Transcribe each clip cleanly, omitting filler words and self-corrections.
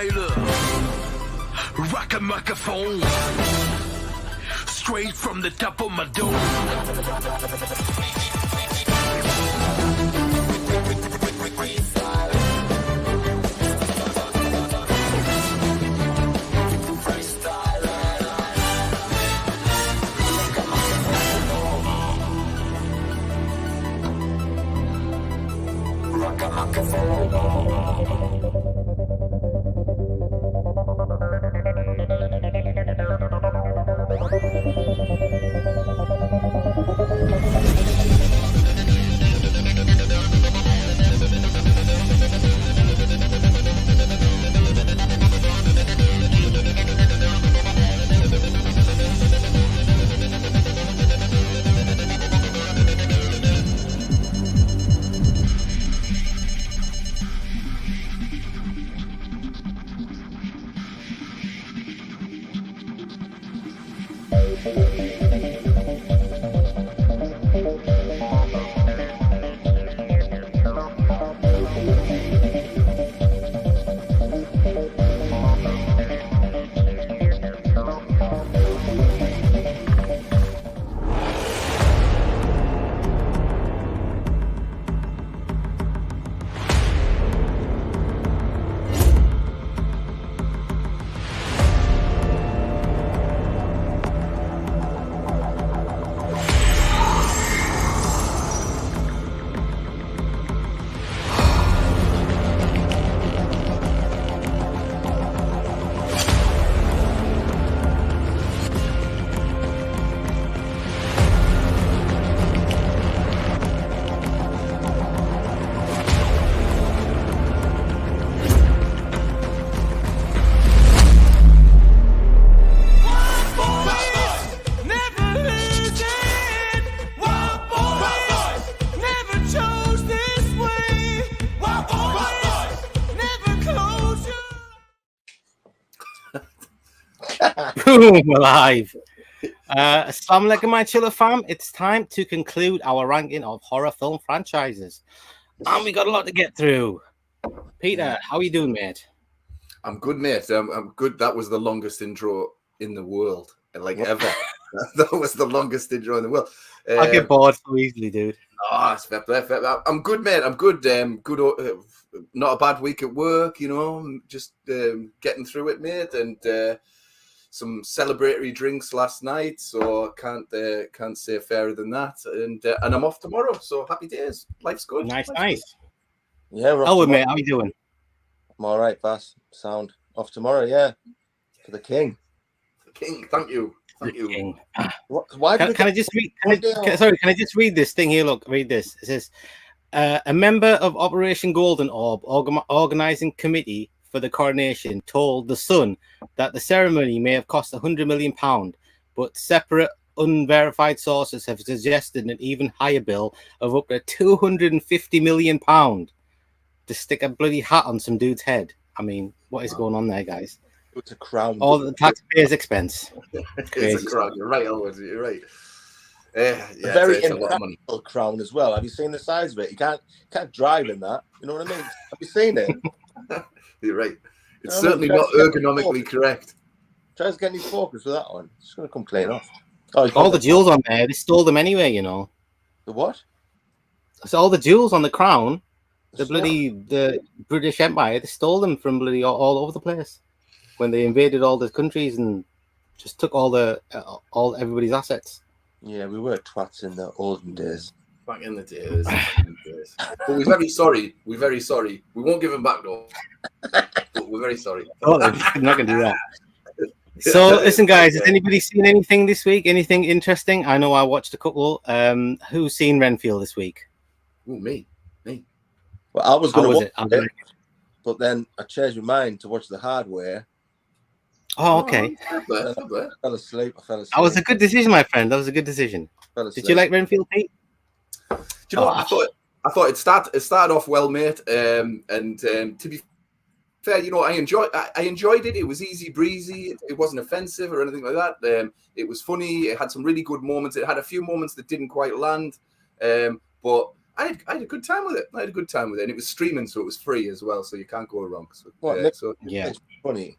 freestyler, rock a microphone, straight from the top of my dome. Boom, alive. Assalamu alaikum, my chiller fam. It's time to conclude our ranking of horror film franchises. And we got a lot to get through. Peter, how are you doing, mate? I'm good, mate. I'm good. That was the longest intro in the world, like ever. That was the longest intro in the world. I get bored so easily, dude. Oh, it's fair play. I'm good, mate. I'm good. Good. Not a bad week at work, you know. Just getting through it, mate. And some celebratory drinks last night, so can't say fairer than that. And I'm off tomorrow, so happy days. Life's good. Nice. Yeah. Oh, mate, how you doing? I'm all right, Bass. Sound off tomorrow, yeah. For the king. The king. Thank you. King. Why? Can I just read? Can I just read this thing here? Look, read this. It says, a member of Operation Golden Orb organizing committee for the coronation told The Sun that the ceremony may have cost £100 million, but separate unverified sources have suggested an even higher bill of up to £250 million to stick a bloody hat on some dude's head. I mean, what is going on there, guys? It's a crown. All the taxpayers' expense. It's a crown. You're right, Always. You're right. A very impractical crown as well. Have you seen the size of it? You can't drive in that. You know what I mean? Have you seen it? You're right. It's certainly not ergonomically correct. Try to get any focus with that one. It's going to come clean off. All the jewels on there, they stole them anyway, you know. The what? So all the jewels on the crown, the British Empire, they stole them from bloody all over the place when they invaded all the countries and just took all everybody's assets. Yeah, we were twats in the olden days. Back in the days. But we're very sorry. We won't give them back though. But we're very sorry. Oh, I'm not going to do that. So, listen, guys, has anybody seen anything this week? Anything interesting? I know I watched a couple. Who's seen Renfield this week? Oh, me. Well, I was going to watch it, but then I changed my mind to watch The Hardware. Oh, okay. I fell asleep. That was a good decision, my friend. That was a good decision. Did you like Renfield, Pete? Do you know what? I thought it started off well, mate. And to be fair, you know, I enjoyed it. It was easy breezy. It wasn't offensive or anything like that. It was funny. It had some really good moments. It had a few moments that didn't quite land. But I had a good time with it. And it was streaming, so it was free as well, so you can't go wrong. So, it's funny.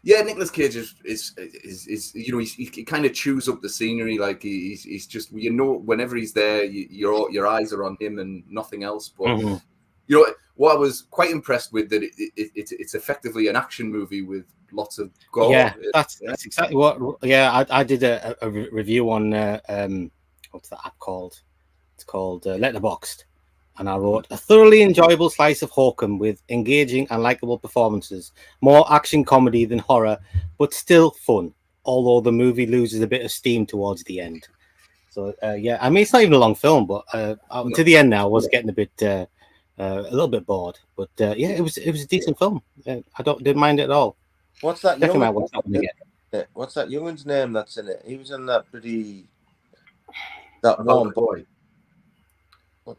Yeah, Nicolas Cage is you know, he kind of chews up the scenery. Like he's just, you know, whenever he's there, your eyes are on him and nothing else. But you know what I was quite impressed with, that it's effectively an action movie with lots of gore. Yeah, that's exactly what. Yeah, I did a review on what's that app called? It's called Letterboxd, and I wrote a thoroughly enjoyable slice of Hawkham with engaging and likable performances, more action comedy than horror, but still fun. Although the movie loses a bit of steam towards the end. So yeah, I mean it's not even a long film, but to the end now, I was getting a bit a little bit bored. But yeah, it was a decent film. I didn't mind it at all. What's that? What's that young's name that's in it? He was in that that one boy.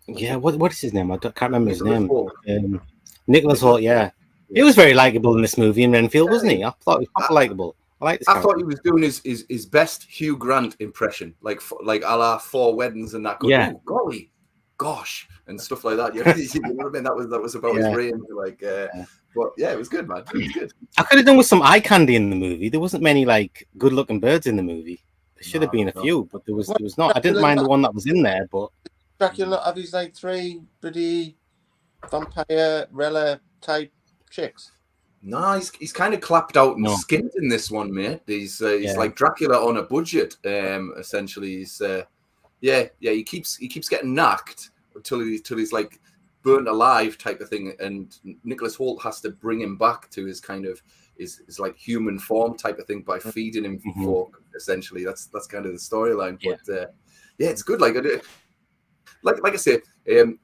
Yeah, what is his name? I can't remember his name. Nicholas Hoult. Yeah, he was very likable in this movie in Renfield, wasn't he? I thought he was proper likable. I like this. I thought he was doing his best Hugh Grant impression, like a la Four Weddings and that. Yeah. Oh, golly, gosh, and stuff like that. You know what I mean? That was about his range. Like, but yeah, it was good, man. It was good. I could have done with some eye candy in the movie. There wasn't many like good-looking birds in the movie. There should have been a few, but there was not. I didn't mind the one that was in there, but. Dracula have these like 3 pretty vampire Rella type chicks. No, he's kind of clapped out and skinned in this one, mate. He's like Dracula on a budget. Essentially, he's he keeps getting knocked until he's like burnt alive type of thing, and Nicholas Hoult has to bring him back to his kind of his like human form type of thing by feeding him folk. Essentially, that's kind of the storyline. But it's good. Like I say,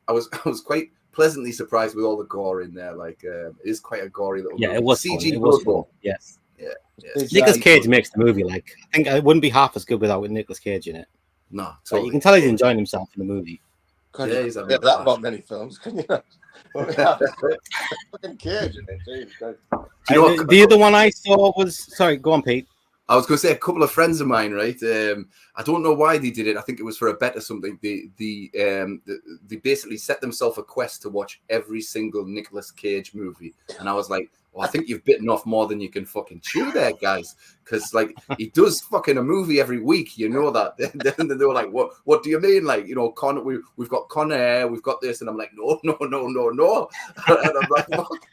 I was quite pleasantly surprised with all the gore in there. Like, it is quite a gory little movie. It was CG. It was fun. Yes. Yeah. Nicolas Cage makes the movie. Like, I think it wouldn't be half as good without Nicolas Cage in it. No, totally. Like, you can tell he's enjoying himself in the movie. He's having that not many films, can you? Fucking Cage in it. The other one I saw was go on, Pete. I was going to say a couple of friends of mine, right? I don't know why they did it. I think it was for a bet or something. They basically set themselves a quest to watch every single Nicolas Cage movie, and I was like, "Well, I think you've bitten off more than you can fucking chew, there, guys." Because like he does fucking a movie every week, you know that. Then they were like, "What do you mean? Like, you know, we've got Con Air, we've got this," and I'm like, "No." And I'm like, "Fuck."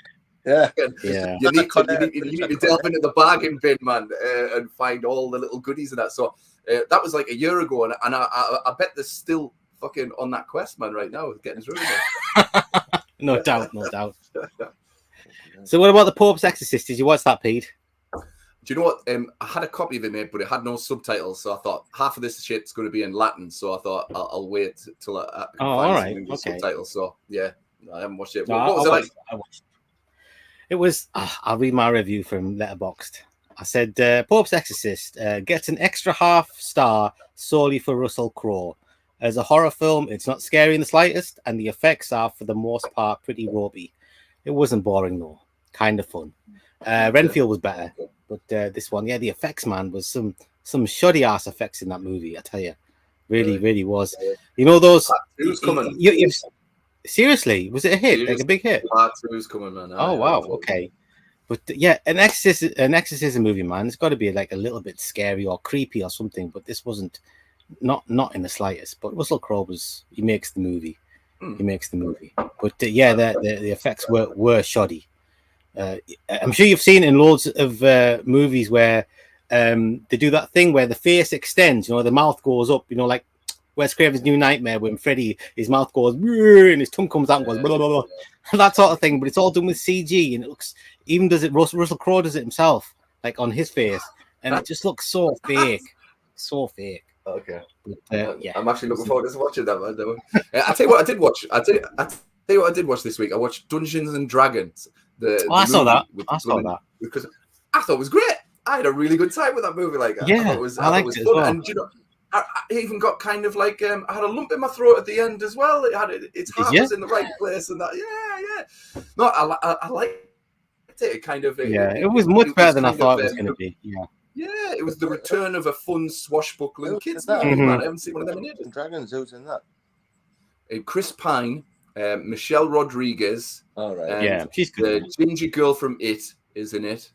Yeah. You need to delve into the bargain bin, man, and find all the little goodies of that. So that was like a year ago, and I bet they're still fucking on that quest, man, right now, getting through it. No doubt. So what about the Pope's Exorcist? Did you watch that, Pete? Do you know what? I had a copy of it, mate, but it had no subtitles, so I thought half of this shit's going to be in Latin, so I thought I'll wait till I can find some subtitles. So yeah, I haven't watched it. What was it like? I watched. It was, I'll read my review from Letterboxd. I said, Pope's Exorcist gets an extra half star solely for Russell Crowe. As a horror film, it's not scary in the slightest, and the effects are, for the most part, pretty ropey. It wasn't boring, though. Kind of fun. Renfield was better, but this one, the effects, man, was some shoddy-ass effects in that movie, I tell you. Really was. You know those... Who's coming? Seriously, was it a hit? Like a big hit? Part 2's coming, man. Oh wow, okay. But an exorcism movie, man. It's got to be like a little bit scary or creepy or something. But this wasn't, not in the slightest. But Russell Crowe he makes the movie. He makes the movie. But the effects were shoddy. I'm sure you've seen in loads of movies where they do that thing where the face extends. You know, the mouth goes up. You know, like Wes Craven's New Nightmare, when Freddy, his mouth goes and his tongue comes out and goes blah, blah, blah, that sort of thing. But it's all done with CG, and it looks, even does it, Russell Crowe does it himself, like on his face, and it just looks so fake. Okay. But, I'm actually looking forward to watching that, man. I tell you what I did watch. I tell you what I did watch this week. I watched Dungeons and Dragons. I saw that. Because I thought it was great. I had a really good time with that movie. Like, I liked it as well. And you know, I even got kind of like I had a lump in my throat at the end as well. Its heart was in the right place, and that. Yeah. No, I liked it. It kind of. It was much better than I thought it was going to be. Yeah. Yeah, it was the return of a fun swashbuckling kids movie, man. I haven't seen one of them in ages. Dragons, who's in that? Chris Pine, Michelle Rodriguez. All right. And Yeah, she's good. The ginger girl from It is in it.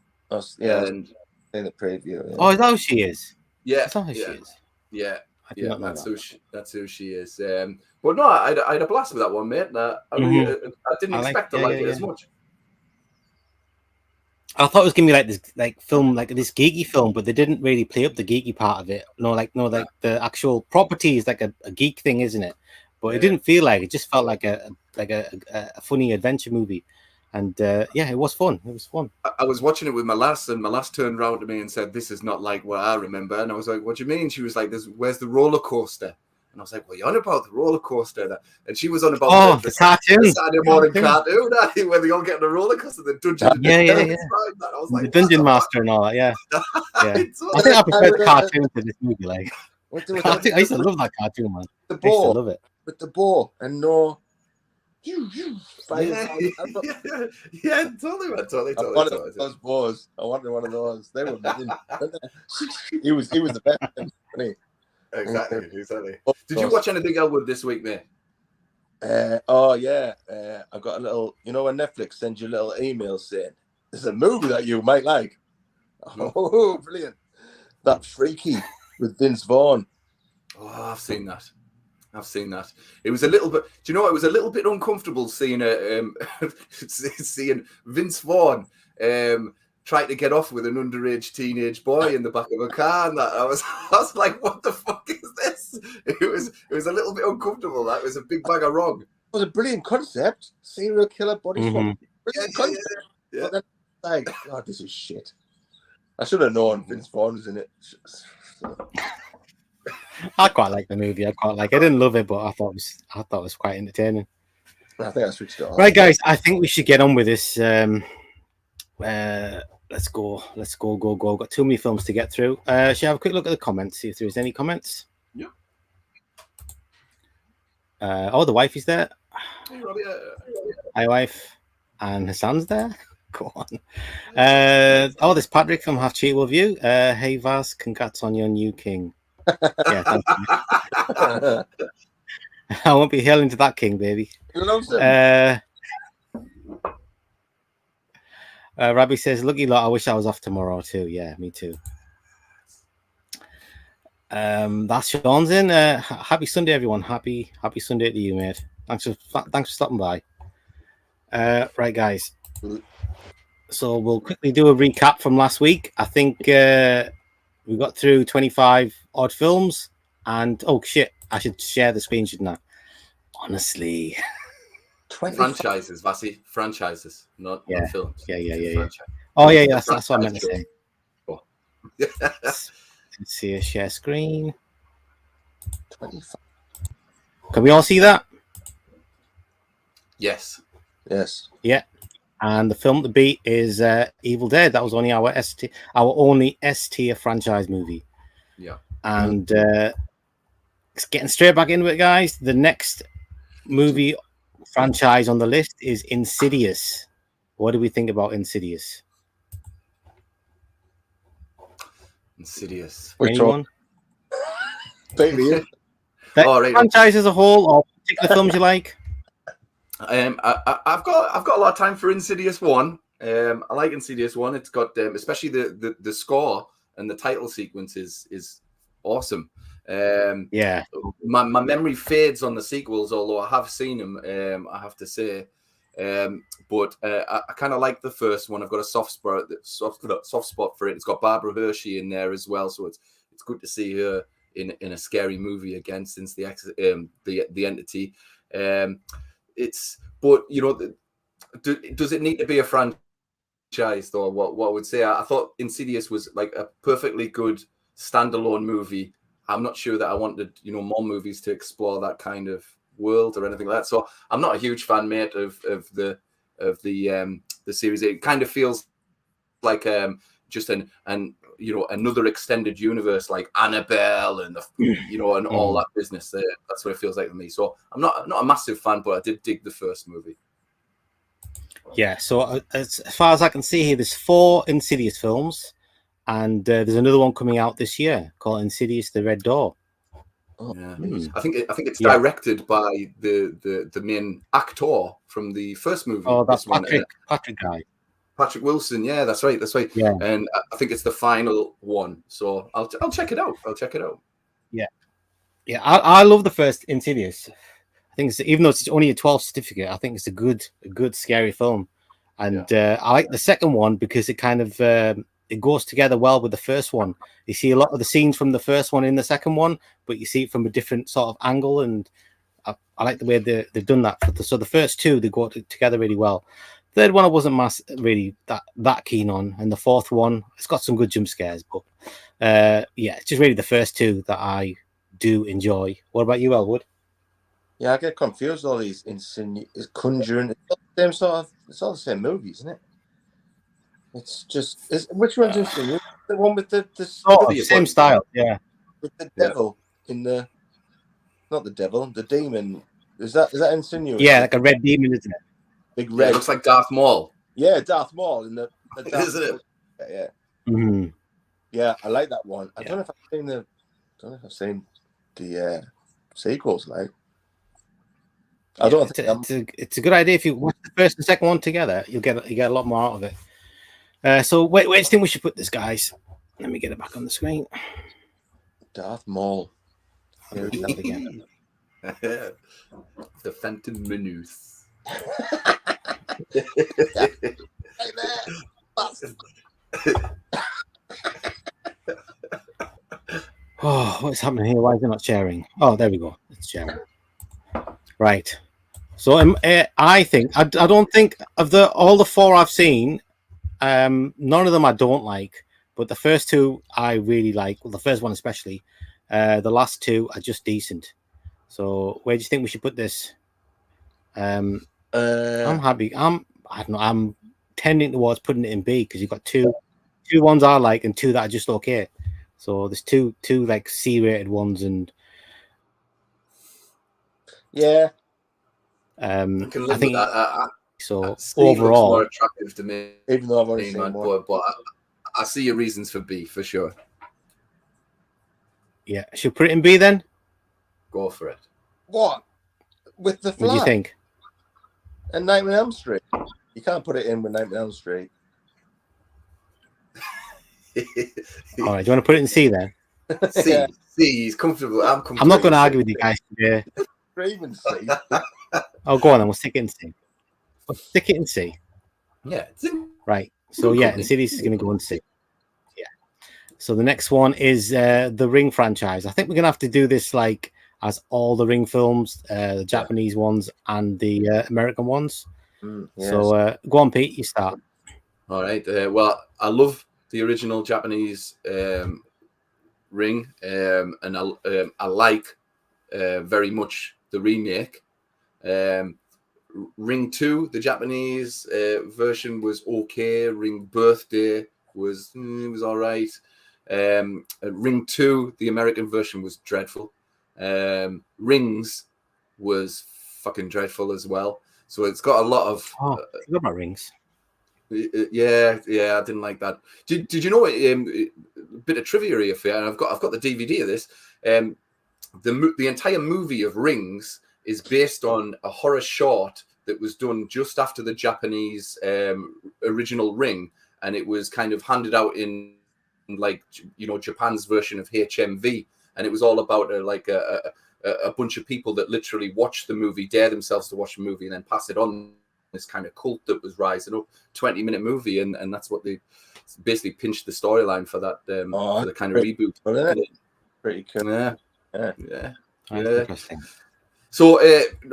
Yeah, and in the preview. Yeah. Oh, is that who she is? Yeah, Is that who she is? Yeah, I did not know that's who she is. But no, I had a blast with that one, mate. I didn't expect to like it as much. I thought it was gonna be like this, like film, like this geeky film, but they didn't really play up the geeky part of it. Like the actual property is like a geek thing, isn't it? But it didn't feel like it. Just felt like a funny adventure movie, and it was fun. It was fun. I was watching it with my lass, and my lass turned around to me and said, "This is not like what I remember." And I was like, "What do you mean?" She was like, "Where's the roller coaster?" And I was like, "Well, you're on about the roller coaster." And she was on about the cartoon, the Saturday morning cartoon, where they all get on a roller coaster, the dungeon. I was like, the Dungeon Master and all that. Yeah. I think I prefer the cartoon to this movie. Like, I used to love that cartoon, man. The boar, I used to love it with the boar and no. Totally. Those boars. I wanted one of those. They were amazing. he was the best. Wasn't he? Exactly. Did you watch anything Elwood this week, mate? I got a little, when Netflix sends you a little email saying there's a movie that you might like. Oh, brilliant. That Freaky with Vince Vaughn. Oh, I've seen that. It was a little bit. Do you know? It was a little bit uncomfortable seeing seeing Vince Vaughn trying to get off with an underage teenage boy in the back of a car, and that I was like, "What the fuck is this?" It was a little bit uncomfortable. That was a big bag of wrong. It was a brilliant concept. Serial killer body swap. Brilliant concept. Yeah. But then, like, oh, this is shit. I should have known Vince Vaughn was in it. I quite like the movie. I didn't love it, but I thought it was quite entertaining. I think I switched it off. Right, guys. I think we should get on with this. Let's go. Got too many films to get through. Shall I have a quick look at the comments? See if there's any comments. Yeah. The wife is there. Hey, Robbie. Hi, wife. And Hassan's there. Go on. There's Patrick from Half Cheat With You. Hey, Vaz, congrats on your new king. Yeah, thank you. I won't be hailing to that king, baby. Rabbi says, "Lucky lot. I wish I was off tomorrow too." Yeah, me too. That's Sean's in. Happy Sunday, everyone. Happy Sunday to you, mate. Thanks for stopping by. Right, guys. So we'll quickly do a recap from last week. I think we got through 25 odd films, and oh shit, I should share the screen, shouldn't I? Honestly. Franchises, Vasi. Franchises, not films. Yeah. Oh yeah, that's what I meant to say. Oh. Let's see a share screen. 25. Can we all see that? Yes. Yeah. And the film to beat is Evil Dead. That was only our only S-tier franchise movie. Yeah. And getting straight back into it, guys. The next movie franchise on the list is Insidious. What do we think about Insidious? Anyone? Baby. Franchise as a whole, or particular films you like? I've got a lot of time for Insidious 1. I like Insidious 1. It's got especially the score and the title sequence is awesome. Yeah. My memory fades on the sequels, although I have seen them. I have to say, but I kind of like the first one. I've got a soft spot for it. It's got Barbara Hershey in there as well, so it's good to see her in a scary movie again since the Entity. But does it need to be a franchise though? What I would say, I thought Insidious was like a perfectly good standalone movie. I'm not sure that I wanted more movies to explore that kind of world or anything like that. So I'm not a huge fan, mate, of the series. It kind of feels like just another extended universe like Annabelle and and all that business there. That's what it feels like to me. So I'm not a massive fan, but I did dig the first movie. Yeah, so as far as I can see here, there's 4 Insidious films, and there's another one coming out this year called Insidious: The Red Door. Yeah. Hmm. I think it's Yeah. directed by the main actor from the first movie. Oh, that's this one, Patrick guy. Patrick Wilson. Yeah, that's right. Yeah. And I think it's the final one. So I'll check it out. Yeah. Yeah. I love the first Insidious. I think even though it's only a 12 certificate, I think it's a good scary film. And I like the second one because it kind of it goes together well with the first one. You see a lot of the scenes from the first one in the second one, but you see it from a different sort of angle. And I like the way they've done that. So the first two, they go together really well. Third one I wasn't really that keen on, and the fourth one, it's got some good jump scares, but it's just really the first two that I do enjoy. What about you, Elwood? Yeah, I get confused with all these Conjuring. It's all the same movies, isn't it? It's just which one's Insidious? The one with the same style, yeah. With the devil in the not the devil, the demon. Is that Insidious? Yeah, like a red demon, isn't it? Big red. It looks like Darth Maul. Yeah, Darth Maul in the Darth Isn't it? Yeah. Mm-hmm. Yeah, I like that one. I don't know if I've seen the sequels. Like, I don't think it's a good idea if you watch the first and second one together. You get a lot more out of it. So where do you think we should put this, guys? Let me get it back on the screen. Darth Maul. Here we go again. The Phantom Menace. Oh, what's happening here? Why is it not sharing? Oh, there we go. It's sharing. Right. So I think I don't think of all the four I've seen, none of them I don't like, but the first two I really like. Well, the first one especially. The last two are just decent. So where do you think we should put this? I'm happy. I don't know. I'm tending towards putting it in B because you've got two ones I like and two that are just okay. So there's two like C-rated ones and I I can live think with that. so. C Overall, looks more attractive to me, even though I've only seen one. but I see your reasons for B for sure. yeah. Should we put it in B then? Go for it. What with the fly? What do you think? And Nightmare on Elm Street. You can't put it in with Nightmare on Elm Street. All right. Do you want to put it in C then? C. He's comfortable. I'm not going to argue with you guys today. Even C. Oh, go on then. We'll stick it in C. We'll stick it in C. Yeah. Right. So Insidious is going to go in C. Yeah. So the next one is the Ring franchise. I think we're going to have to do this like as all the Ring films, the Japanese ones and the American ones. Yes. So go on, Pete. You start. All right. Well, I love the original Japanese Ring, and I like very much the remake. Ring 2, the Japanese version was okay. Ring Birthday was all right. Ring 2, the American version was dreadful. Rings was fucking dreadful as well. So it's got a lot of. I forgot about Rings. Yeah, I didn't like that. Did you know a bit of trivia here, Fair? And I've got the DVD of this. The entire movie of Rings is based on a horror short that was done just after the Japanese original Ring, and it was kind of handed out in like Japan's version of HMV, and it was all about a bunch of people that literally watch the movie, dare themselves to watch the movie, and then pass it on. This kind of cult that was rising up. 20-minute movie, and that's what they basically pinched the storyline for that for the kind of reboot. Pretty cool. Yeah. Interesting. So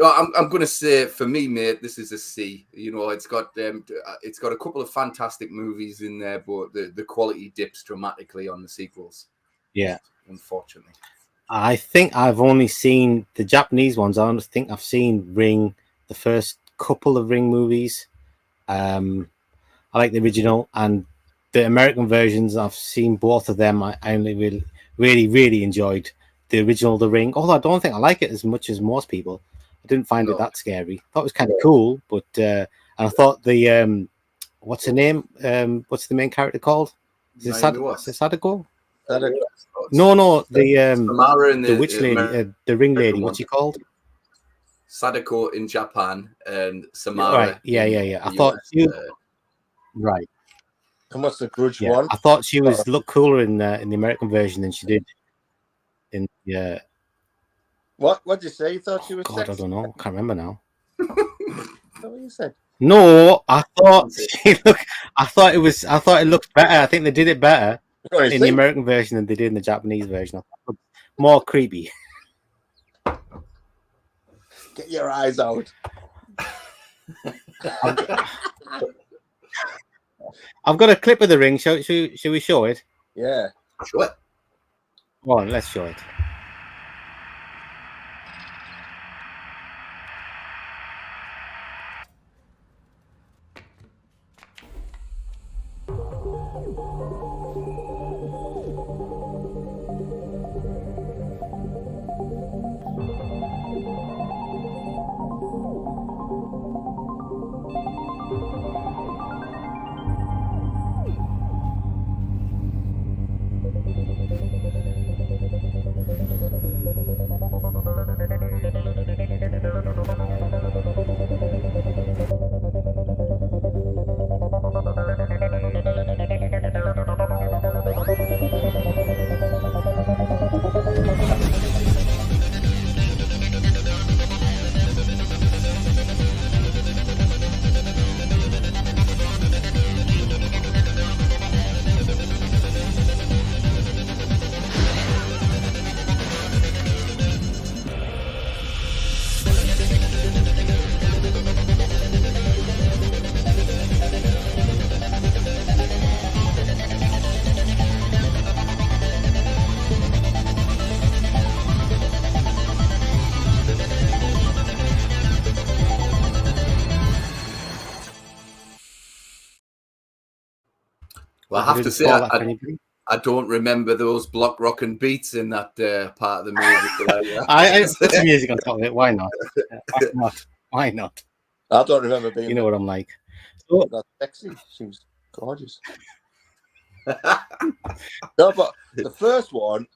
I'm going to say for me, mate, this is a C. It's got a couple of fantastic movies in there, but the quality dips dramatically on the sequels. Yeah, unfortunately. I think I've only seen the Japanese ones. I don't think I've seen Ring, the first couple of Ring movies. I like the original and the American versions. I've seen both of them. I only really enjoyed the original The Ring, although I don't think I like it as much as most people. I didn't find it that scary. I thought it was kind of cool, but and I thought the what's her name? What's the main character called? Is it Sadako? No, the Samara in the witch lady, the ring lady. What's she called? Sadako in Japan and Samara. Right. Yeah. I thought she. Right. And what's the grudge one? I thought she was looked cooler in the American version than she did in the. What did you say? You thought she was God, I don't know. Can't remember now. Is that what you said? No, I thought she looked. I thought it looked better. I think they did it better in the American version than they did in the Japanese version. More creepy. Get your eyes out. I've got a clip of the ring. Shall we show it? Yeah. Show it. Go on, let's show it. Well, I have to say, I don't remember those block rocking beats in that part of the movie. I put some music on top of it. Why not? Why not? I don't remember being. You know what I'm like. So, that's sexy. She was gorgeous. No, but the first one,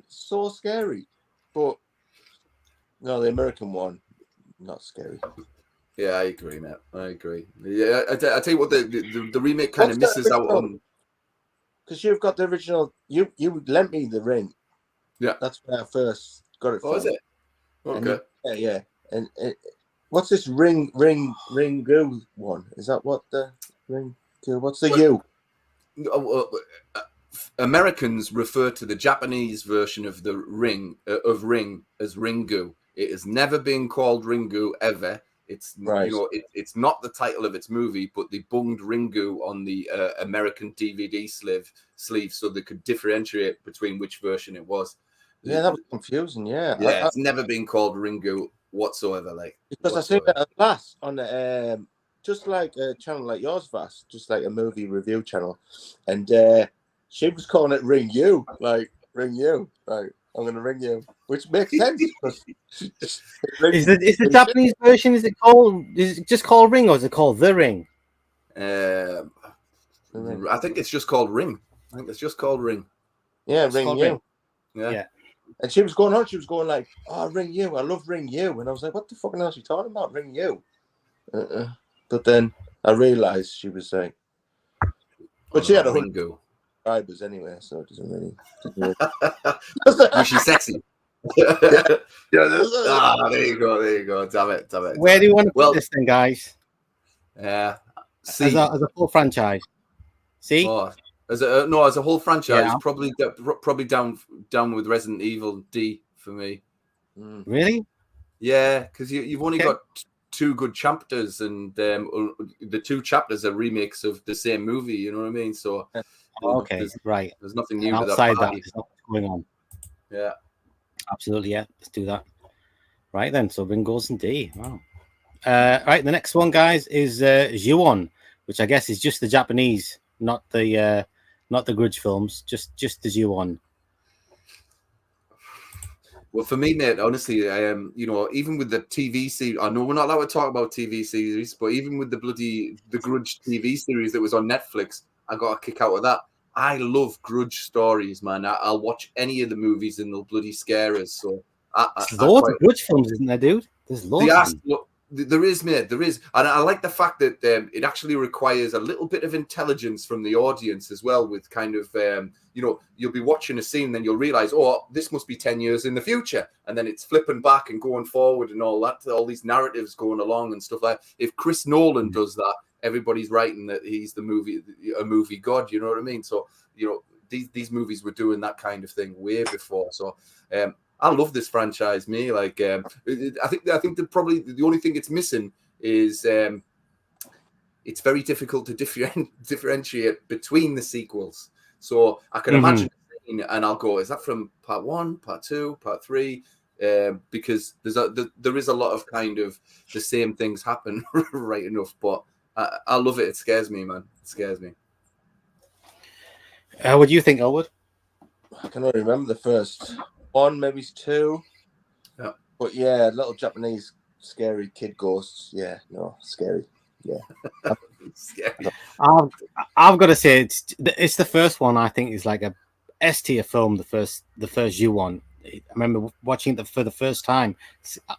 so scary. But no, the American one, not scary. Yeah, I agree, Matt. I agree. Yeah, I tell you what, the remake kind of misses out on. Because you've got the original. You lent me the ring. Yeah, that's where I first got it from. Oh, is it? Okay. Yeah. And what's this ring goo one? Is that what the ring goo? What's the U? Americans refer to the Japanese version of the ring as ringu. It has never been called ringu ever. It's right. It's not the title of its movie, but they bunged ringu on the American DVD sleeve so they could differentiate between which version it was. Yeah, that was confusing. Yeah, it's never been called ringu whatsoever. Because I seen that last on the just like a channel like yours, Vass, just like a movie review channel, and she was calling it ring you, like ring you, like I'm gonna ring you, which makes sense. Is the Japanese version? Is it just called Ring, or is it called The Ring? I think it's just called Ring. Yeah, it's Ring You. Ring. Yeah. And she was going on. She was going like, "Oh, Ring You. I love Ring You." And I was like, "What the fucking hell is she talking about? Ring You?" But then I realized she was saying, but she had a ring subscribers anyway, so it doesn't really. Was she sexy? Yeah. There you go. Damn it. Where do you want to put this thing, guys? Yeah. As a full franchise. See? Oh, as a whole franchise, probably down with Resident Evil D for me. Really? Yeah, because you've only got 2 good chapters, and the 2 chapters are remakes of the same movie. You know what I mean? So, right. There's nothing new outside that. There's nothing going on. Yeah, absolutely. Yeah, let's do that. Right then. So Ring goes in D. Wow. Right. The next one, guys, is Ju-on, which I guess is just the Japanese, not the Grudge films. Just the Ju-on. Well, for me, mate, honestly, even with the TV series, I know we're not allowed to talk about TV series, but even with the Grudge TV series that was on Netflix, I got a kick out of that. I love grudge stories, man. I'll watch any of the movies and they'll bloody scare us. So There's loads of grudge films, isn't there, dude? There's loads of them. Look, there is, mate. There is, and I like the fact that it actually requires a little bit of intelligence from the audience as well. With kind of, you'll be watching a scene, then you'll realize, oh, this must be 10 years in the future, and then it's flipping back and going forward and all that. All these narratives going along and stuff like that. If Chris Nolan does that, everybody's writing that he's a movie god. You know what I mean? So these movies were doing that kind of thing way before. So. I love this franchise, me. Like, I think that probably the only thing it's missing is it's very difficult to differentiate between the sequels. So I can imagine a scene and I'll go, is that from part 1, part 2, part 3? Because there is a lot of kind of the same things happen, right enough. But I love it. It scares me, man. It scares me. What do you think, Elwood? I can only remember the first 1, maybe 2. Yeah. But yeah, little Japanese scary kid ghosts. Yeah, no, scary. Yeah. Scary. I've got to say it's the first one. I think is like a S tier film. The first U1. I remember watching it for the first time.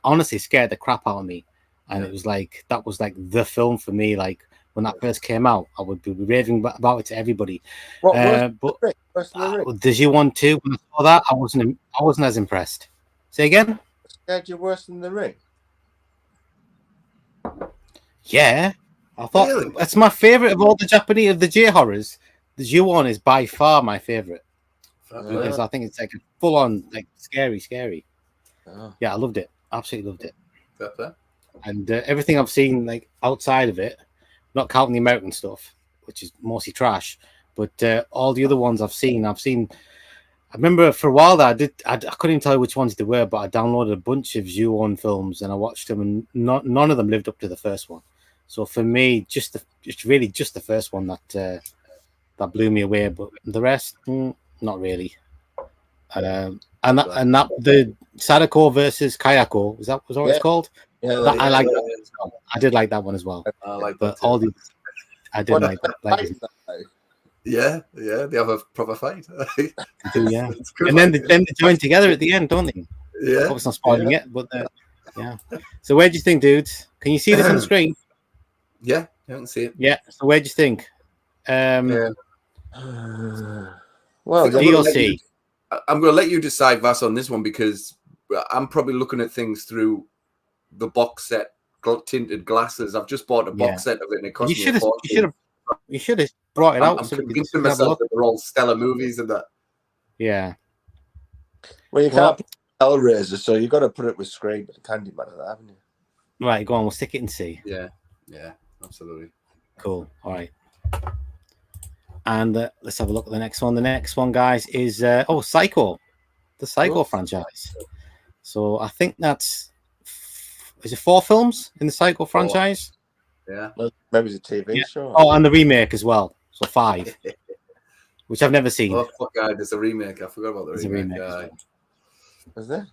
Honestly, scared the crap out of me, and it was like that was like the film for me. Like when that first came out, I would be raving about it to everybody. But the U1 too. When I saw that, I wasn't as impressed. Say again. Scared you worse than The Ring? Yeah, I thought that's my favorite of all the Japanese of the J horrors. The U1 is by far my favorite because I think it's like a full on like scary. Oh. Yeah, I loved it. Absolutely loved it. Fair. And everything I've seen like outside of it, not counting the American stuff, which is mostly trash, but all the other ones I've seen. I remember for a while that I couldn't even tell you which ones they were, but I downloaded a bunch of Ju-On films and I watched them, and none of them lived up to the first one. So for me, it's really just the first one that blew me away, but the rest, not really. And that the Sadako versus Kayako, was that what it's called? Yeah, I like that. I did like that one as well. I like but that. all the I did like that. Yeah, they have a proper fight. Yeah, and then they join together at the end, don't they? Yeah, I was not spoiling it, but yeah. So where do you think, dude? Can you see this on the screen? Yeah, I can see it. Yeah. So where do you think? Well, DLC. I'm going to let you decide, Vass, on this one because I'm probably looking at things through the box set tinted glasses. I've just bought a box set of it, and it cost me a fortune. You should have brought it out. I'm convincing myself that they're all stellar movies and that. Yeah. Well, you can't put Hellraiser, so you've got to put it with Scream and Candyman, haven't you? Right, go on. We'll stick it and see. Yeah, absolutely. Cool. All right. And let's have a look at the next one. The next one, guys, is Psycho, the Psycho franchise. So I think is it 4 films in the Psycho franchise? Yeah. Well, maybe it's a TV show. Oh, and the remake as well. So 5, which I've never seen. Oh, fuck, God, there's a remake. I forgot about the remake. Well. Is there?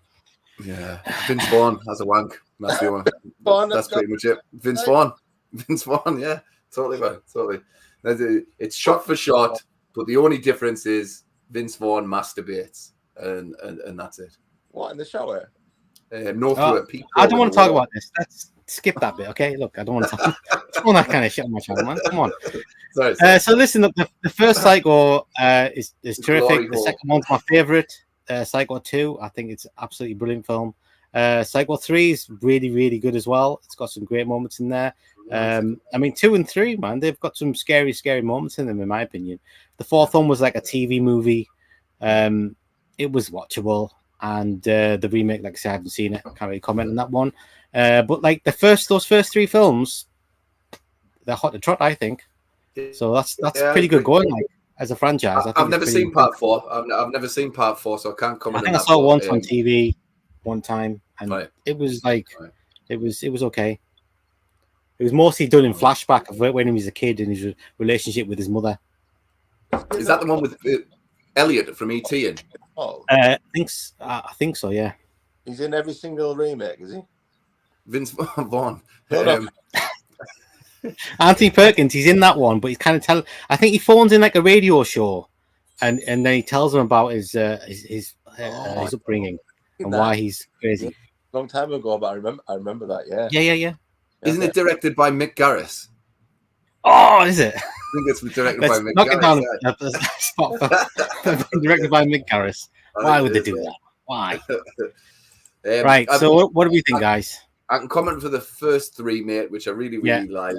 Yeah. Vince Vaughn has a wank. That's the one. That's pretty much it. Vince Vaughn, yeah. Totally, man. Totally. It's shot for shot, but the only difference is Vince Vaughn masturbates, and that's it. What, in the shower? No, I don't want to talk about this. Let's skip that bit, okay? Look, I don't want to talk about that kind of shit on my channel, man. Come on. Sorry. So listen, the first Psycho is terrific. The second one's my favorite. Psycho 2, I think it's absolutely brilliant film. Psycho 3 is really, really good as well. It's got some great moments in there. I mean, 2 and 3, man, they've got some scary moments in them, in my opinion. The fourth one was like a TV movie. It was watchable. And the remake, like I said, I haven't seen it. I can't really comment on that one. But like those first 3 films, they're hot to trot, I think. So that's pretty good going, like, as a franchise. I've never seen part 4. I've never seen part 4, so I can't comment. I think I saw it once on TV, one time, and it was like it was okay. It was mostly done in flashback of when he was a kid and his relationship with his mother. Is that the one with Elliot from ET? I think so. Yeah. He's in every single remake, is he? Vince Vaughn. Anthony Perkins, he's in that one, but he's kind of I think he phones in like a radio show, and then he tells him about his upbringing and why he's crazy. Long time ago, but I remember that. Yeah. Yeah. Isn't it directed by Mick Garris? Oh, is it? I think it's directed Let's by Mick knock it down Garris. a spot for directed by Mick Garris. Why would they do that? Why? Right. So, what do we think, guys? I can comment for the first three, mate, which I really like.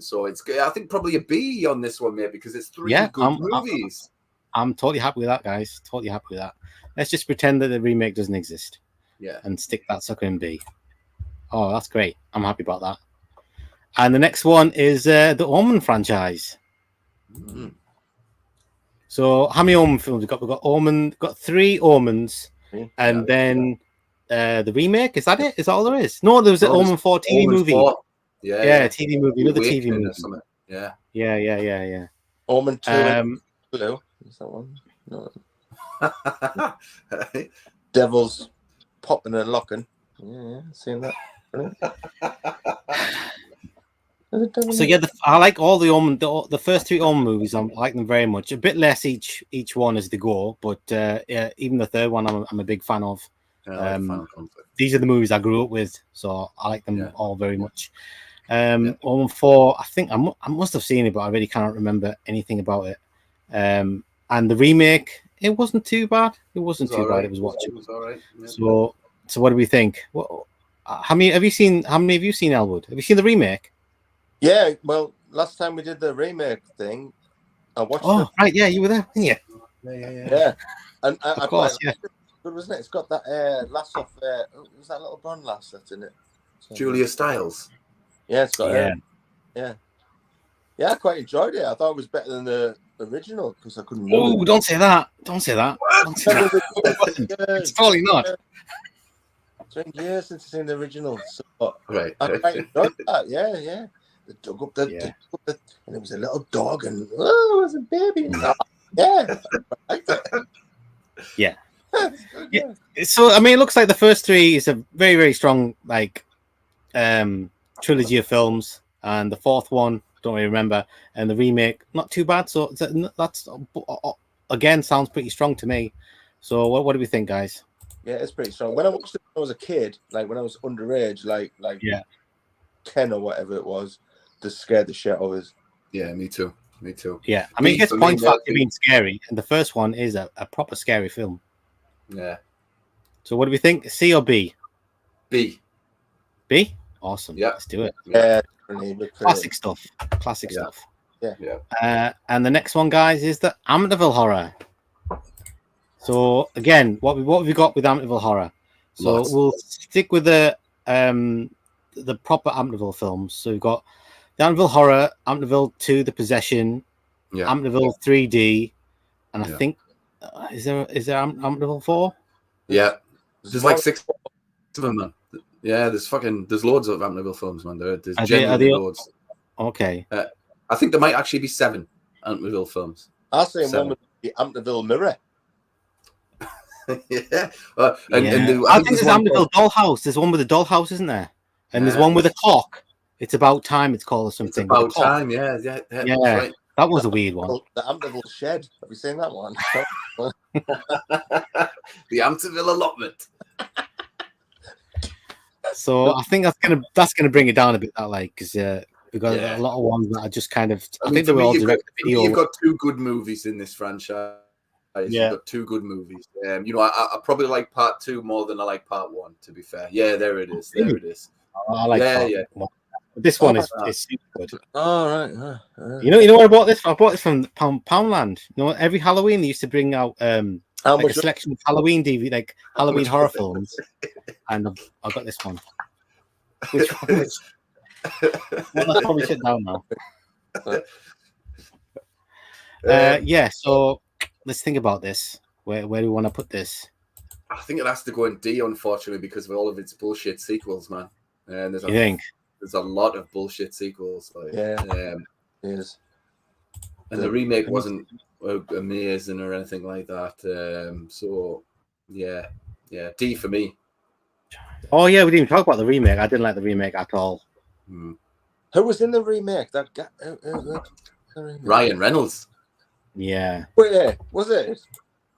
So it's, I think, probably a B on this one, mate, because it's three good movies. I'm totally happy with that, guys. Totally happy with that. Let's just pretend that the remake doesn't exist. Yeah. And stick that sucker in B. Oh, that's great. I'm happy about that. And the next one is the Omen franchise. Mm-hmm. So how many Omen films we've got? We've got Omen, got 3 Omens, and then the remake. Is that it? Is that all there is? No, there was an Omen 4 TV movie. 4. Yeah, TV movie, another TV movie. Yeah. Omen 2. Hello. Is that one? No. Devils popping and locking. Yeah, seen that. So yeah, I like all the Omen, the first 3 Omen movies. I like them very much. A bit less each one as they go, but even the third one, I'm a big fan of. These are the movies I grew up with, so I like them all very much. Omen 4, I think I must have seen it, but I really cannot remember anything about it. And the remake, it wasn't too bad. It wasn't too bad. It was watchable. It was all right. Yeah. So what do we think? How many have you seen? How many have you seen, Elwood? Have you seen the remake? Yeah, well, last time we did the remake thing, I watched it. Oh, right, yeah, you were there, weren't you? Yeah. And of course, yeah. Good, wasn't it? It's got that lass off, was that little blonde lass that's in it? Julia Stiles. Yeah, it's got Yeah, I quite enjoyed it. I thought it was better than the original because I couldn't remember. Oh, don't say that. Don't say that. Don't say that. It's totally not. It's been years since I've seen the original. So right. I quite enjoyed that. Yeah. They dug up the and it was a little dog and it was a baby. Yeah. Yeah. So I mean, it looks like the first 3 is a very, very strong trilogy of films, and the 4th one don't really remember, and the remake not too bad. So that's again sounds pretty strong to me. So what do we think, guys? Yeah, it's pretty strong. When I watched it when I was a kid, like when I was underage, like 10 or whatever it was, just scared the shit out of us. Yeah, me too. Yeah, I mean, it gets points for being scary, and the first one is a proper scary film. Yeah. So what do we think? C or B? B. B? Awesome. Yeah. Let's do it. Yeah. Classic stuff. Classic stuff. Yeah. And the next one, guys, is the Amityville Horror. So again, what have we got with Amityville Horror? So we'll stick with the proper Amityville films. So we've got the Amityville Horror, Amityville 2, The Possession, Amityville 3D, and I think is there Amityville 4? Yeah, there's like 6 of them, man. Yeah, there's loads of Amityville films, man. There's genuinely loads. Okay. I think there might actually be 7 Amityville films. I'll say one with the Amityville Mirror. Yeah. I think there's Amityville Dollhouse. There's one with a dollhouse, isn't there? And there's one with a clock. It's About Time, it's called, or something. It's About Time, yeah. Right. That was a weird one. The Amityville Shed. Have you seen that one? The Amityville Allotment. So I think that's gonna bring it down a bit, because we've got a lot of ones that are just kind of. I think they were all direct video. You've got 2 good movies in this franchise. You've got 2 good movies. I probably like part 2 more than I like part 1. To be fair, there it is. I like part 1. This one is super good. All right. You know what I bought this? I bought this from Poundland. You know, every Halloween they used to bring out a selection of Halloween DVD, like Halloween horror films, and I've got this one. Which one is? Well, I'll probably sit down now. So let's think about this. Where do we want to put this? I think it has to go in D, unfortunately, because of all of its bullshit sequels, man. And you think? There's a lot of bullshit sequels. Yes. And the remake wasn't amazing or anything like that. D for me. Oh yeah, we didn't even talk about the remake. I didn't like the remake at all. Who was in the remake? That guy, Ryan Reynolds. Yeah. Where was it?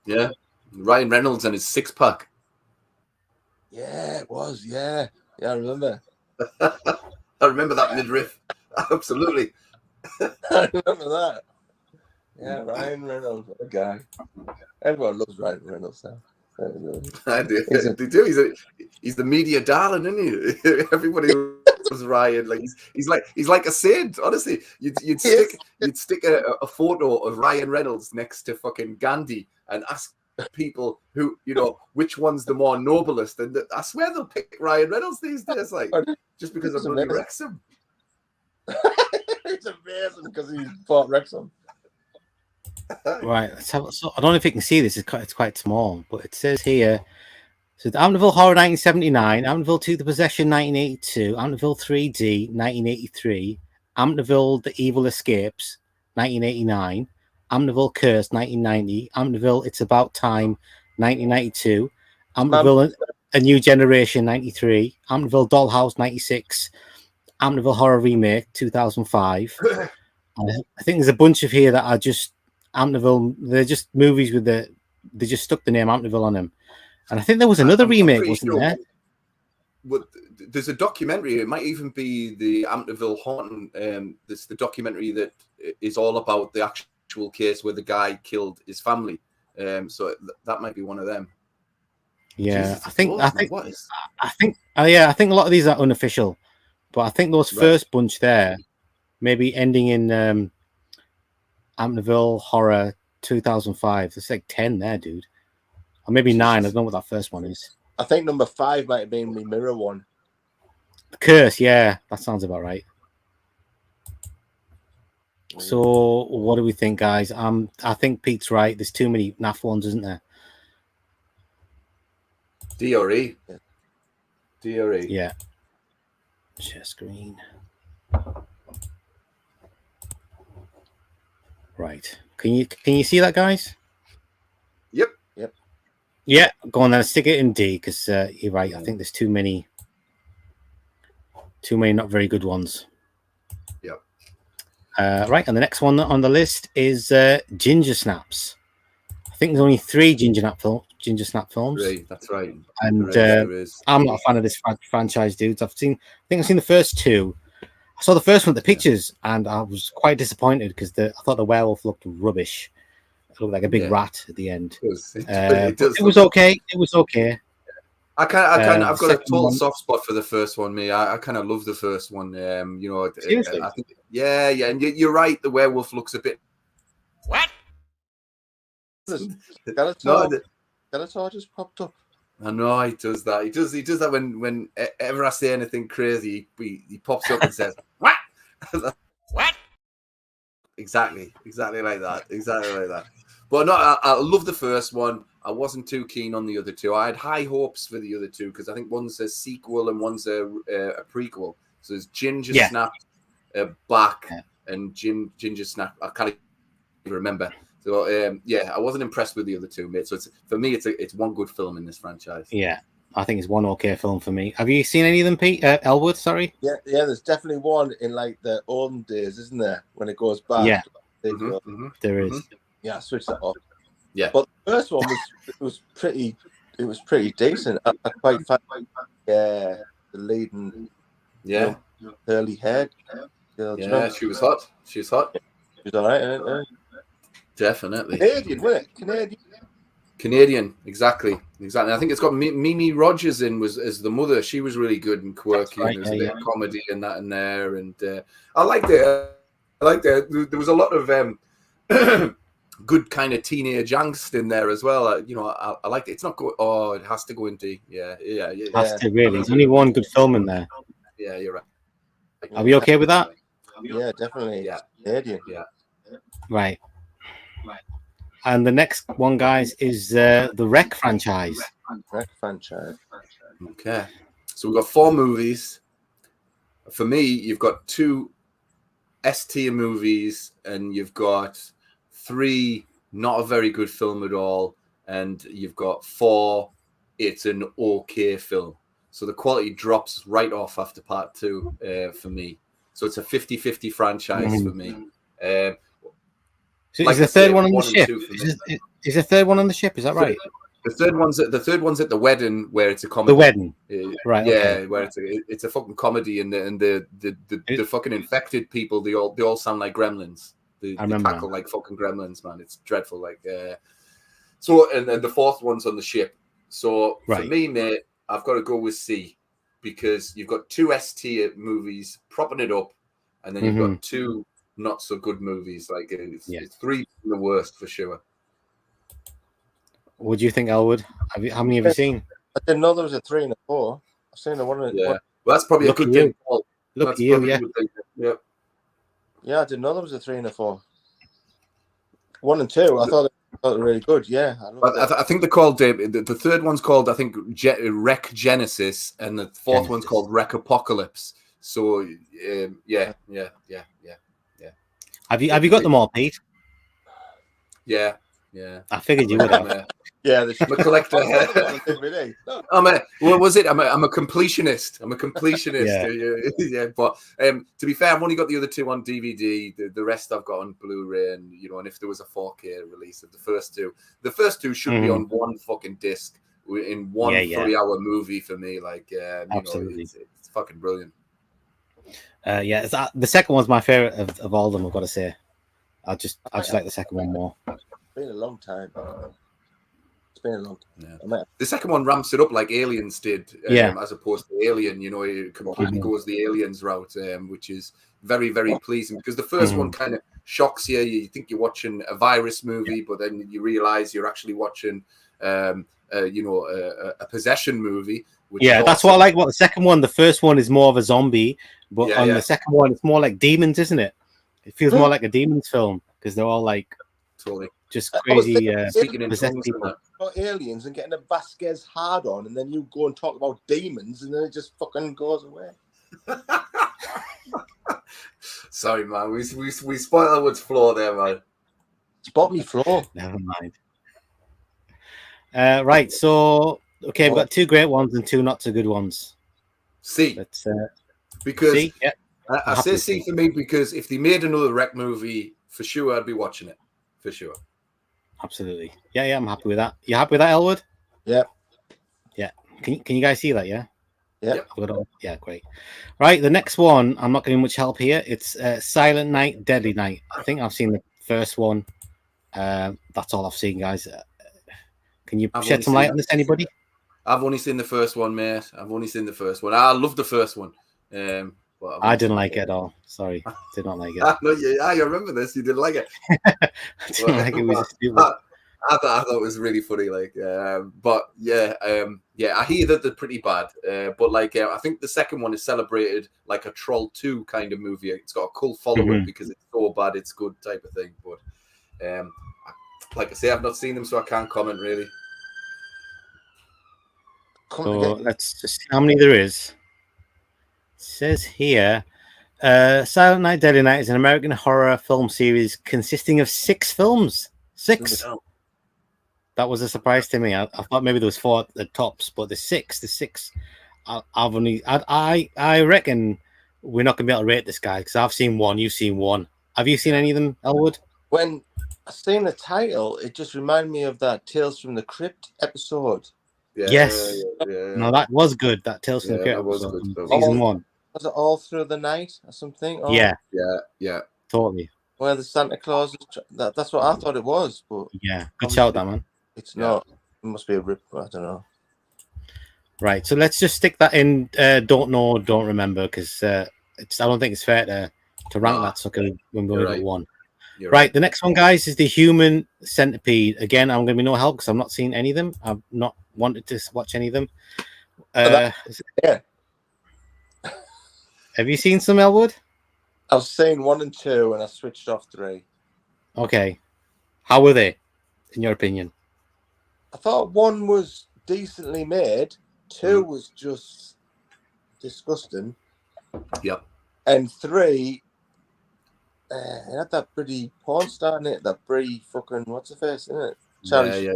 Yeah, Ryan Reynolds and his 6-pack. Yeah, it was. Yeah, I remember. I remember that midriff. Absolutely. I remember that. Yeah, Ryan Reynolds, what a guy. Everyone loves Ryan Reynolds now. I do. He's a- They do. He's the media darling, isn't he? Everybody loves Ryan. Like he's like a saint. Honestly, you'd stick a photo of Ryan Reynolds next to fucking Gandhi and ask people who which one's the more noblest, and I swear they'll pick Ryan Reynolds these days, like just because of bloody Wrexham. It's amazing because he fought Wrexham. Right. Let's have. So I don't know if you can see this. It's quite small, but it says here. So the Amityville Horror 1979, Amityville 2 The Possession 1982, Amityville 3D 1983, Amityville The Evil Escapes 1989, Amityville Curse 1990, Amityville It's About Time 1992, Amityville A New Generation 93, Amityville Dollhouse 96, Amityville Horror Remake 2005. I think there's a bunch of here that are just Amityville. They're just movies with they just stuck the name Amityville on them. And I think there was another remake, wasn't there? Well, there's a documentary. It might even be the Amityville Haunting. It's the documentary that is all about the actual case where the guy killed his family. So that might be one of them. Yeah, Jesus, I think I think a lot of these are unofficial, but I think those first bunch there, maybe ending in Amityville Horror 2005. There's like 10 there, dude. Or maybe 9. I don't know what that first one is. I think number 5 might have been the Mirror one. The Curse, yeah, that sounds about right. So, what do we think, guys? I think Pete's right. There's too many naff ones, isn't there? DRE. DRE. Yeah. Share screen. Right. Can you see that, guys? Yep. Yeah. Go on then. Stick it in D because you're right. I think there's too many not very good ones. Yep. Right. And the next one on the list is Ginger Snaps. I think there's only 3 Ginger Snap films. Right. That's right. And I'm not a fan of this franchise, dudes. I think I've seen the first 2. I saw the first one, the pictures, and I was quite disappointed because I thought the werewolf looked rubbish. It looked like a big rat at the end. It was okay. It was okay. I've got a total soft spot for the first one, me. I kind of love the first one. Seriously? I think, yeah, and you're right. The werewolf looks a bit. What? Skeletor just popped up. I know he does that. He does that whenever I say anything crazy, he pops up and says, "What? What?" Exactly like that. But no, I love the first one. I wasn't too keen on the other 2. I had high hopes for the other 2 because I think one's a sequel and one's a prequel. So there's Ginger Snap back and Ginger Snap. I can't even remember. So I wasn't impressed with the other 2, mate. So for me, it's one good film in this franchise. Yeah, I think it's one okay film for me. Have you seen any of them, Pete? Elwood, sorry. Yeah. There's definitely one in like the olden days, isn't there? When it goes back. Yeah, there is. Yeah, switch that off. Yeah, but the first one was pretty decent. I quite found the leading curly hair. She was hot. She was all right. Definitely Canadian, wasn't it? Canadian, exactly. I think it's got Mimi Rogers as the mother. She was really good and quirky. Right, and there's a bit of comedy and that in there, and I liked it. There was a lot of good kind of teenage angst in there as well. I liked it. It's not good. Oh, it has to go in D. Yeah. Has to really. There's only one good film in there. Yeah, you're right. Are we okay with that? Yeah, definitely. Yeah. Canadian. Yeah. Right. And the next one, guys, is the Wreck franchise. Okay. So we've got 4 movies. For me, you've got 2 S-tier movies, and you've got 3 not a very good film at all, and you've got 4 it's an okay film. So the quality drops right off after part 2 for me. So it's a 50-50 franchise for me. So Like is the I say, third one on the 1 and ship? 2 for me. Is the third one on the ship? Is that right? The third one's at the wedding where it's a comedy. The wedding, right? Yeah, Okay. where it's a fucking comedy, and the fucking infected people, they all sound like gremlins. They cackle like fucking gremlins, man. It's dreadful. Like so, and the fourth one's on the ship. So for me, mate, I've got to go with C, because you've got 2 S tier movies propping it up, and then you've got 2 not so good movies. Like it's 3 the worst for sure. What do you think, Elwood? How many have you seen? I didn't know there was a 3 and a 4. I've seen the 1. Yeah, well, that's probably a good thing, Paul. Look at you, yeah. Yeah, I didn't know there was a 3 and a 4. 1 and 2, I thought they were really good. Yeah, I think they're called the third one's called, I think, Wreck Genesis, and the fourth one's called Wreck Apocalypse. So yeah. Have you got them all, Pete? Yeah. I figured you would have. Yeah, I'm a collector. What was it? I'm a completionist. Yeah. But to be fair, I've only got the other 2 on DVD. The rest I've got on Blu-ray, and and if there was a 4K release of the first 2 should be on one fucking disc in one 3-hour movie for me. Like, absolutely, it's fucking brilliant. The second one's my favorite of all of them. I've got to say, I just like the second one more. It's been a long time. Yeah. The second one ramps it up like Aliens did, as opposed to Alien. It completely goes the Aliens route, which is very, very pleasing, because the first one kind of shocks you. You think you're watching a virus movie, but then you realize you're actually watching, a possession movie. That's what I like about the second one. The first one is more of a zombie, but the second one, it's more like demons, isn't it? It feels more like a demons film, because they're all like totally just crazy speaking in possessed tongues people. About aliens and getting a Vasquez hard on, and then you go and talk about demons, and then it just fucking goes away. Sorry, man. We spoiled Elwood's floor there, man. Spot me floor. Never mind. Right, so okay, we've got 2 great ones and 2 not so good ones. C. Let's because C, yeah. I say C for me, because if they made another Wreck movie, for sure I'd be watching it. For sure. Absolutely. Yeah, I'm happy with that. You happy with that, Elwood? Yeah. Yeah. Can you guys see that? Yeah. Yeah. Yeah, great. Right, the next one, I'm not getting much help here. It's Silent Night, Deadly Night. I think I've seen the first one. That's all I've seen, guys. Can you shed some light on this, anybody? I've only seen the first one, mate. I've only seen the first one. I love the first one. I didn't like it at all. Sorry, did not like it. No, you remember this? You didn't like it. I didn't like it. It was stupid. I thought it was really funny. Like, but yeah, I hear that they're pretty bad. But like, I think the second one is celebrated like a Troll 2 kind of movie. It's got a cult following because it's so bad it's good type of thing. But like I say, I've not seen them, so I can't comment really. So let's just see how many there is. It says here, Silent Night, Deadly Night is an American horror film series consisting of 6 films. 6. That was a surprise to me. I thought maybe there was 4 at the tops, but the 6. The 6. I reckon we're not gonna be able to rate this guy, because I've seen 1. You've seen 1. Have you seen any of them, Elwood? When I seen the title, it just reminded me of that Tales from the Crypt episode. Yeah, yes. Yeah. No, that was good. That Tales from the Crypt was episode, good. season 1. Was it All Through the Night or something? Oh, Yeah, totally. Where the Santa Claus is. That's what I thought it was, but yeah, good shout, that man. It's not. It must be a rip. I don't know. Right, so let's just stick that in. Don't know, don't remember, because I don't think it's fair to rank that sucker when we're going to 1. Right, the next one, guys, is the Human Centipede. Again, I'm going to be no help because I've not seen any of them. I've not wanted to watch any of them. Yeah. Have you seen some, Elwood? I've seen 1 and 2, and I switched off 3. Okay. How were they, in your opinion? I thought 1 was decently made. 2 was just disgusting. Yep. And 3, it had that pretty porn star in it. That pretty fucking what's the face, isn't it? Charlie. Yeah.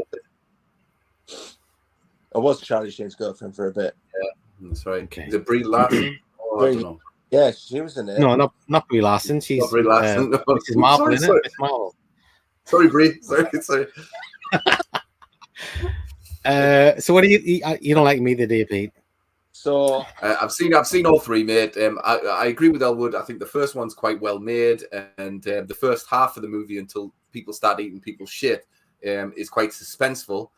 I was Charlie Sheen's girlfriend for a bit. Yeah, that's right. Okay. Is it Brie Larson? I don't know. Yeah, she was in it. No, not Brie Larson. She's Not Brie Larson. Mrs. Marvel, isn't it? Miss Marvel. Sorry, Brie. Sorry. So what do you don't like me the day, Pete? So I've seen all three, mate. I agree with Elwood. I think the first one's quite well made, and the first half of the movie until people start eating people's shit is quite suspenseful.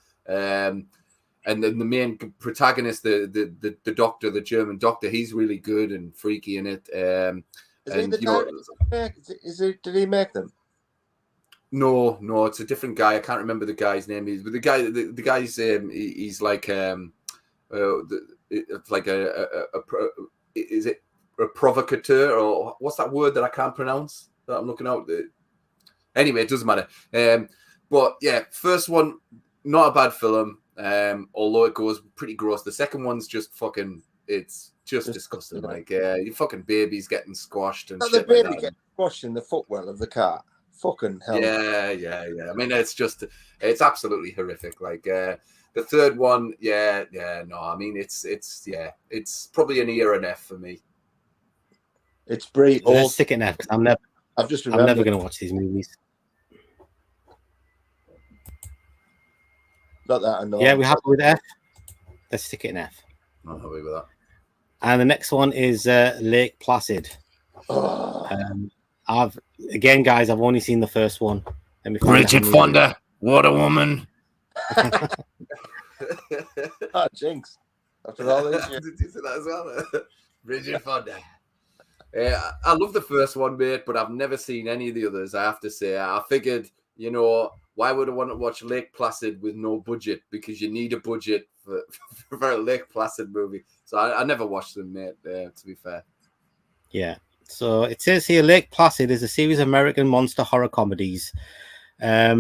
And then the main protagonist, the doctor, the German doctor, he's really good and freaky in it. Did he make them? No, it's a different guy. I can't remember the guy's name. But the guy's he's like it's like is it a provocateur, or what's that word that I can't pronounce that I'm looking out? Anyway, it doesn't matter. But yeah, first one, not a bad film. Although it goes pretty gross. The second one's just fucking, it's just disgusting. Like, you fucking babies getting squashed and shit. The baby getting squashed in the footwell of the car. Fucking hell. Yeah. I mean, it's absolutely horrific. Like, the third one, no. I mean, it's probably an E or an F for me. It's Brie. Let's stick it in F, because I'm never going to watch these movies. Not that I know. Yeah, we're happy with F. Let's stick it in F. I'm happy with that. And the next one is Lake Placid. I've only seen the first one. Bridget Fonda, what a woman! Jinx. After all this year. Did you say that as well? Bridget Fonda. I love the first one, mate, but I've never seen any of the others. I have to say, I figured, why would I want to watch Lake Placid with no budget? Because you need a budget for a Lake Placid movie. So I never watched them, mate, to be fair. Yeah. So it says here, Lake Placid is a series of American monster horror comedies. So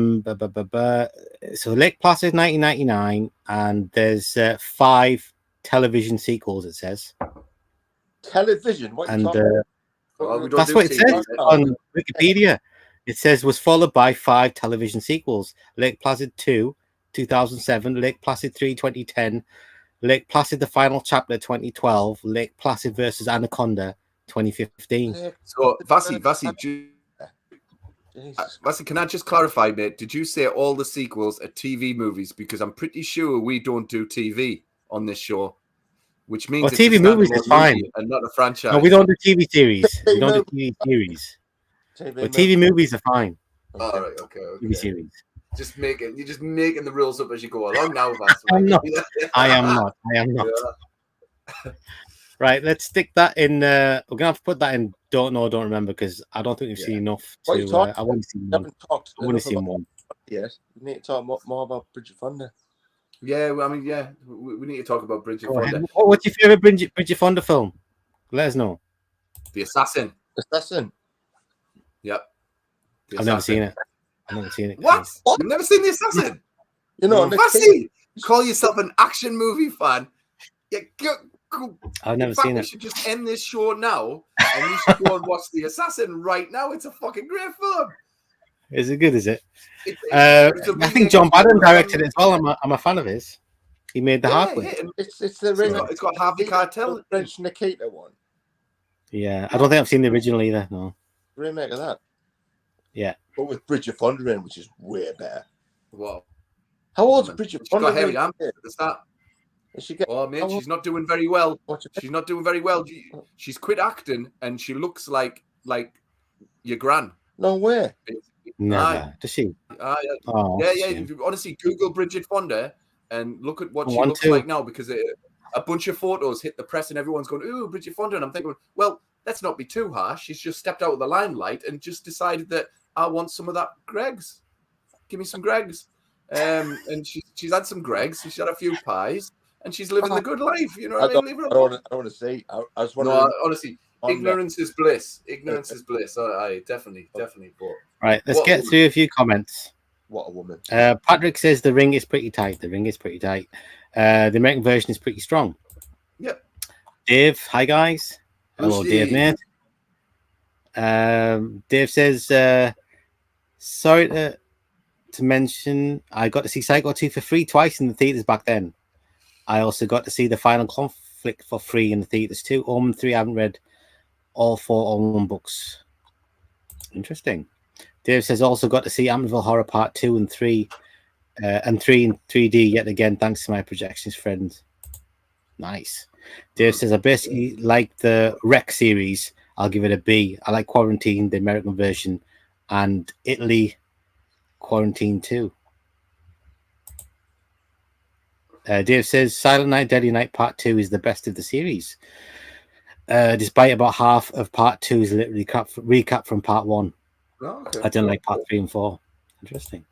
Lake Placid 1999, and there's 5 television sequels, it says. Television? What are you talking about? That's what it says on Wikipedia. It says was followed by 5 television sequels: Lake Placid 2, 2007; Lake Placid 3, 2010; Lake Placid: The Final Chapter, 2012; Lake Placid versus Anaconda, 2015. So Vasi, can I just clarify, mate? Did you say all the sequels are TV movies? Because I'm pretty sure we don't do TV on this show, which means it's TV movies is fine and not a franchise. No, we don't do TV series. We don't do TV series. But TV movies are fine. All right, okay. TV series. You're just making the rules up as you go along now, Vas. I am not. Yeah. Right, let's stick that in. We're gonna have to put that in. Don't know, don't remember, because I don't think we've seen enough. I want to see one. I want to see one. Yes, we need to talk more about Bridget Fonda. Yeah, well, I mean, we need to talk about Bridget Fonda. What's your favorite Bridget Fonda film? Let us know. The Assassin. Yep. I've never seen it. What? You've never seen The Assassin? Fussy! Call yourself an action movie fan. Yeah, I've never seen it. You should just end this show now, and you should go and watch The Assassin right now. It's a fucking great film. Is it good? Is it? I think John Badham directed it as well. I'm a fan of his. He made the hard way. It's the remake. It's got Harvey Keitel. French Nikita one. Yeah, I don't think I've seen the original either. No. Remake of that. Yeah. But with Bridget Fonda in, which is way better. What? How old's Bridget Fonda? She's got hairy arms at the start. She's not doing very well. She's not doing very well. She's quit acting, and she looks like your gran. No way. Never. Does she? Yeah. Honestly, Google Bridget Fonda and look at what she looks like now, because a bunch of photos hit the press and everyone's going, "Ooh, Bridget Fonda," and I'm thinking, well, let's not be too harsh. She's just stepped out of the limelight and just decided that I want some of that Greg's. Give me some Greg's. And she's had some Greg's. She's had a few pies. And she's living the good life, you know what I mean? I don't want to say. I was wondering. No, honestly, ignorance is bliss. Ignorance is bliss. I definitely. But right, let's get through a few comments. What a woman. Patrick says the ring is pretty tight. The American version is pretty strong. Yep. Dave, hi guys. Hello, Dave, mate. Dave says, sorry to mention, I got to see Psycho 2 for free twice in the theaters back then. I also got to see The Final Conflict for free in the theaters too. Omen 3, I haven't read all 4 Omen books. Interesting. Dave says also got to see Amityville Horror Part 2 and 3, and 3 in 3D yet again, thanks to my projections friends. Nice. Dave says I basically like the Rec series. I'll give it a B. I like Quarantine, the American version, and Italy Quarantine 2. Dave says Silent Night, Deadly Night Part 2 is the best of the series. Despite about half of Part 2 is literally recap from Part 1. Oh, okay. I didn't like Part 3 and 4. Interesting.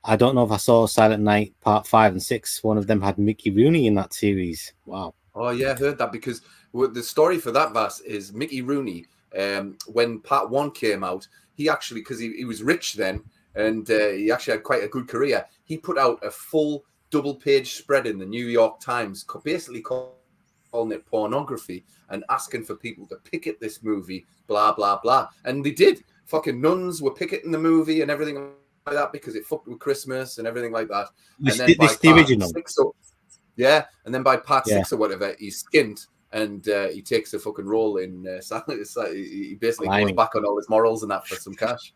I don't know if I saw Silent Night Part 5 and 6. One of them had Mickey Rooney in that series. Wow. Oh, yeah, I heard that because the story for that, Vass, is Mickey Rooney, when Part 1 came out, he actually, because he was rich then, and he actually had quite a good career, he put out a full double-page spread in the New York Times, basically calling it pornography and asking for people to picket this movie, blah, blah, blah. And they did. Fucking nuns were picketing the movie and everything like that because it fucked with Christmas and everything like that. This And then by the original. 6 and then by Part 6 or whatever, he's skint and he takes a fucking role in Silent. It's like he basically goes back on all his morals and that for some cash.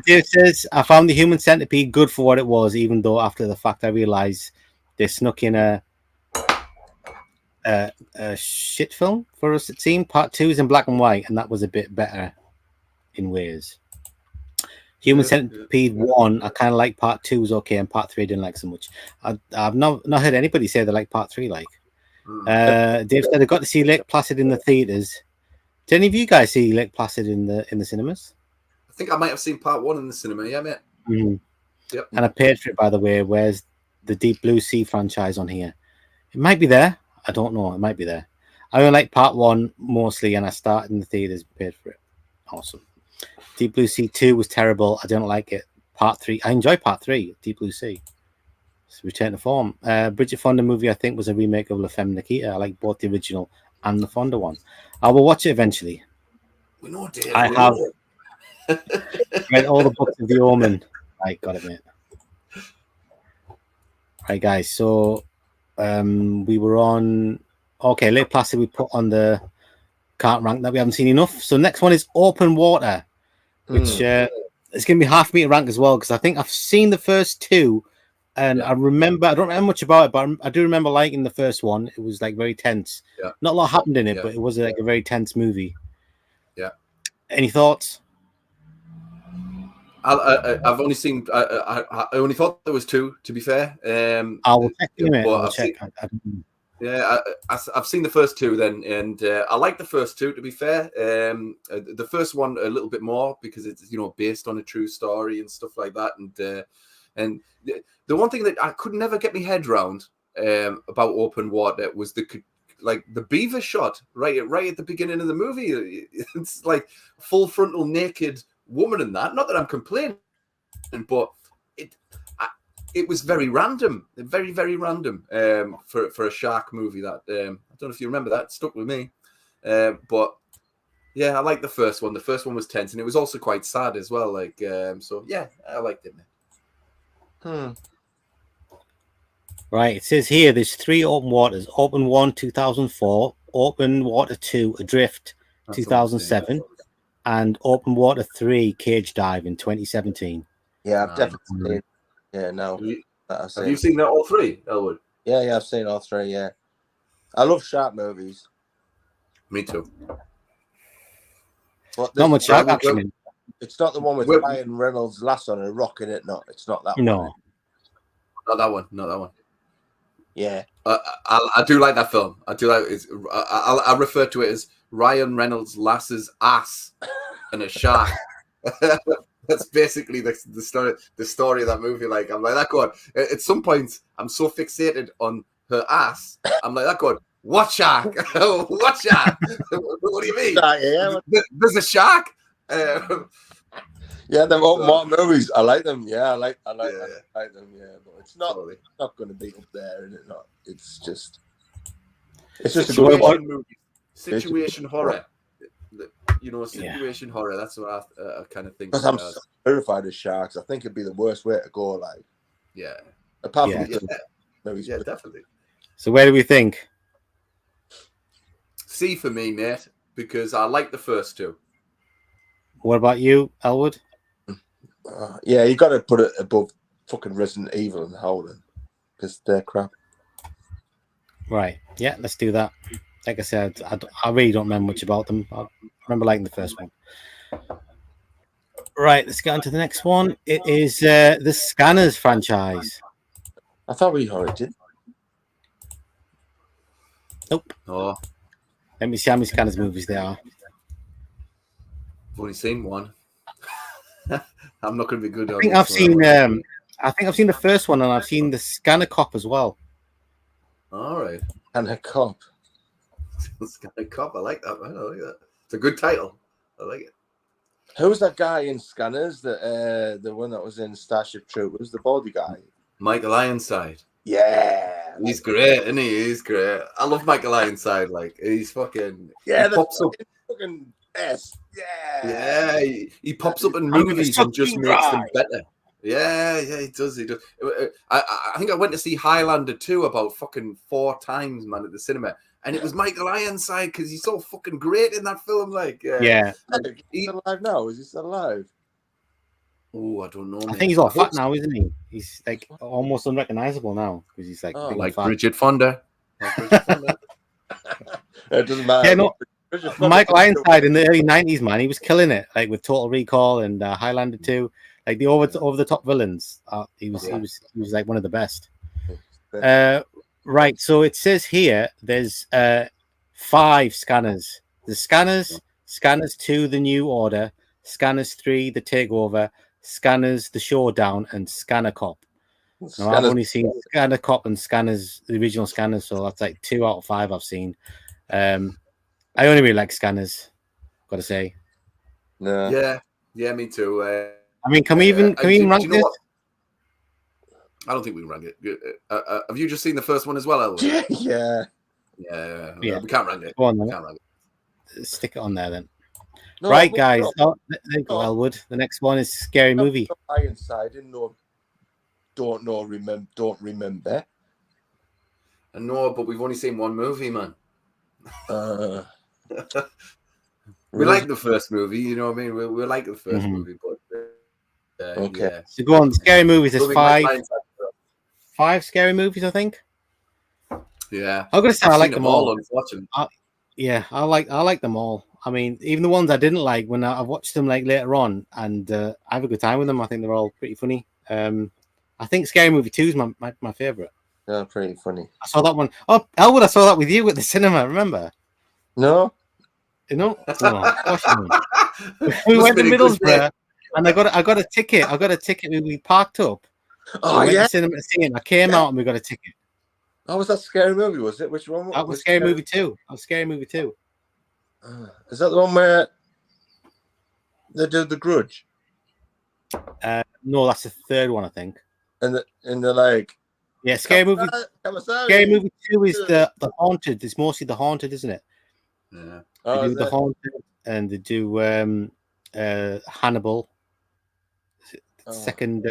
Dave says I found the Human Centipede good for what it was, even though after the fact I realized they snuck in a shit film for us. It seemed Part 2 is in black and white, and that was a bit better in ways. Human Centipede 1, I kind of like. Part 2 was okay, and Part 3 I didn't like so much. I've not heard anybody say they like Part 3. Like Dave said, I got to see Lake Placid in the theaters. Did any of you guys see Lake Placid in the cinemas? I think I might have seen Part 1 in the cinema. Yeah, mate. Mm-hmm. Yep. And I paid for it, by the way. Where's the Deep Blue Sea franchise on here? It might be there. I don't know. It might be there. I only like Part 1 mostly, and I started in the theaters and paid for it. Awesome. Deep Blue Sea 2 was terrible. I don't like it. Part 3. I enjoy Part 3, Deep Blue Sea. It's Return to Form. Bridget Fonda movie, I think, was a remake of La Femme Nikita. I like both the original and the Fonda one. I will watch it eventually. We know, Dave. I have read all the books of The Omen. I got it, mate. Right, guys. So we were on. Okay, Lake Placid we put on the can't rank that we haven't seen enough. So next one is Open Water, which it's going to be half me to rank as well because I think I've seen the first two, and I don't remember much about it, but I do remember liking the first one. It was like very tense. Yeah. Not a lot happened in it, but it was like a very tense movie. Yeah. Any thoughts? I've only seen. I only thought there was two. To be fair, I will check. I'll check. I've seen the first two then, and I like the first two. To be fair, the first one a little bit more because it's based on a true story and stuff like that. And the one thing that I could never get my head around about Open Water was the beaver shot right at the beginning of the movie. It's like full frontal naked woman in that. Not that I'm complaining, but it was very random, very, very random for a shark movie. That I don't know if you remember that. It stuck with me. But yeah, I like the first one. The first one was tense, and it was also quite sad as well. So yeah, I liked it. Right, it says here there's 3 open waters. Open 1, 2004. Open Water 2, Adrift, 2007. And Open Water 3, Cage Dive in 2017. Yeah, I've definitely seen. Yeah, no. Have you seen that all 3, Elwood? Yeah, I've seen all 3, yeah. I love shark movies. Me too. But not much shark action. It's not the one with Ryan Reynolds' lass on a rock in it. No, it's not that one. Not that one. Yeah. I do like that film. I do like it. I refer to it as Ryan Reynolds' lass's ass and a shark. That's basically the story of that movie. Like, I'm like that God. At some points, I'm so fixated on her ass. I'm like that God. What shark? What shark? What do you mean? There's a shark. Yeah, them open water movies. I like them. Yeah, I like them. Yeah, but it's not going to be up there, is it? Not. It's just a good movie. Situation horror. Situation horror. That's what I kind of think. Because I'm so terrified of sharks. I think it'd be the worst way to go. Like, apart from movies, definitely. So where do we think? C for me, mate, because I like the first two. What about you, Elwood? Yeah, you got to put it above fucking Resident Evil and Howling because they're crap. Right. Yeah, let's do that. Like I said, I really don't remember much about them. I remember liking the first one. Right, let's get on to the next one. It is the Scanners franchise. I thought we already did. Nope. Oh, Let me see how many Scanners movies there are. I've only seen one. I'm not going to be good. I think I've seen. I think I've seen the first one, and I've seen the Scanner Cop as well. All right. And a cop. Scanner Cop. I like that, man. I like that. It's a good title. I like it. Who's that guy in Scanners? The one that was in Starship Troopers, the body guy. Michael Ironside. Yeah, He's great, isn't he? He's great. I love Michael Ironside. Like he's fucking. yeah. He pops up. Fucking S. Yeah, Yeah, he pops up in movies and just makes them better. Yeah, he does. He does. I think I went to see Highlander 2 about fucking 4 times, man, at the cinema, and it was Michael Ironside because he's so fucking great in that film. Like, Yeah. He's still alive now. Is he still alive? Oh, I don't know. I think he's all fat now, isn't he? He's like almost unrecognizable now because he's like big like fat. Bridget Fonda. It doesn't matter. Yeah, no. Michael Ironside in the early 90s, man, he was killing it, like with Total Recall and Highlander 2, like the over the top villains. He was like one of the best. Right, so it says here there's 5 scanners. The Scanners 2, the New Order, Scanners 3, the Takeover, Scanners, the Showdown, and Scanner Cop. Now, I've only seen Scanner Cop and Scanners, the original Scanners, so that's like 2 out of 5 I've seen. I only really like Scanners, gotta say. Yeah, me too. I mean, can we even rank this? I don't think we can rank it. Have you just seen the first one as well, Elwood? Yeah. We can't rank it. Go on, then. We can't rank it. Stick it on there then. No, right, guys. Oh, there you go, Elwood. The next one is Scary Movie. Ironside, don't remember. I know, but we've only seen one movie, man. We like the first movie, you know what I mean? We like the first movie, but okay. Yeah. So go on, Scary Movies. There's 5 Scary Movies, I think. Yeah, I'm gonna say I like them all. Unfortunately. I like them all. I mean, even the ones I didn't like, when I've watched them like later on, and I have a good time with them. I think they're all pretty funny. I think Scary Movie 2 is my favorite. Yeah, pretty funny. I saw that one. Oh, Elwood, I saw that with you at the cinema. Remember? No. No. We went to Middlesbrough, and I got a ticket. I got a ticket. We parked up. Oh, we went to cinema to see it. I came out and we got a ticket. Oh, was that Scary Movie? Was it? Which one? That was Scary Movie 2. That was Scary Movie 2. Is that the one where they do the Grudge? No, that's the third one, I think. And they're like, yeah, Scary Movie. Scary Movie 2 is the haunted. It's mostly the haunted, isn't it? Yeah. They do the haunted, and they do Hannibal. Second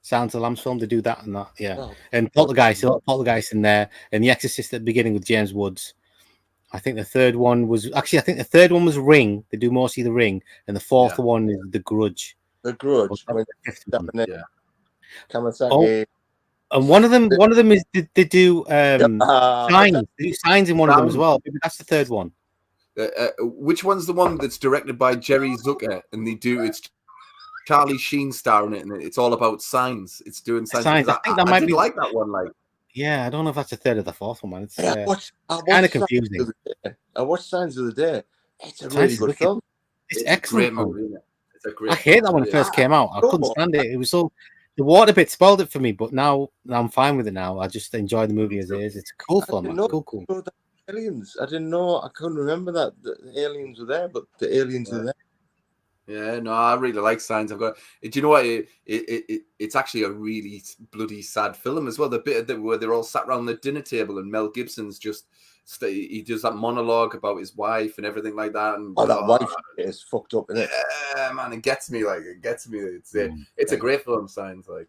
Sounds of the Lambs film. They do that and that, yeah. And Poltergeist in there, and The Exorcist at the beginning with James Woods. I think the third one was Ring. They do mostly the Ring, and the fourth one is The Grudge. The Grudge. And one of them is they do Signs. They do Signs in one of them as well. Maybe that's the third one. Which one's the one that's directed by Jerry Zucker, and it's Charlie Sheen starring it, and it's all about signs. It's doing signs. I think that might be like that one. Like, yeah, I don't know if that's the third or the fourth one, man. It's kind of confusing. I watched Signs of the Day. It's a really good film. It's excellent. Movie, it's a great. I hate that when it first came out. I couldn't stand it. It was so the water bit spoiled it for me, but now I'm fine with it. Now I just enjoy the movie as it is. It's a cool film. Cool. Aliens. I didn't know. I couldn't remember that the aliens were there, but the aliens are there. Yeah, no, I really like Signs. Do you know what? It's actually a really bloody sad film as well. The bit where they're all sat around the dinner table and Mel Gibson's he does that monologue about his wife and everything like that. And that wife is fucked up, isn't it? Yeah, man, it gets me. It's a great film, Signs. I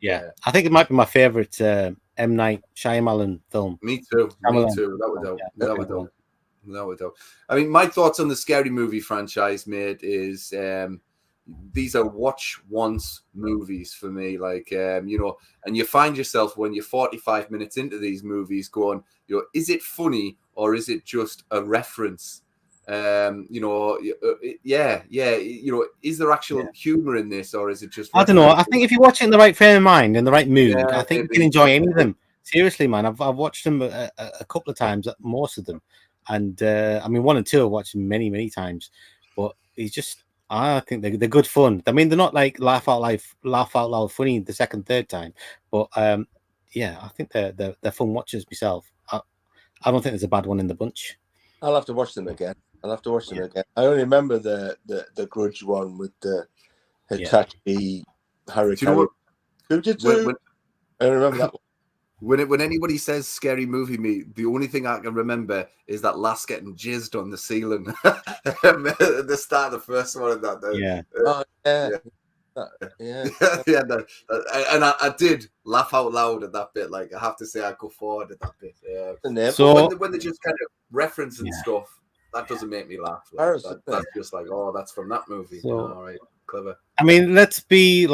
think it might be my favorite M. Night Shyamalan film. Me too. That would help. No, I don't. I mean, my thoughts on the Scary Movie franchise, mate, is these are watch once movies for me. Like, and you find yourself when you're 45 minutes into these movies going, is it funny or is it just a reference? Is there actual humor in this or is it just? I don't know. I think if you watch it in the right frame of mind, in the right mood, I think maybe. you can enjoy any of them. Seriously, man, I've watched them a couple of times, most of them, and I mean 1 and 2 I've watched them many times, but it's just. I think they're good fun. I mean, they're not like laugh out loud funny the second, third time, but I think they're fun watches myself. I don't think there's a bad one in the bunch. I'll have to watch them again. I only remember the Grudge one with the Hitachi Hurricane. I remember that one. When anybody says Scary Movie, the only thing I can remember is that lass getting jizzed on the ceiling at the start of the first one of that. And I did laugh out loud at that bit. Like I have to say, I go forward at that bit. So when they just kind of referencing stuff, that doesn't make me laugh. Like, that's just like, oh, that's from that movie. So, all right, clever. I mean, let's be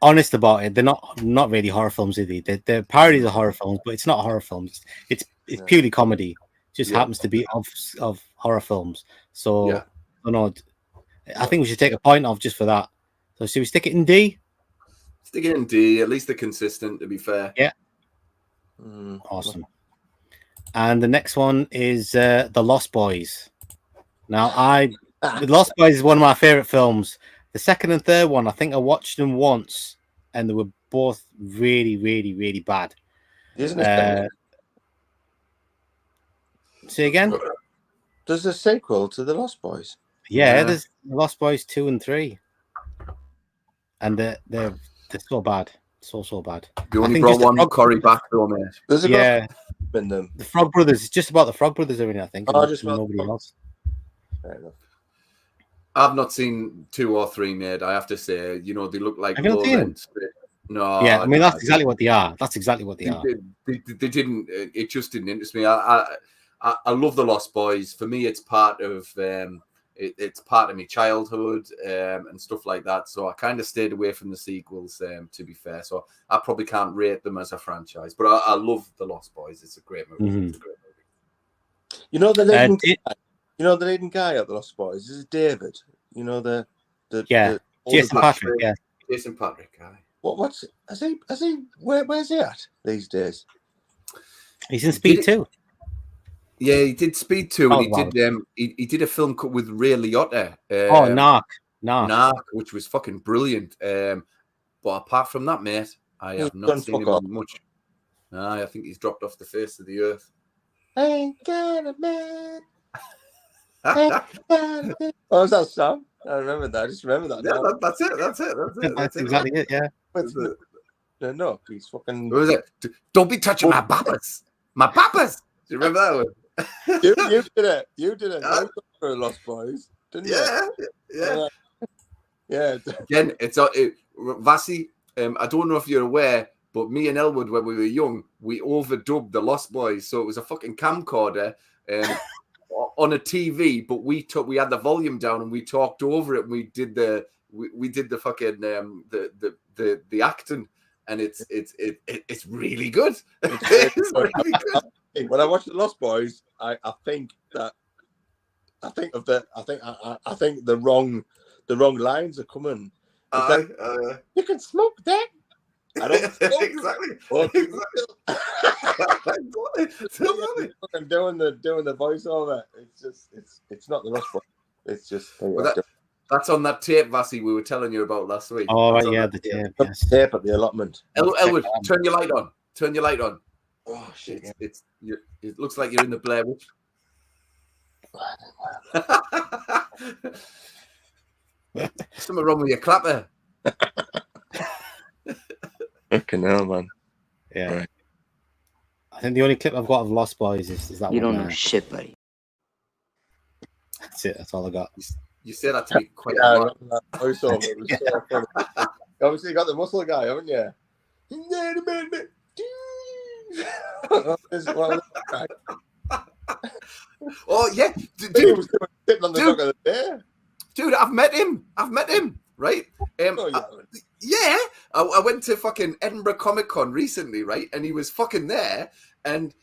honest about it. They're not really horror films, are they? They're parodies of horror films, but it's not horror films. It's purely comedy. Just happens to be of horror films. So I don't know. I think we should take a point off just for that. So should we stick it in D? Stick it in D. At least they're consistent, to be fair. Yeah. Awesome. And the next one is The Lost Boys. Now, The Lost Boys is one of my favorite films. The second and third one, I think I watched them once, and they were both really bad. Isn't it? Say again? There's a sequel to The Lost Boys. Yeah, there's The Lost Boys 2 and 3. And they're so bad. So bad. You only brought one Corey back, though, mate. There's a in them. The Frog Brothers. It's just about the Frog Brothers, everything, I think. Just nobody else. Fair enough. I've not seen 2 or 3, Ned. I have to say, they look like low rent. No, yeah, I mean that's exactly what they are. That's exactly what they are. They didn't. It just didn't interest me. I love the Lost Boys. For me, it's part of it's part of my childhood and stuff like that. So I kind of stayed away from the sequels. To be fair, so I probably can't rate them as a franchise. But I love the Lost Boys. It's a great movie. Mm-hmm. It's a great movie. The leading guy at the Lost Boys is David. Jason Patrick. Yeah, Jason Patrick. Guy. What's he? Where's he at these days? He's in Speed 2. Yeah, he did Speed 2, and he did a film with Ray Liotta. Narc, which was fucking brilliant. But apart from that, mate, I have not seen him much. I think he's dropped off the face of the earth. I ain't got a man. What was that song? I remember that. I just remember that. Yeah, that's it. That's exactly it. Yeah. No, he's fucking. What was it? Don't be touching my papas. My papas. Do you remember that one? You did it. For Lost Boys, didn't you? Yeah. Again, Vasi. I don't know if you're aware, but me and Elwood, when we were young, we overdubbed the Lost Boys, so it was a fucking camcorder on a TV, but we had the volume down and we talked over it. And we did the fucking the acting, and it's really good. It's really good. When I watch the Lost Boys, I think the wrong lines are coming. You can smoke that. I don't exactly. I'm doing the voiceover. It's not the Lost Boys. It's just that's on that tape, Vasi, we were telling you about last week. Oh right, yeah, the tape. Yes. Tape at the allotment. Elwood, turn your light on. Oh shit! It looks like you're in the Blair Witch. Something wrong with your clapper. Fucking hell, man. Yeah. Right. I think the only clip I've got of Lost Boys is that one. You don't know shit, buddy. That's it. That's all I got. You say that to me quite a lot. So obviously, you got the muscle guy, haven't you? Oh yeah, He was sitting on the dock of the day. Dude, I've met him, right? Yeah, I went to fucking Edinburgh Comic Con recently, right? And he was fucking there, and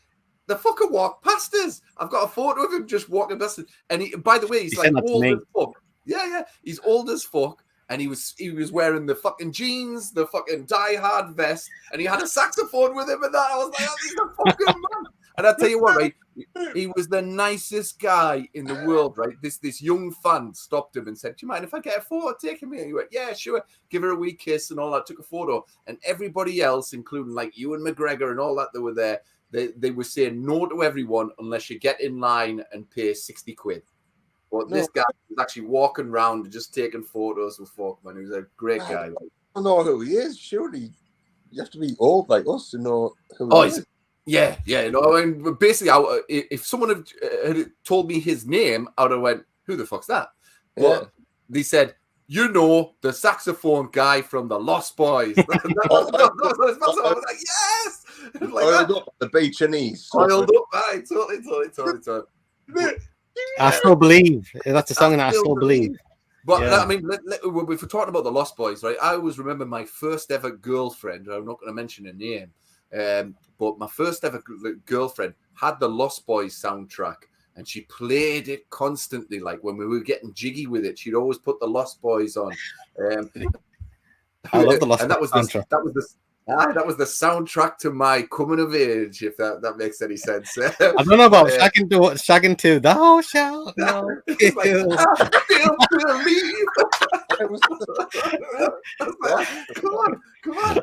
the fucker walked past us. I've got a photo of him just walking past us. And he, by the way, he's like old as fuck. Yeah, he's old as fuck. And he was wearing the fucking jeans, the fucking die-hard vest, and he had a saxophone with him and that. I was like, oh, he's a fucking man. And I tell you what, right? He was the nicest guy in the world, right? This young fan stopped him and said, "Do you mind if I get a photo taking me?" And he went, "Yeah, sure." Give her a wee kiss and all that. Took a photo, and everybody else, including like Ewan McGregor and all that, that were there, they were saying no to everyone unless you get in line and pay 60 quid. But this guy was actually walking around and just taking photos with folk, man. He was a great guy. I don't know who he is. Surely you have to be old like us to know who he is. Yeah. No, I mean, basically, if someone had told me his name, I would have went, "Who the fuck's that?" But they said, "You know, the saxophone guy from the Lost Boys." I was like, "Yes!" Oiled up the beach and east. Oiled up, right? Totally. I still believe. That's a song, and I still believe. But I mean, if we're talking about the Lost Boys, right? I always remember my first ever girlfriend. I'm not going to mention her name. But my first ever girlfriend had the Lost Boys soundtrack, and she played it constantly. Like when we were getting jiggy with it, she'd always put the Lost Boys on. I love the Lost Boys soundtrack. That was the soundtrack to my coming of age, if that makes any sense. I don't know about Shagging 2. Thou shalt not kill. Come on.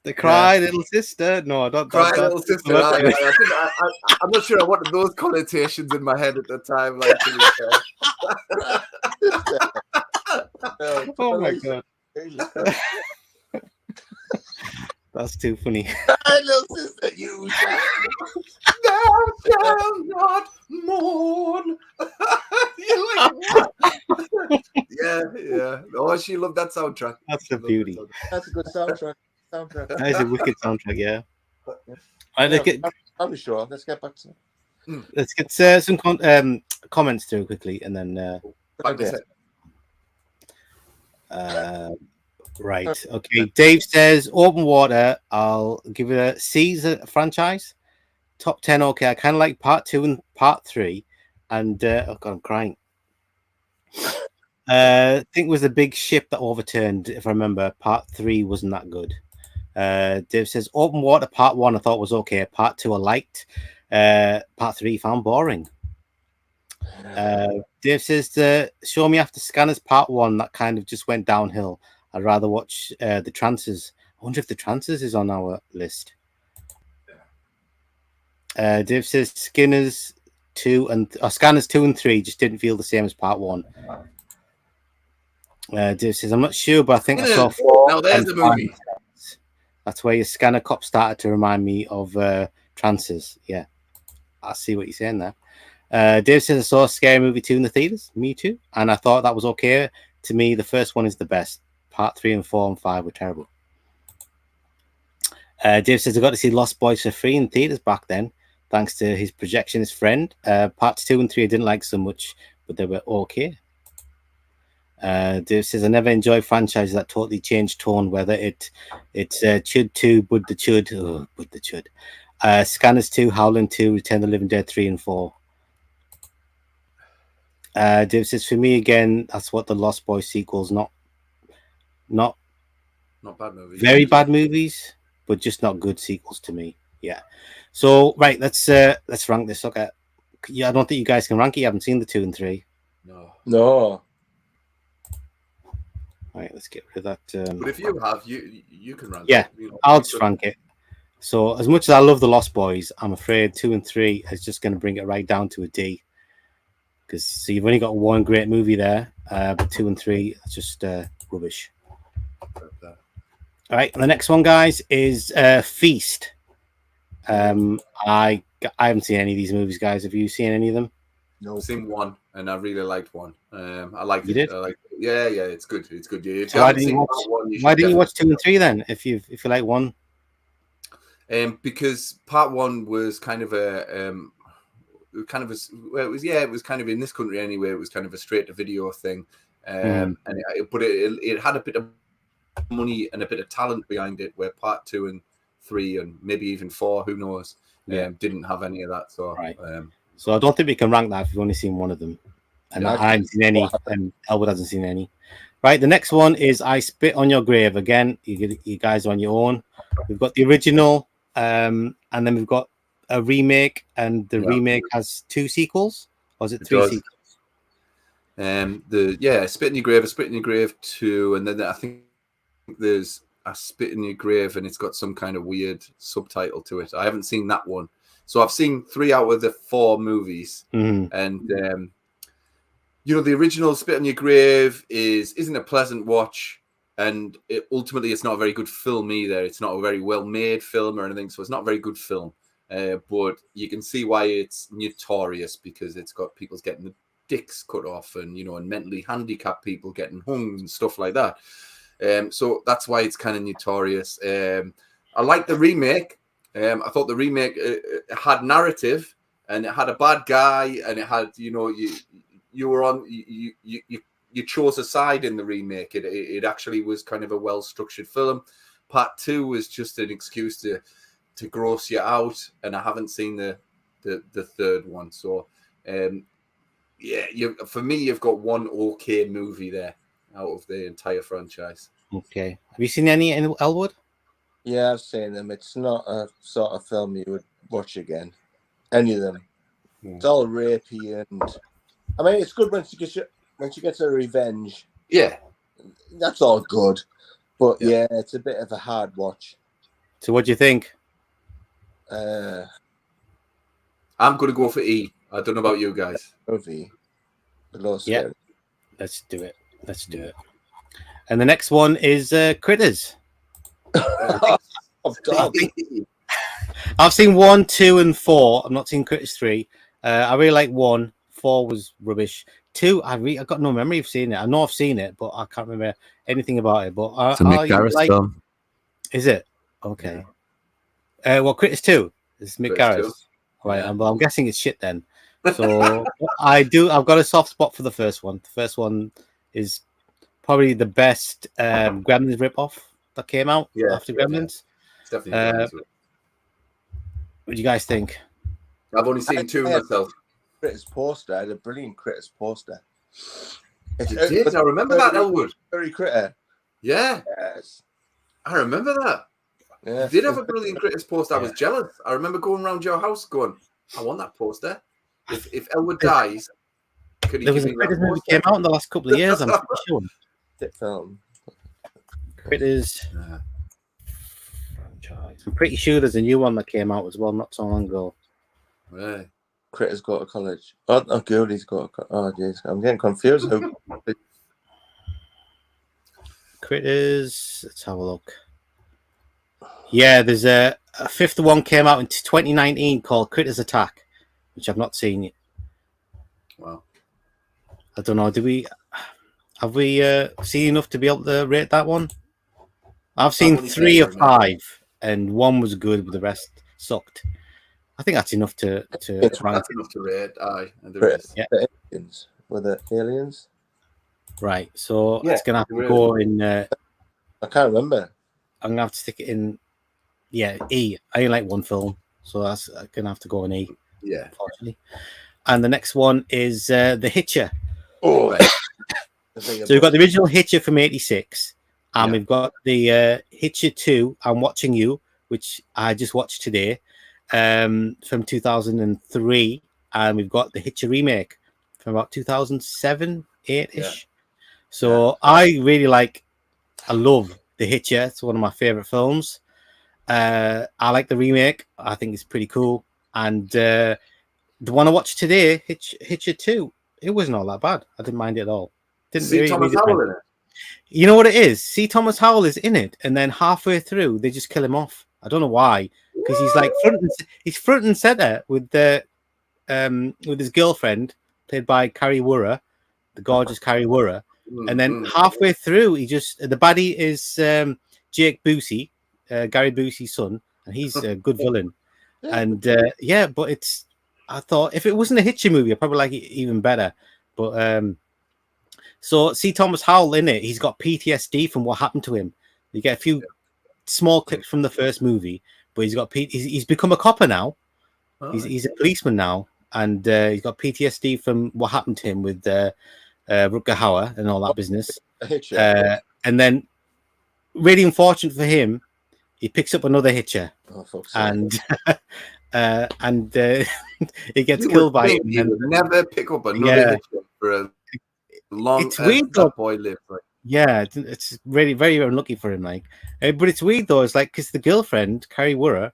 They cry, little sister. No, I don't. Cry, little sister. I'm not sure I wanted those connotations in my head at the time. Like, oh my god, that's too funny. Little sister, you thou shalt not mourn. You're like, what? Yeah. Oh, she loved that soundtrack. That's a beauty. That's a good soundtrack. That is a wicked soundtrack, yeah. I'm sure. Let's get back to it. Let's get some comments through quickly, and then right. Okay. Dave says open water. I'll give it a C as a franchise. Top 10. Okay. I kind of like part 2 and part 3, and oh god, I'm crying. I think it was the big ship that overturned. If I remember, part 3 wasn't that good. Dave says open water part 1 I thought was okay. Part 2 I liked. Part 3 found boring. Dave says the show me after Scanners part 1 that kind of just went downhill. I'd rather watch the Trances. I wonder if the Trances is on our list. Dave says Scanners 2 and 3 just didn't feel the same as part 1. Dave says I'm not sure, but I think I saw 4. Now there's the movie. That's where your Scanner Cop started to remind me of Trances. Yeah, I see what you're saying there. Dave says I saw Scary Movie 2 in the theaters. Me too. And I thought that was okay. To me, the first one is the best. Part 3 and 4 and 5 were terrible. Dave says I got to see Lost Boys for free in theaters back then, thanks to his projectionist friend. Parts 2 and 3 I didn't like so much, but they were okay. Dave says I never enjoy franchises that totally change tone, whether it's Chud 2, Bud the Chud, Scanners 2, Howling 2, Return of the Living Dead 3 and 4. Dave says for me again, that's what the Lost Boys sequels, not bad movies, very bad movies, but just not good sequels to me. Yeah. So right, let's rank this. Okay. Yeah, I don't think you guys can rank it. You haven't seen the 2 and 3. No. All right, let's get rid of that. But if you have, you can rank. Yeah, it, I'll just rank it. So as much as I love the Lost Boys, I'm afraid 2 and 3 is just going to bring it right down to a D. Because you've only got one great movie there, but 2 and 3 are just rubbish. All right, the next one, guys, is Feast. I haven't seen any of these movies, guys. Have you seen any of them? No, I've seen one, and I really liked one. I liked you it. Did? Yeah, it's good. It's good. So why didn't you watch 2 and 3 then? If you like one, because part 1 was kind of kind of it was kind of in this country anyway. It was kind of a straight to video thing, but it had a bit of money and a bit of talent behind it. Where part 2 and 3 and maybe even 4, who knows, didn't have any of that. So so I don't think we can rank that if we've only seen one of them, and I haven't seen any, and Elwood hasn't seen any. Right, the next one is I Spit on Your Grave. Again, you guys are on your own. We've got the original, and then we've got a remake, and the remake has 2 sequels, or is it 3 sequels? Spit in Your Grave, a Spit in Your Grave 2, and then I think there's a Spit in Your Grave, and it's got some kind of weird subtitle to it. I haven't seen that one, so I've seen 3 out of the 4 movies, and the original Spit on Your Grave isn't a pleasant watch, and ultimately it's not a very good film either. It's not a very well made film or anything, so it's not a very good film. But you can see why it's notorious, because it's got people getting the dicks cut off, and and mentally handicapped people getting hung and stuff like that. So that's why it's kind of notorious. I like the remake. I thought the remake had narrative, and it had a bad guy, and it had you were on you chose a side in the remake. It actually was kind of a well structured film. Part 2 was just an excuse to gross you out, and I haven't seen the third one. So for me, you've got one okay movie there out of the entire franchise. Okay, have you seen any in Elwood? Yeah, I've seen them. It's not a sort of film you would watch again. Any of them. It's all rapey, and I mean, it's good when she gets her revenge. Yeah, that's all good. But yeah, it's a bit of a hard watch. So, what do you think? I'm going to go for E. I don't know about you guys. Movie. Yeah, let's do it. And the next one is Critters. I've seen 1, 2, and 4. I've not seen Critters 3. I really like 1. 4 was rubbish. 2, I got no memory of seeing it. I know I've seen it, but I can't remember anything about it. But it's a Mick Garris film. Is it? Okay. Well, Critters 2 is Mick Garris. Right, Yeah. I'm guessing it's shit then. So I've got a soft spot for the first one. The first one is probably the best Gremlins ripoff that came out after Gremlins. It's definitely what do you guys think? I've only seen 2 myself. Critters poster. I had a brilliant Critters poster. You did? I remember that, Elwood. Very Critter. Yeah. Yes. I remember that. Yeah. You did have a brilliant Critters poster. I was jealous. I remember going around your house going, I want that poster. If Elwood dies, could he There was a Critters movie came out in the last couple of years, I'm pretty sure. Film. Critters. I'm pretty sure there's a new one that came out as well not so long ago. Right. Critters go to college. Oh, Ghoulies go to college. Oh, jeez. I'm getting confused. Critters. Let's have a look. Yeah, there's a 5th one came out in 2019 called Critters Attack, which I've not seen yet. Wow. I don't know. Have we seen enough to be able to rate that one? I've seen 3 of 5, and 1 was good, but the rest sucked. I think that's enough to That's enough to rate. Aye, and the rest. Yeah. The aliens. Were the aliens? Right. So it's gonna have to go in. I can't remember. I'm gonna have to stick it in. Yeah, E. I only like 1 film, so that's gonna have to go in E. Yeah, unfortunately. And the next one is The Hitcher. Oh, right. So we've got the original Hitcher from '86, and we've got the Hitcher 2, I'm Watching You, which I just watched today, from 2003, and we've got the Hitcher remake from about 2007, 8-ish. So I love The Hitcher. It's one of my favorite films. I like the remake. I think it's pretty cool. And the one I watched today, Hitcher 2, it wasn't all that bad. I didn't mind it at all. Didn't see Thomas Howell in it. You know what it is? See, Thomas Howell is in it, and then halfway through they just kill him off. I don't know why, because he's like front and center with his girlfriend, played by Carrie Wurra, the gorgeous Carrie Wurra. And then halfway through, the baddie is Jake Busey, Gary Busey's son, and he's a good villain. And but I thought if it wasn't a Hitcher movie, I'd probably like it even better. But so see Thomas Howell in it. He's got PTSD from what happened to him. You get a few small clips from the first movie, but he's become a copper now. Oh, He's a policeman now, and he's got PTSD from what happened to him with Rutger Hauer and all that business. A Hitcher. And then, really unfortunate for him, he picks up another Hitcher, Oh, fuck's sake. and he gets killed by him. He would never pick up another Hitcher for a long it's as weird, that boy lived. Like. Yeah, it's really very unlucky for him. Like, but it's weird though. It's like because the girlfriend Carrie Wurrer,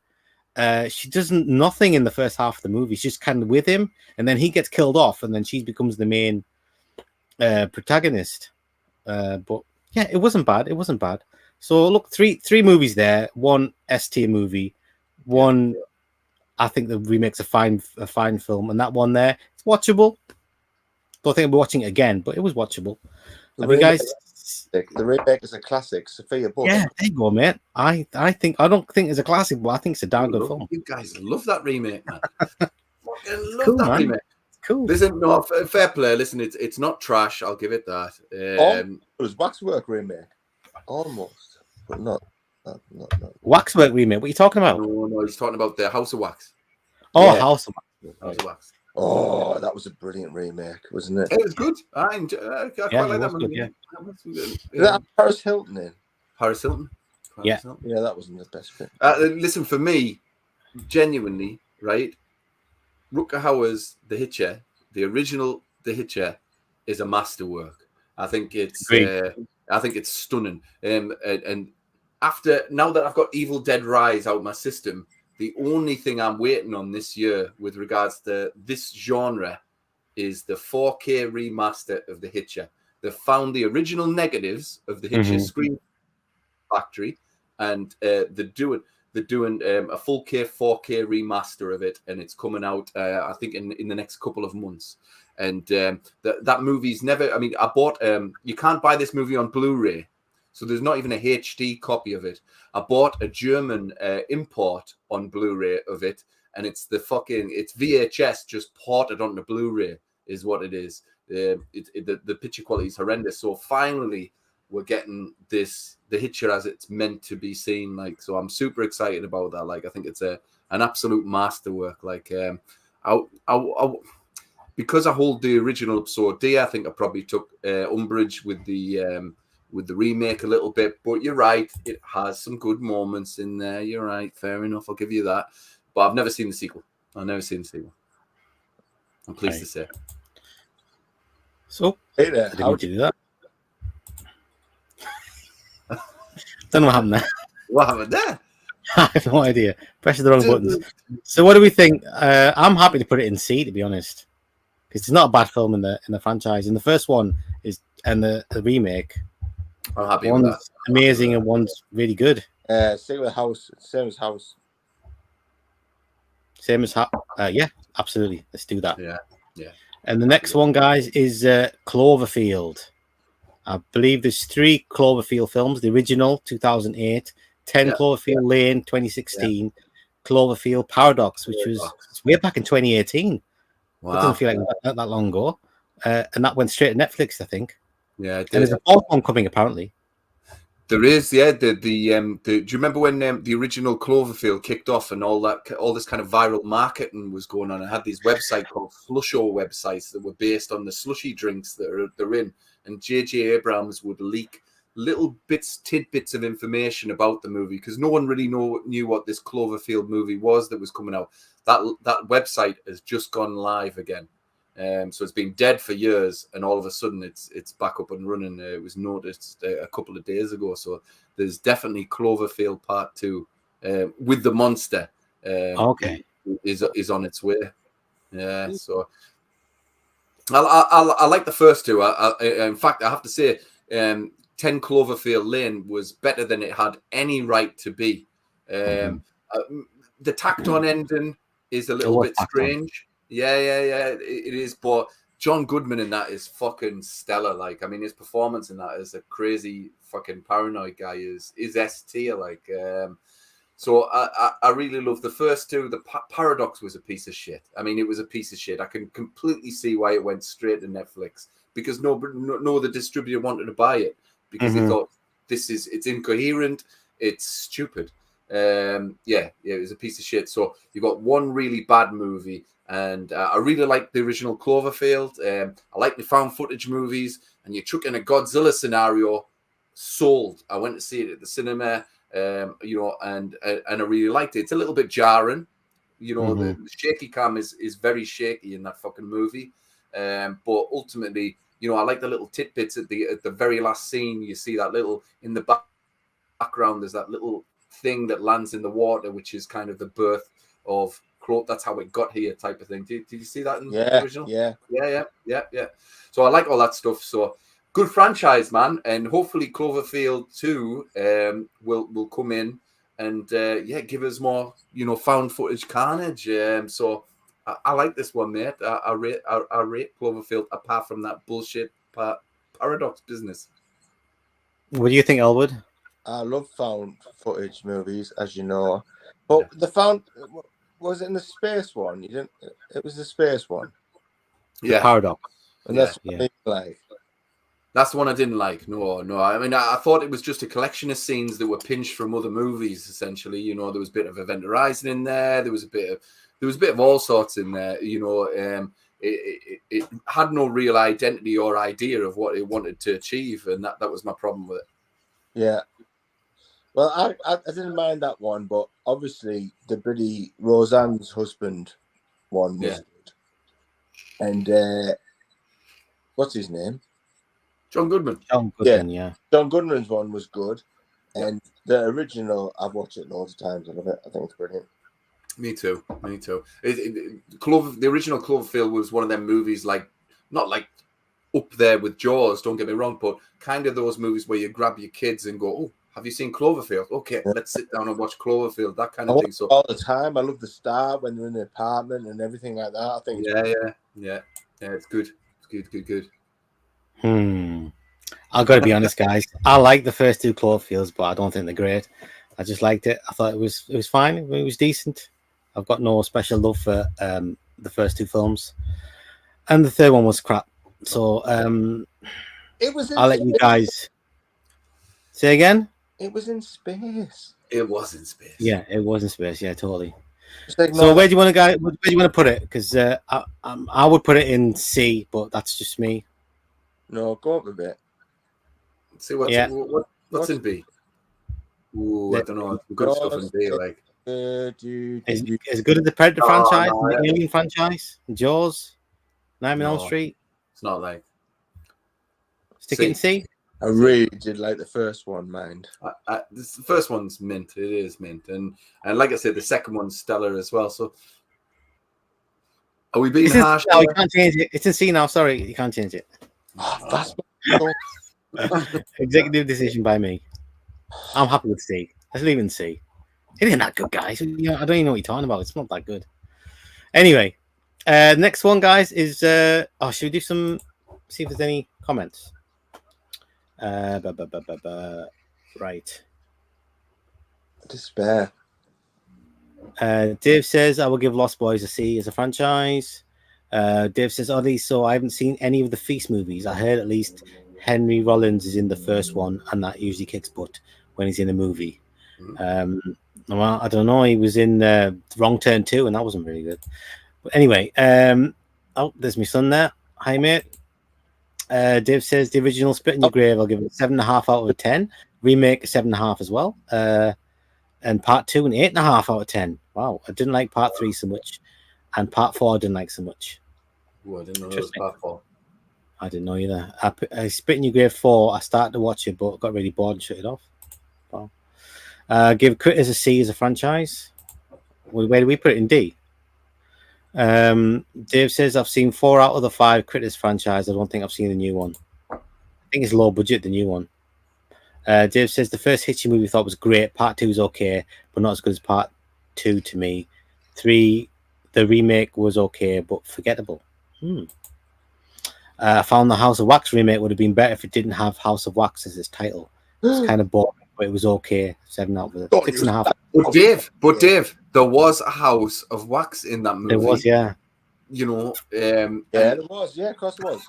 she does nothing in the first half of the movie. She's just kind of with him, and then he gets killed off, and then she becomes the main protagonist. But yeah, it wasn't bad. It wasn't bad. So look, three movies there. One S-tier movie. One, I think the remake's a fine film, and that one there, it's watchable. Don't think I'll be watching it again, but it was watchable. The remake is a classic. Sophia Bush. Yeah, there you go, mate. I don't think it's a classic, but I think it's a damn good film. You guys love that remake, man. Love cool, that man. remake. Cool. Listen, no, fair play. Listen, it's not trash. I'll give it that. It was Waxwork remake, almost, but not. Waxwork remake. What are you talking about? No, he's talking about the House of Wax. Oh, yeah. House of Wax. House of Wax. Oh, that was a brilliant remake, wasn't it? It was good. I quite like that movie. Yeah. Is that Paris Hilton in? Paris Hilton. Yeah, that wasn't the best bit. Listen, for me, genuinely, right? Rutger Hauer's The Hitcher, the original The Hitcher, is a masterwork. I think it's stunning. And after now that I've got Evil Dead Rise out of my system, the only thing I'm waiting on this year with regards to this genre is the 4K remaster of The Hitcher. They found the original negatives of The Hitcher Screen Factory, and they're doing a full 4K remaster of it, and it's coming out I think in the next couple of months. And that movie's never. I mean, I bought. You can't buy this movie on Blu-ray, so there's not even a HD copy of it. I bought a German import on Blu-ray of it, and it's VHS just ported onto Blu-ray is what it is. The picture quality is horrendous. So finally, we're getting The Hitcher as it's meant to be seen. Like, so I'm super excited about that. Like, I think it's an absolute masterwork. Like, because I hold the original so dear, I think I probably took umbrage with the remake a little bit. But you're right, it has some good moments in there. You're right, fair enough. I'll give you that. But I've never seen the sequel. I'm pleased to say. So, hey there, how did you do that? Don't know what happened there. What happened there? I have no idea. Pressed the wrong buttons. So, what do we think? I'm happy to put it in C, to be honest, because it's not a bad film in the franchise. And the first one is, and the remake. I'm happy one's with that. Amazing, and one's really good. Same as House. Same as yeah, absolutely. Let's do that. Yeah. And the next one, guys, is Cloverfield. I believe there's 3 Cloverfield films. The original, 2008, 10 Cloverfield Lane, 2016, Cloverfield Paradox, which was way back in 2018. Wow. It doesn't feel like that long ago. And that went straight to Netflix, I think. Yeah, it did. And there's a 4th one coming, apparently. There is, yeah. Do you remember when the original Cloverfield kicked off and all this kind of viral marketing was going on? I had these websites called Slusho websites that were based on the slushy drinks that they're in, and J.J. Abrams would leak little tidbits of information about the movie because no one really knew what this Cloverfield movie was that was coming out. That website has just gone live again. So it's been dead for years, and all of a sudden it's back up and running. It was noticed a couple of days ago. So there's definitely Cloverfield Part 2 with the monster. Is on its way. Yeah. So I like the first 2. In fact, I have to say, 10 Cloverfield Lane was better than it had any right to be. The tacked on ending is a little bit strange. Yeah, it is. But John Goodman in that is fucking stellar. Like, I mean, his performance in that as a crazy fucking paranoid guy is S tier. Like, So I really love the first two. The Paradox was a piece of shit. I mean, it was a piece of shit. I can completely see why it went straight to Netflix, because no other distributor wanted to buy it, because they thought it's incoherent, it's stupid. Yeah, it was a piece of shit. So you got one really bad movie, and I really like the original Cloverfield. I like the found footage movies, and you chuck in a Godzilla scenario. Sold. I went to see it at the cinema. You know, and I really liked it. It's a little bit jarring, you know. The shaky cam is very shaky in that fucking movie, but ultimately, you know, I like the little tidbits at the very last scene. You see that little in the background. There's that little thing that lands in the water, which is kind of the birth of Crow. That's how it got here, type of thing. Did you see that in the original? Yeah. So I like all that stuff. So. Good franchise, man, and hopefully Cloverfield 2 will come in and give us more, you know, found footage carnage. So I like this one, mate. I rate Cloverfield, apart from that bullshit Paradox business. What do you think, Elwood? I love found footage movies, as you know, but the found, was it in the space one? You didn't. It was the space one. The Paradox, and that's what I like. That's the one I didn't like. No. I mean, I thought it was just a collection of scenes that were pinched from other movies. Essentially, you know, there was a bit of Event Horizon in there. There was a bit of all sorts in there. You know, it had no real identity or idea of what it wanted to achieve, and that was my problem with it. Yeah. Well, I didn't mind that one, but obviously the Biddy Roseanne's husband one was good. And what's his name? John Goodman. Yeah. John Goodman's one was good. And the original, I've watched it loads of times. I love it. I think it's brilliant. Me too. The original Cloverfield was one of them movies, like, not like up there with Jaws, don't get me wrong, but kind of those movies where you grab your kids and go, oh, have you seen Cloverfield? Okay, let's sit down and watch Cloverfield, that kind of thing. So all the time. I love the start when they're in the apartment and everything like that. I think yeah, it's good. It's good. I've got to be honest, guys. I like the first two Cloverfields, but I don't think they're great. I just liked it. I thought it was fine. It was decent. I've got no special love for the first two films, and the third one was crap. So it was. I'll let you guys say again. It was in space. It was in space. Yeah, it was in space. Yeah, totally. Like, so where do you want to go? Where do you want to put it? Because I would put it in C, but that's just me. No, go up a bit. See what's in B. Ooh, I don't know. Good stuff in B, like. As good as the Predator franchise, the Alien franchise, Jaws, Nightmare on Elm Street. It's not like. Stick it in C. I really did like the first one, mind. The first one's mint. It is mint, and like I said, the second one's stellar as well. So, are we being harsh? No, you can't change it. It's in C now. Sorry, you can't change it. That's executive decision by me. I'm happy with C. Let's leave it in C. It ain't that good, guys. I don't even know what you're talking about. It's not that good. Anyway, next one, guys, is should we do some? See if there's any comments. Right. Despair. Dave says I will give Lost Boys a C as a franchise. Dave says, so I haven't seen any of the Feast movies. I heard at least Henry Rollins is in the first one, and that usually kicks butt when he's in a movie. Well, I don't know. He was in Wrong Turn 2, and that wasn't very good. But anyway, there's my son there. Hi, mate. Dave says the original Spit in Your Grave, I'll give it 7.5 out of 10. Remake 7.5 as well. And part 2 an 8.5 out of 10. Wow, I didn't like part 3 so much, and part 4 I didn't like so much. Ooh, I didn't know it was part 4. I didn't know either. I Spit in Your Grave 4. I started to watch it, but got really bored and shut it off. Wow. Give Critters a C as a franchise. Where do we put it in D? Dave says I've seen 4 out of the 5 Critters franchise. I don't think I've seen the new one. I think it's low budget, the new one. Dave says the first Hitchin movie thought was great. Part 2 is okay, but not as good as part 2 to me. 3, the remake was okay, but forgettable. I found the House of Wax remake would have been better if it didn't have House of Wax as its title. It's kind of boring, but it was okay. 7 out of Don't 6.5. But Dave, there was a house of wax in that movie. There was, yeah. You know, Yeah, it was. Yeah, of course it was.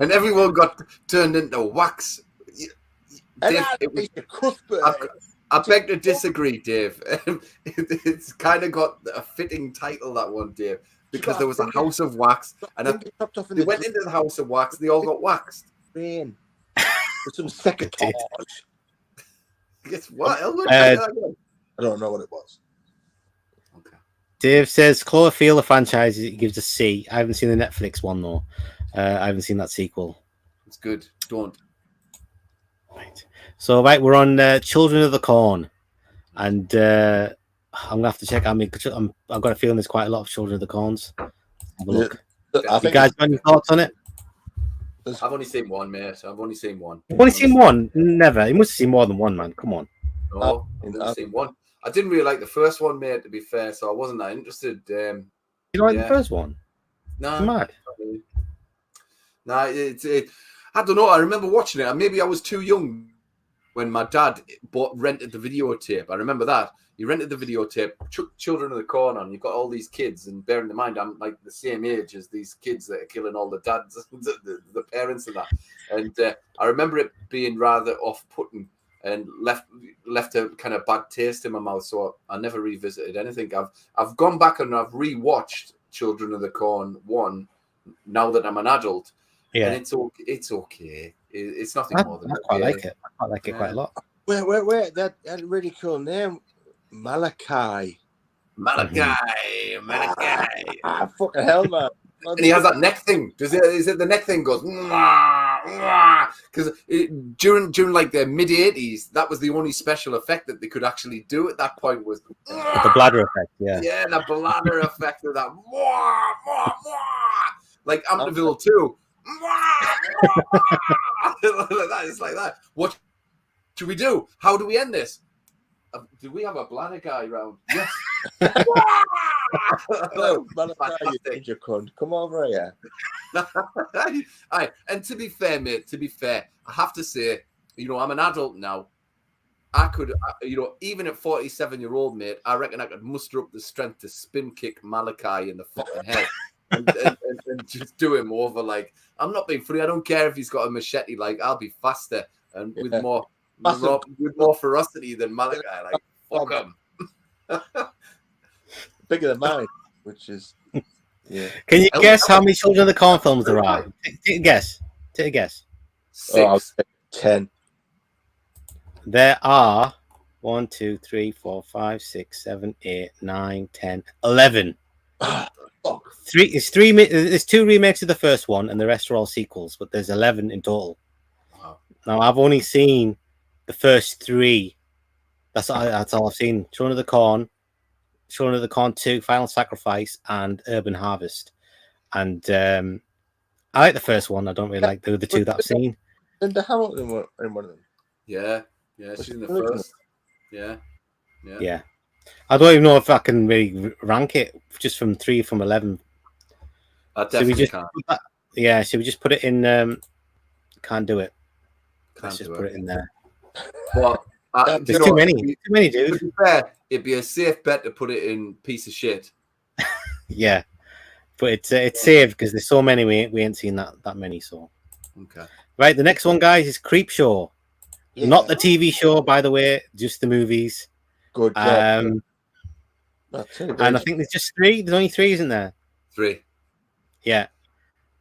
and everyone got turned into wax. Dave, I beg to disagree, Dave. It's kind of got a fitting title, that one, Dave, because there was a house of wax, and they went into the house of wax. They all got waxed. With some secateurs. Guess what? I don't know what it was. Okay. Dave says Cloverfield, the franchise, he gives a C. I haven't seen the Netflix one though. I haven't seen that sequel. It's good. Don't. Right. So we're on Children of the Corn, and I'm gonna have to check. I mean, I've got a feeling there's quite a lot of Children of the Corns. Have a look. You guys got any thoughts on it? I've only seen one, mate. I've only seen one. You've only seen one? Never. You must have seen more than one, man. Come on. No, I've only seen one. I didn't really like the first one, mate, to be fair, so I wasn't that interested. You like the first one? No. Mad. No, I don't know. I remember watching it, and maybe I was too young when my dad rented the videotape. I remember that. He rented the videotape, Children of the Corn on. You've got all these kids, and bearing in mind, I'm like the same age as these kids that are killing all the dads, the parents and that. And I remember it being rather off-putting and left a kind of bad taste in my mouth. So I never revisited anything. I've gone back and I've rewatched Children of the Corn 1 now that I'm an adult. Yeah, and it's okay. It's nothing more than I quite like it. I quite like it quite a lot. Wait! That really cool name, Malachi. Fucking hell, man! And he has that neck thing. Is it the neck thing goes? Because during like the mid '80s, that was the only special effect that they could actually do at that point was the bladder effect. Yeah, the bladder effect of that. Like Amityville 2. It's like that. What should we do? How do we end this? Do we have a bladder guy around? Yes. Hello, you cunt. Come over here. And to be fair, mate, I have to say, I'm an adult now. I could, even at 47-year-old, mate, I reckon I could muster up the strength to spin kick Malachi in the fucking head. and just do him over. Like, I'm not being funny. I don't care if he's got a machete. Like, I'll be faster and with more ferocity than Malachi. Like, fuck him. Bigger than mine, which is Can you guess how many Children of the Corn films there are? Take a guess. 6. 10. There are 1, 2, 3, 4, 5, 6, 7, 8, 9, 10, 11. There's 2 remakes of the first one, and the rest are all sequels. But there's 11 in total. Wow. Now I've only seen the first 3. That's all I've seen. Children of the Corn, Children of the Corn 2, Final Sacrifice, and Urban Harvest. And I like the first one. I don't really like the 2 that I've seen. Linda Hamilton in one of them. Yeah, she's in the first. Yeah. I don't even know if I can really rank it just from 3 from 11. I definitely can't. Should we just put it in? Can't do it. Let's just put it in there. But there's too many. Too many, dude. To be fair, it'd be a safe bet to put it in piece of shit. Yeah, but it's safe because there's so many. We ain't seen that many. So okay. Right, the next one, guys, is Creep Show. Yeah. Not the TV show, by the way, just the movies. Good. And I think there's just 3. There's only 3, isn't there? 3. Yeah.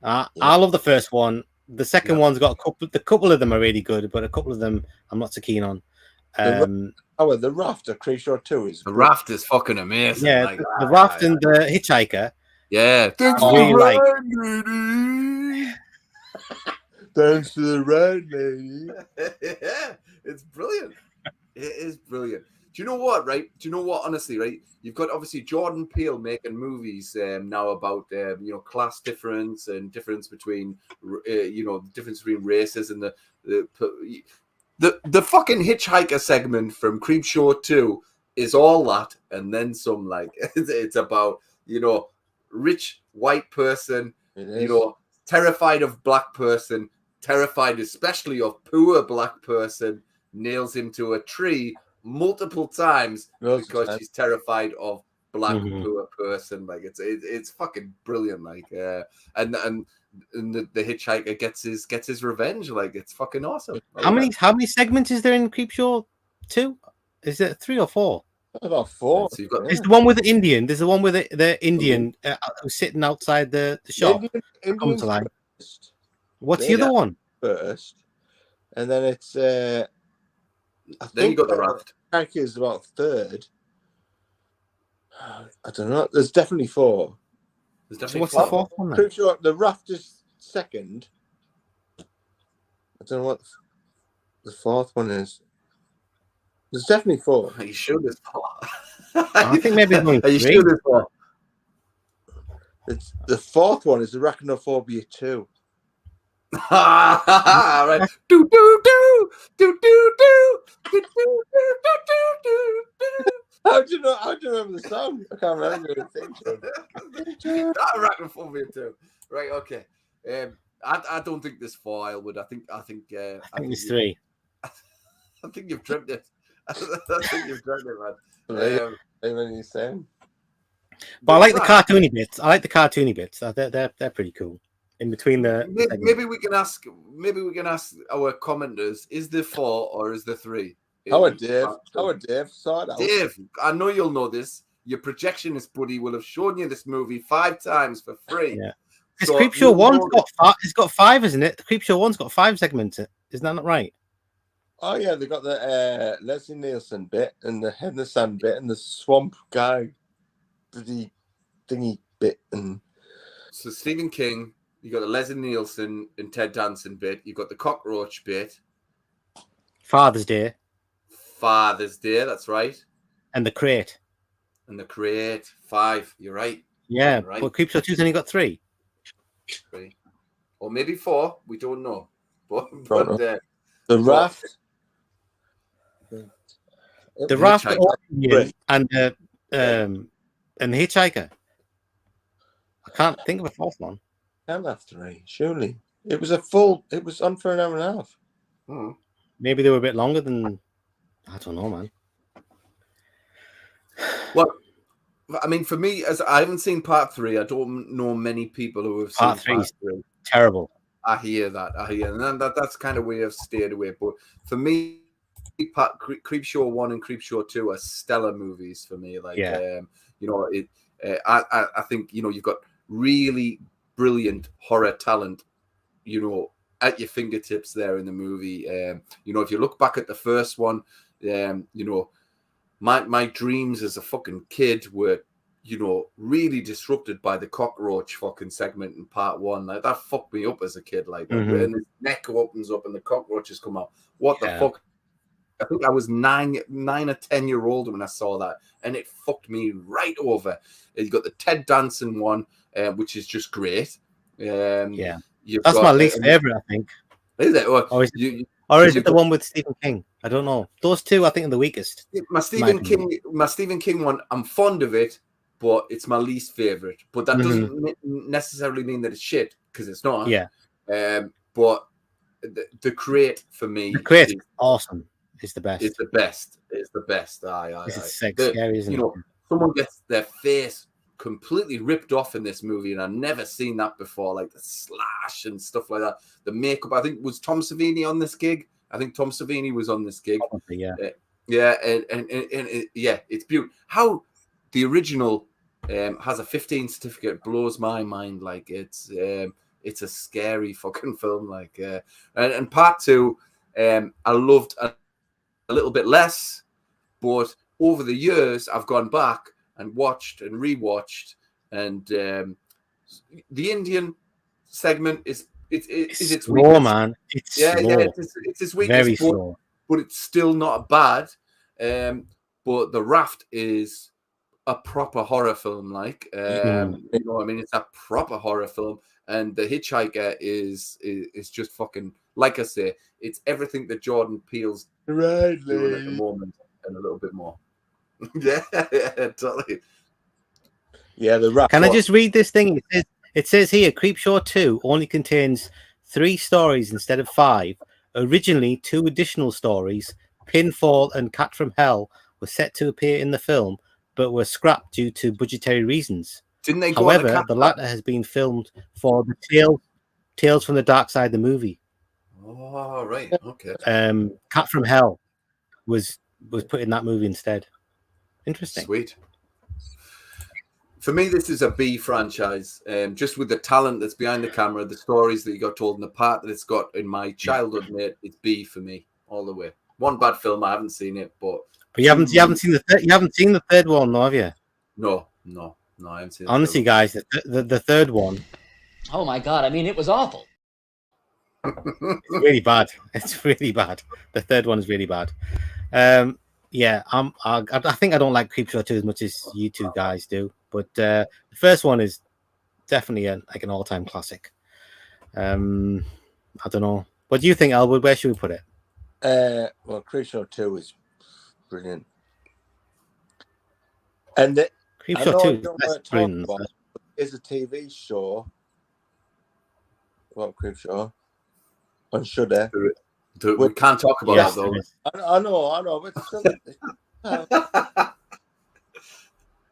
I love the first one. The second one's got a couple of them are really good, but a couple of them I'm not so keen on. The Raft of Creep Show 2 is the Raft is fucking amazing. Yeah, like, the Raft and the Hitchhiker. Yeah. Thanks to the red lady. Thanks to the red lady. Yeah, it's brilliant. It is brilliant. Do you know what, right? Honestly, right? You've got obviously Jordan Peele making movies now about class difference and difference between difference between races and the fucking Hitchhiker segment from Creep Show 2 is all that and then some. Like it's about rich white person, terrified of black person terrified especially of poor black person, nails him to a tree multiple times because she's terrified of black poor person. Like it's fucking brilliant. Like and the hitchhiker gets his revenge. Like it's fucking awesome. How many segments is there in Creepshow 2? Is it 3 or 4? About 4. So you've got There's the one with the Indian. There's the one with the Indian who's sitting outside the shop. Indian first. What's the other one? First, and then it's. I then think you got the raft. Jack is about third. I don't know. There's definitely 4. There's definitely So what's the fourth one? Then? Pretty sure the raft is second. I don't know what the fourth one is. There's definitely 4. Are you sure there's 4? I think maybe it's only 3. Are you sure there's 4? It's the fourth one is Arachnophobia 2. Right. Do do do do do do do do do do do. How do you remember the song? I can't remember the thing. Arachnophobia 2. Right. Okay. I don't think there's 4, Elwood. I think it's 3. I think you've dreamt it. I think you've dreamt it, man. Even you saying. But I like the cartoony bits. They're pretty cool. In between the maybe we can ask our commenters: is there 4 or is there 3? How are Dave? Sort out. Dave, I know you'll know this. Your projectionist buddy will have shown you this movie 5 times for free. Yeah. This Creepshow 1's got 5. It's got 5, isn't it? The Creepshow 1's got 5 segments. Isn't that not right? Oh yeah, they got the Leslie Nielsen bit and the Head in the Sand bit and the Swamp Guy thingy bit and. So Stephen King. You got the Leslie Nielsen and Ted Danson bit. You got the cockroach bit. Father's Day. That's right. And the crate. 5. You're right. Yeah, right. But Creepshow 2's only got 3. 3. Or maybe 4. We don't know. But the raft. The raft and the hitchhiker. I can't think of a fourth one. Can't have 3, surely. It was on for an hour and a half. Maybe they were a bit longer than. I don't know, man. Well, I mean, for me, as I haven't seen part 3, I don't know many people who have seen part 3. Terrible. I hear that, and that's kind of where I've stayed away. But for me, Creepshow 1 and Creepshow 2 are stellar movies for me. Like, I think you've got really brilliant horror talent, at your fingertips there in the movie. If you look back at the first one, my dreams as a fucking kid were, really disrupted by the cockroach fucking segment in part 1. Like that fucked me up as a kid. Like when his neck opens up and the cockroaches come out. What the fuck? I think I was 9 or 10-year-old when I saw that, and it fucked me right over. You got the Ted Danson one, which is just great. That's my least favorite, I think. Is it? Or is it the one with Stephen King? I don't know. Those 2, I think, are the weakest. My Stephen King one, I'm fond of it, but it's my least favorite. But that doesn't necessarily mean that it's shit, because it's not. Yeah. But the crate for me, the crate is awesome. It's the best. It's the best. It's scary, isn't it? Someone gets their face completely ripped off in this movie, and I've never seen that before. Like the slash and stuff like that. The makeup. I think was Tom Savini on this gig. I think Tom Savini was on this gig. Probably, yeah. And it's beautiful. How the original has a 15 certificate blows my mind. Like it's a scary fucking film. Like and part 2, I loved a little bit less, but over the years I've gone back and watched and rewatched, and the Indian segment is its slow, weakest. Man. It's slow. It's its weakest. Very slow. But it's still not bad. But The Raft is a proper horror film. Like it's a proper horror film, and The Hitchhiker is just fucking, like I say, it's everything that Jordan Peele's doing at the moment and a little bit more. yeah, totally. Yeah, The Raft. Can I just read this thing? It says here, Creepshow 2 only contains 3 stories instead of 5. Originally, 2 additional stories, Pinfall and Cat from Hell, were set to appear in the film, but were scrapped due to budgetary reasons. Didn't they go on However, the latter has been filmed for the Tales from the Dark Side, the movie. Oh, right. Okay. Cat from Hell was put in that movie instead. Interesting. Sweet. For me, this is a B franchise. Just with the talent that's behind the camera, the stories that you got told, and the part that it's got in my childhood, mate, it's B for me all the way. One bad film, I haven't seen it, but you haven't seen the third one, though, have you? No, I haven't seen it. Honestly, guys, the third one. Oh my god! I mean, it was awful. It's really bad. It's really bad. The third one is really bad. Yeah, I think I don't like Creepshow 2 as much as you two guys do, but the first one is definitely like an all-time classic. I don't know. What do you think, Elwood? Where should we put it? Well, Creepshow 2 is brilliant, and Creepshow 2 is a TV show. Well, Creepshow on Shudder. We can't talk about that though. I know, but still,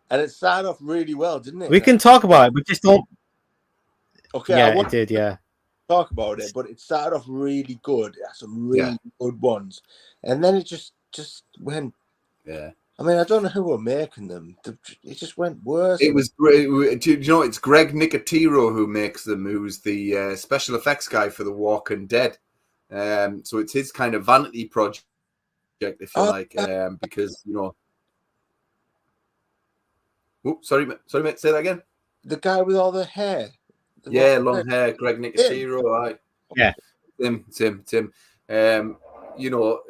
and it started off really well, didn't it? We can talk about it, but just don't. Okay, yeah, it did. Yeah, talk about it, but it started off really good. It had some really good ones, and then it just went. Yeah. I mean, I don't know who were making them. It just went worse. It was great. Do you know it's Greg Nicotero who makes them? Who's the special effects guy for The Walking Dead? So it's his kind of vanity project, if you like, because you know. Oh, sorry, mate. Say that again. The guy with all the hair. Long hair. Greg Nicotero. Right. Yeah. Tim. You know,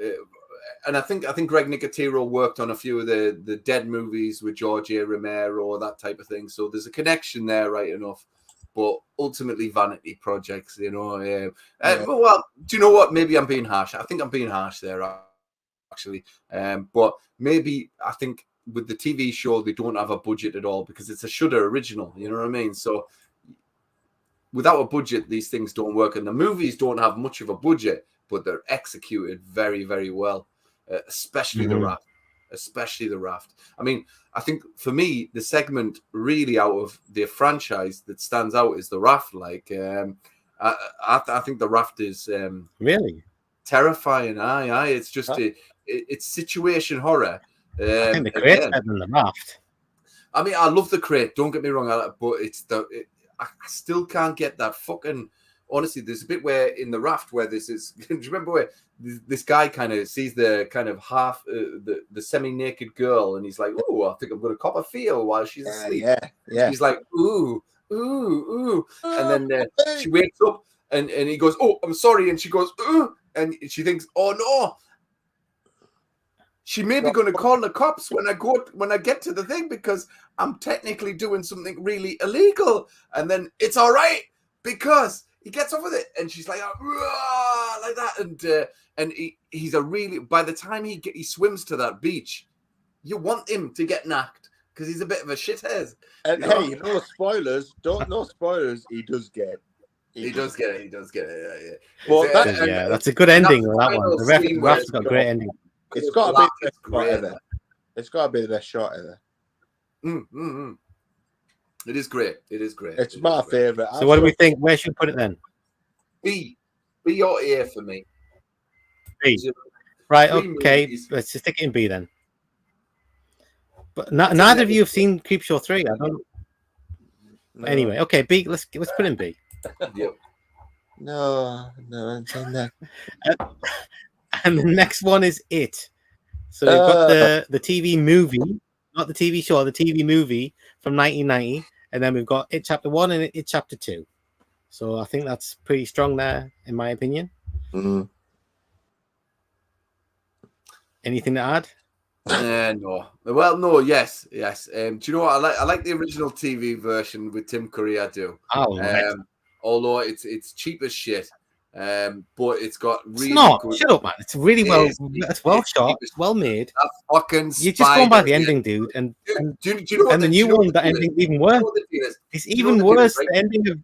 and I think Greg Nicotero worked on a few of the Dead movies with George A. Romero, that type of thing. So there's a connection there, right enough. But ultimately, vanity projects, you know. Well, do you know what? Maybe I'm being harsh. I think I'm being harsh there, actually. But maybe I think with the TV show, they don't have a budget at all because it's a Shudder original. You know what I mean? So without a budget, these things don't work. And the movies don't have much of a budget, but they're executed very, very well, especially The Raft. Especially The Raft. I mean, I think for me, the segment really out of the franchise that stands out is The Raft. Like, I think The Raft is really terrifying. Aye. It's just it's situation horror. I think the Crate's better than The Raft. I mean, I love the Crate. Don't get me wrong, but I still can't get that fucking. Honestly, there's a bit where in The Raft where this is. Do you remember where this guy kind of sees the kind of half the semi-naked girl, and he's like, "Oh, I think I'm going to cop a feel while she's asleep." Yeah. He's like, "Ooh," and then she wakes up, and he goes, "Oh, I'm sorry," and she goes, "Ooh," and she thinks, "Oh no." She may be going to call the cops when I get to the thing because I'm technically doing something really illegal, and then it's all right because he gets off with it, and she's like that, and he's a really. By the time he swims to that beach, you want him to get knocked because he's a bit of a shithead. And hey, no spoilers. No spoilers. He does get it. He does get it. Yeah. Well, that's a good ending. That one. The Raft's got a great ending. It's got to be the best shot ever. It's got to be the best shot ever. It is great. It's my favorite. So, what do we think? Where should we put it then? B or A for me. B. Right. Okay. Let's just stick it in B then. But neither of you have seen Creepshow 3. I don't. No. Anyway, okay. B. Let's put it in B. Yep. No, I'm saying that. And the next one is It. So we've got the TV movie, not the TV show, the TV movie from 1990, and then we've got It Chapter 1 and It Chapter 2. So I think that's pretty strong there, in my opinion. Mm-hmm. Anything to add? No. Well, no. Yes. Do you know what I like the original TV version with Tim Curry? I do. Oh, right. Although it's cheap as shit. But it's got really. It's not. Good... Shut up, man. It's really it's well shot. It's well made. Fucking you're just going by the ending, dude. And do you know and the new one, the ending's even worse. It's even worse. The ending of.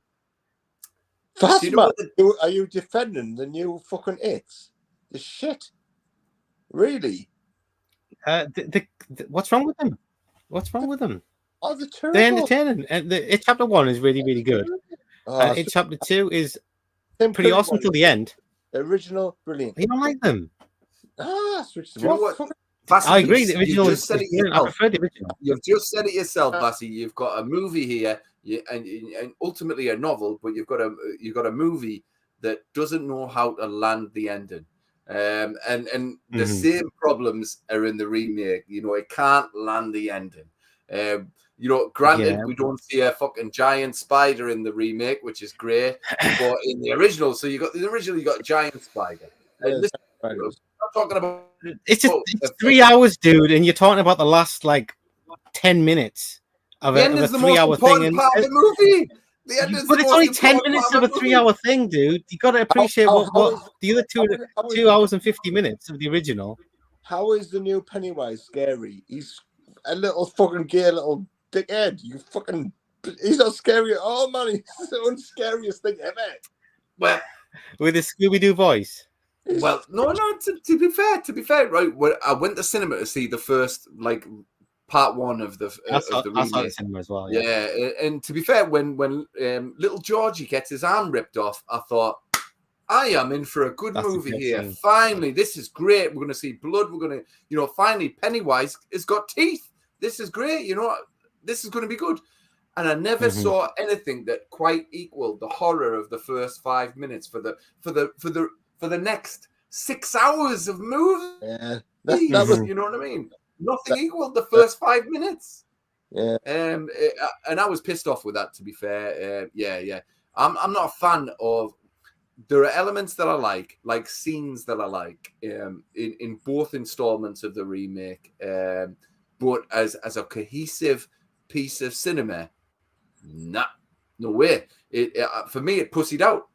That's Do you know what are you defending the new fucking It's? The shit? Really? What's wrong with them? What's wrong with them? Oh, they're terrible. They're entertaining. And It Chapter 1 is really, really good. And It Chapter 2 is pretty awesome till the end. Original, brilliant. You don't like them? Switch them Do you know off. what? Vassy, I agree. The original you've is just said it brilliant. I yourself. prefer the original. You've just said it yourself, Vassy. You've got a movie here, and ultimately a novel, but you've got a movie that doesn't know how to land the ending. And the same problems are in the remake. You know, it can't land the ending. You know, granted, we don't see a fucking giant spider in the remake, which is great. But in the original, so you got a giant spider. And this, I'm talking about. It's 3 hours, dude, and you're talking about the last 10 minutes of a 3-hour thing. Part of the movie. But it's only 10 minutes of a 3-hour thing, dude. You got to appreciate what the other 2 hours and 50 minutes of the original. How is the new Pennywise scary? He's a little fucking gay little dickhead. He's not scary at all, man. He's the unscariest thing ever. Well, with his Scooby-Doo voice. Well, no. To be fair, right? I went to cinema to see the first part one of the remake. I saw it in cinema as well. Yeah, and to be fair, when little Georgie gets his arm ripped off, I thought, I am in for a good movie here. Scene. Finally, this is great. We're going to see blood. We're going to, finally, Pennywise has got teeth. This is great. This is going to be good. And I never saw anything that quite equaled the horror of the first 5 minutes for the next 6 hours of movie. Yeah, that was, you know what I mean? Nothing equaled the first 5 minutes. Yeah. And I was pissed off with that, to be fair. Yeah. I'm not a fan of. There are elements that I like scenes that I like in both installments of the remake. But as a cohesive piece of cinema, no way. For me, it pussied out.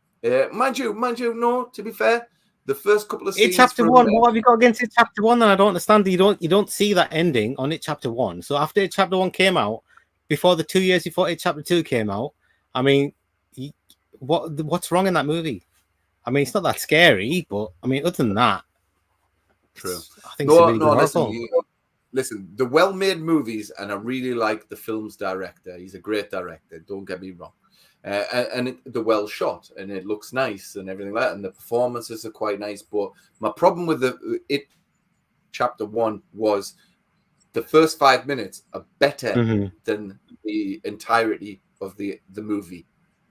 Mind you, no, to be fair, the first couple of scenes. It Chapter 1, what have you got against It Chapter 1? Then I don't understand. You don't see that ending on It Chapter 1. So after It Chapter 1 came out, before the 2 years before It Chapter 2 came out, I mean, what's wrong in that movie? I mean, it's not that scary, but I mean, other than that, true. I think it's a really good listen, the well-made movies, and I really like the film's director. He's a great director. Don't get me wrong. The well shot, and it looks nice and everything like that, and the performances are quite nice. But my problem with It Chapter 1 was the first 5 minutes are better than the entirety of the movie.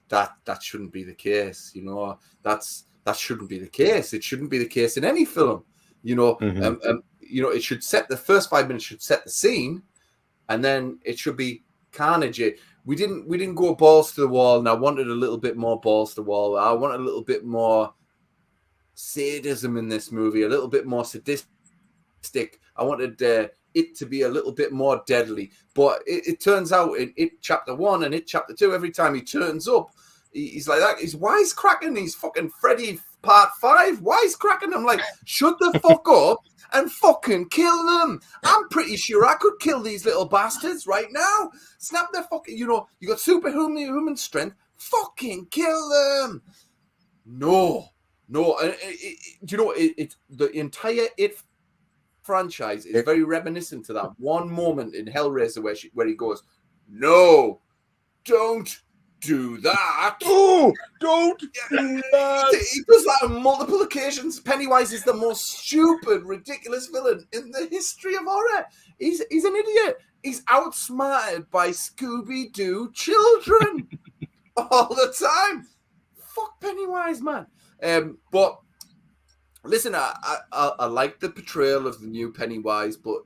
That shouldn't be the case, that shouldn't be the case. It shouldn't be the case in any film, it should set the first 5 minutes should set the scene, and then it should be carnage. We didn't go balls to the wall, and I wanted a little bit more balls to the wall. I wanted a little bit more sadism in this movie, a little bit more sadistic. I wanted it to be a little bit more deadly. But it turns out in It Chapter 1 and It Chapter 2, every time he turns up, he's like that. He's wisecracking. He's fucking Freddy Part 5 wisecracking. I'm like, shut the fuck up and fucking kill them. I'm pretty sure I could kill these little bastards right now. Snap their fucking, you got superhuman strength. Fucking kill them. No. It's the entire It franchise is very reminiscent to that one moment in Hellraiser where he goes, no, don't do that. Oh, don't do that. He does that on multiple occasions. Pennywise is the most stupid, ridiculous villain in the history of horror. He's an idiot. He's outsmarted by Scooby-Doo children all the time. Fuck Pennywise, man. But listen, I like the portrayal of the new Pennywise, but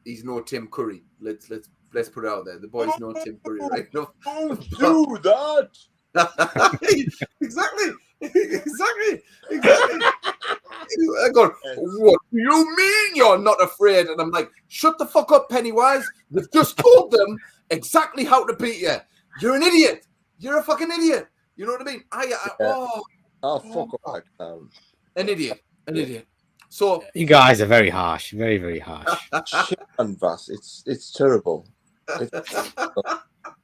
he's no Tim Curry. Let's put it out there. The boy's no Tim Curry, right? No, don't do that. Exactly. I go, what do you mean you're not afraid? And I'm like, shut the fuck up, Pennywise. You've just told them exactly how to beat you. You're an idiot. You're a fucking idiot. You know what I mean? Fuck off. An idiot. So you guys are very harsh, very, very harsh. Shit on Vass. It's terrible.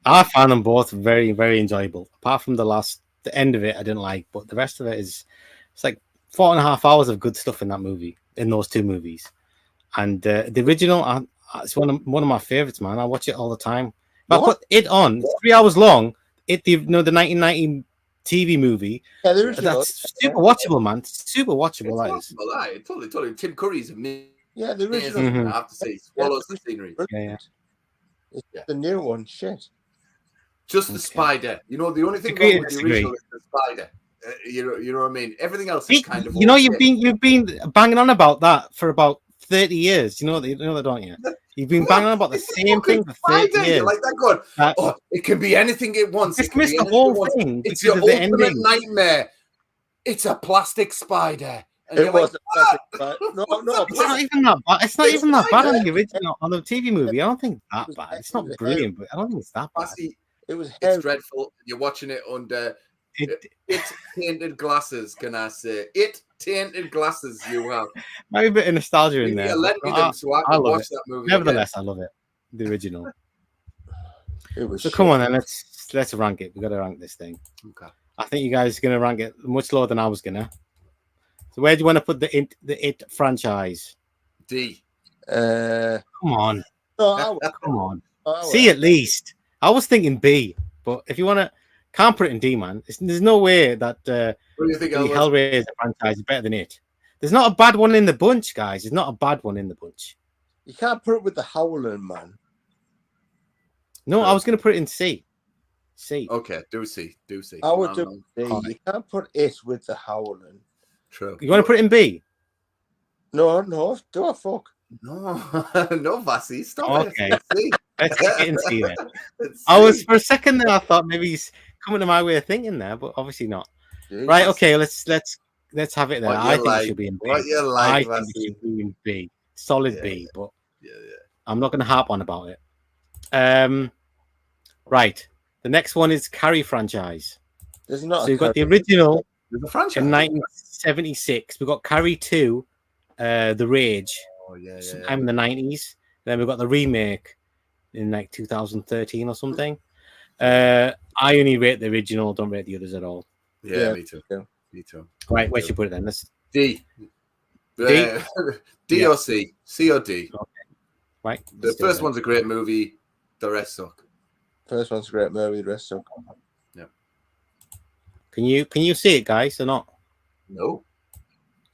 I found them both very, very enjoyable. Apart from the last The end of it I didn't like, but the rest of it it's like 4.5 hours of good stuff in that movie, in those two movies. And the original, it's one of my favorites, man. I watch it all the time. If I put it on, it's 3 hours long. The 1990 TV movie. Yeah, the original. That's super watchable, man. Super watchable. That is. Totally. Tim Curry's amazing. Yeah, the original. I have to say, swallows the scenery. Yeah. It's the new one. Shit. Just the spider. You know, the only thing wrong with the original is the spider. You know what I mean? Everything else is kind of. You know, you've been banging on about that for about 30 years. You know that, don't you? You've been banging on about the same thing for 30 years. Like that, God. It can be anything it wants. Just missed the whole thing. It's your ultimate nightmare. It's a plastic spider. And it was a plastic spider. No. It's not even that bad. It's not even that bad on the original, on the TV movie. I don't think that bad. It's not brilliant, but I don't think it's that bad. It's dreadful. You're watching it under it tainted glasses. Can I say it? Tainted glasses. You have maybe a bit of nostalgia in there. So I can watch that movie. Nevertheless, I love it. The original. It was. So come on then. Let's rank it. We got to rank this thing. Okay. I think you guys are gonna rank it much lower than I was gonna. So where do you want to put the It franchise? D. Come on. No, come on. C at least. I was thinking B, but if you want to, can't put it in D, man. There's no way that the Hellraiser franchise is better than it. There's not a bad one in the bunch, guys. There's not a bad one in the bunch. You can't put it with the Howling, man. No, I was going to put it in C. C. Okay, do C. I would do D. You can't put it with the Howling. True. You want to put it in B? No. Do a fuck. No, Vasi. Stop okay. it. Let's get it in C then. I was for a second there. I thought maybe he's coming to my way of thinking there, but obviously not. Jeez. Right? Okay. Let's have it there. I think it should be in B. What you like, I think it should be in B. Solid B. But I'm not going to harp on about it. Right. The next one is Carrie franchise. There's not. So you've got the original in 1976. We've got Carrie 2, The Rage. Sometime in the 90s. Then we've got the remake in like 2013 or something. I only rate the original, don't rate the others at all. Yeah. Me too. Right, where should you put it then? Let's D. D? D or C? C or D? Okay. Right. The first one's a great movie. The rest suck. First one's a great movie. The rest suck. Yeah. Can you see it, guys, or not? No.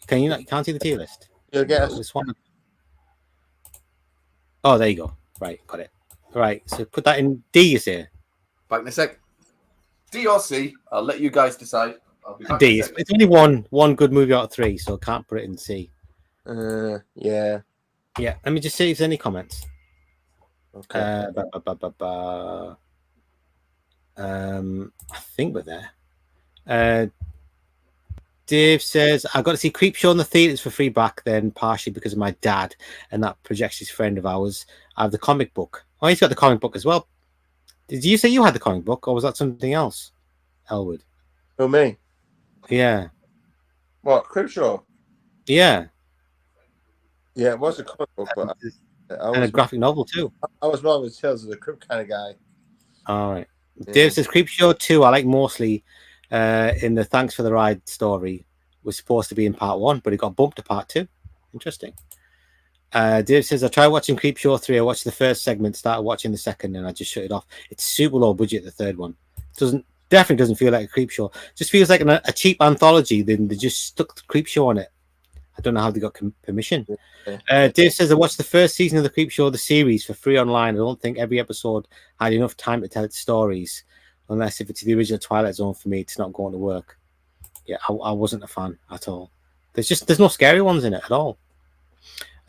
Can you not? You can't see the tier list. You'll get this one. Oh, there you go. Right, got it. Right, so put that in D, you say? Back in a sec. D or C? I'll let you guys decide. I'll be back D. It's only one good movie out of 3, so I can't put it in C. Yeah. Yeah, let me just see if there's any comments. Okay. I think we're there. Dave says, I got to see Creepshow in the theaters for free back then, partially because of my dad, and that projectionist friend of ours. I have the comic book. Oh, he's got the comic book as well. Did you say you had the comic book, or was that something else, Elwood? Oh, me? Yeah. What, Creepshow? Yeah. Yeah, it was a comic book, but and a graphic novel too. I was more of a Tales of the Crypt kind of guy. All right. Yeah. Dave says Creepshow 2 I like mostly in the Thanks for the Ride story was supposed to be in part 1, but it got bumped to part 2. Interesting. Dave says I tried watching Creepshow 3. I watched the first segment, started watching the second, and I just shut it off. It's super low budget, the third one. Definitely doesn't feel like a Creepshow. Just feels like a cheap anthology. Then they just stuck the Creepshow on it. I don't know how they got permission. Dave says I watched the first season of the Creepshow, the series, for free online. I don't think every episode had enough time to tell its stories, unless if it's the original Twilight Zone for me, it's not going to work. Yeah, I wasn't a fan at all. There's no scary ones in it at all.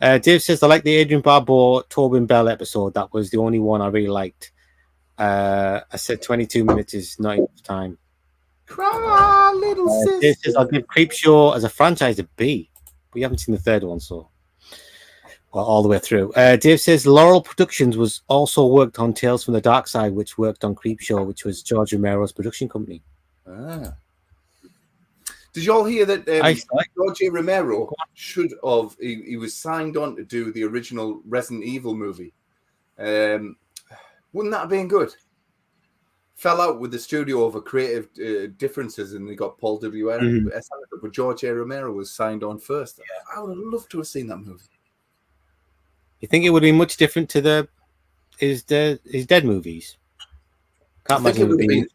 Dave says I like the Adrian Barbeau Tobin Bell episode. That was the only one I really liked. I said 22 minutes is not enough time. Cry, little sister. Dave says I'll give Creepshow as a franchise a B. We haven't seen the third one, so all the way through. Dave says Laurel Productions was also worked on Tales from the Dark Side, which worked on Creepshow, which was George Romero's production company. Did you all hear that George Romero should have? He was signed on to do the original Resident Evil movie. Wouldn't that have been good? fell out with the studio over creative differences, and they got Paul W. S. But George A. Romero was signed on first. I would have loved to have seen that movie. You think it would be much different to his Dead movies? Can't imagine it would be.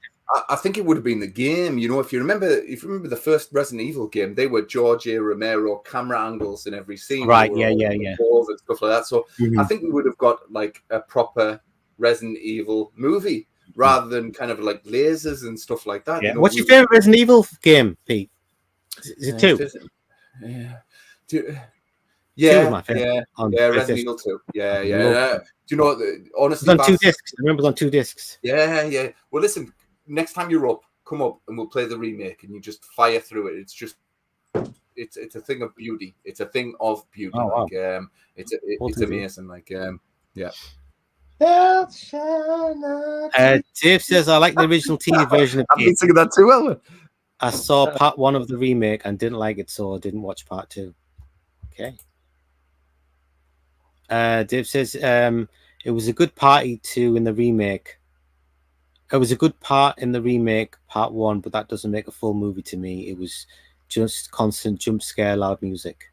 I think it would have been the game. You know, if you remember the first Resident Evil game, they were George A. Romero camera angles in every scene. Right, yeah. And stuff like that. So I think we would have got like a proper Resident Evil movie rather than kind of like lasers and stuff like that. Yeah. You know, What's your favorite Resident Evil game, Pete? Is it 2? Yeah, Resident Evil 2. Yeah. Do you know, honestly, it's on 2 discs. I remember it was on 2 discs. Yeah. Well, listen, next time you're up, come up and we'll play the remake, and you just fire through it. It's just, it's a thing of beauty. It's a thing of beauty. Oh, wow. Like, it's amazing. Like, yeah. Dave says, I like the original TV version of I've been singing that too well. I saw part 1 of the remake and didn't like it, so I didn't watch part 2. Okay. Dave says, it was a good party 2 in the remake. It was a good part in the remake, part 1, but that doesn't make a full movie to me. It was just constant jump scare, loud music.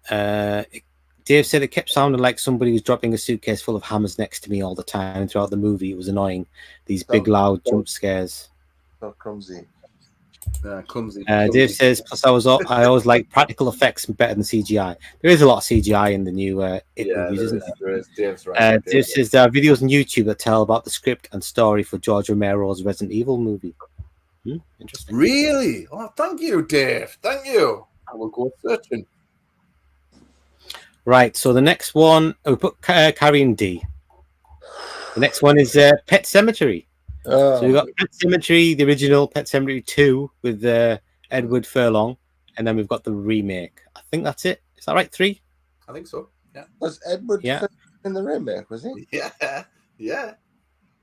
Dave said it kept sounding like somebody was dropping a suitcase full of hammers next to me all the time throughout the movie. It was annoying. These big, loud jump scares. So clumsy. Clumsy. Dave says, plus I always like practical effects better than CGI. There is a lot of CGI in the new It movies, isn't there is. Dave's right. Dave says there are videos on YouTube that tell about the script and story for George Romero's Resident Evil movie. Interesting. Really? Oh, thank you, Dave. Thank you. I will go searching. Right, so the next one, we put Carrying D. The next one is Pet Sematary. So we've got Pet Sematary, the original Pet Sematary 2 with Edward Furlong, and then we've got the remake. I think that's it. Is that right? 3? I think so. Yeah. Was Edward in the remake? Was he? Yeah.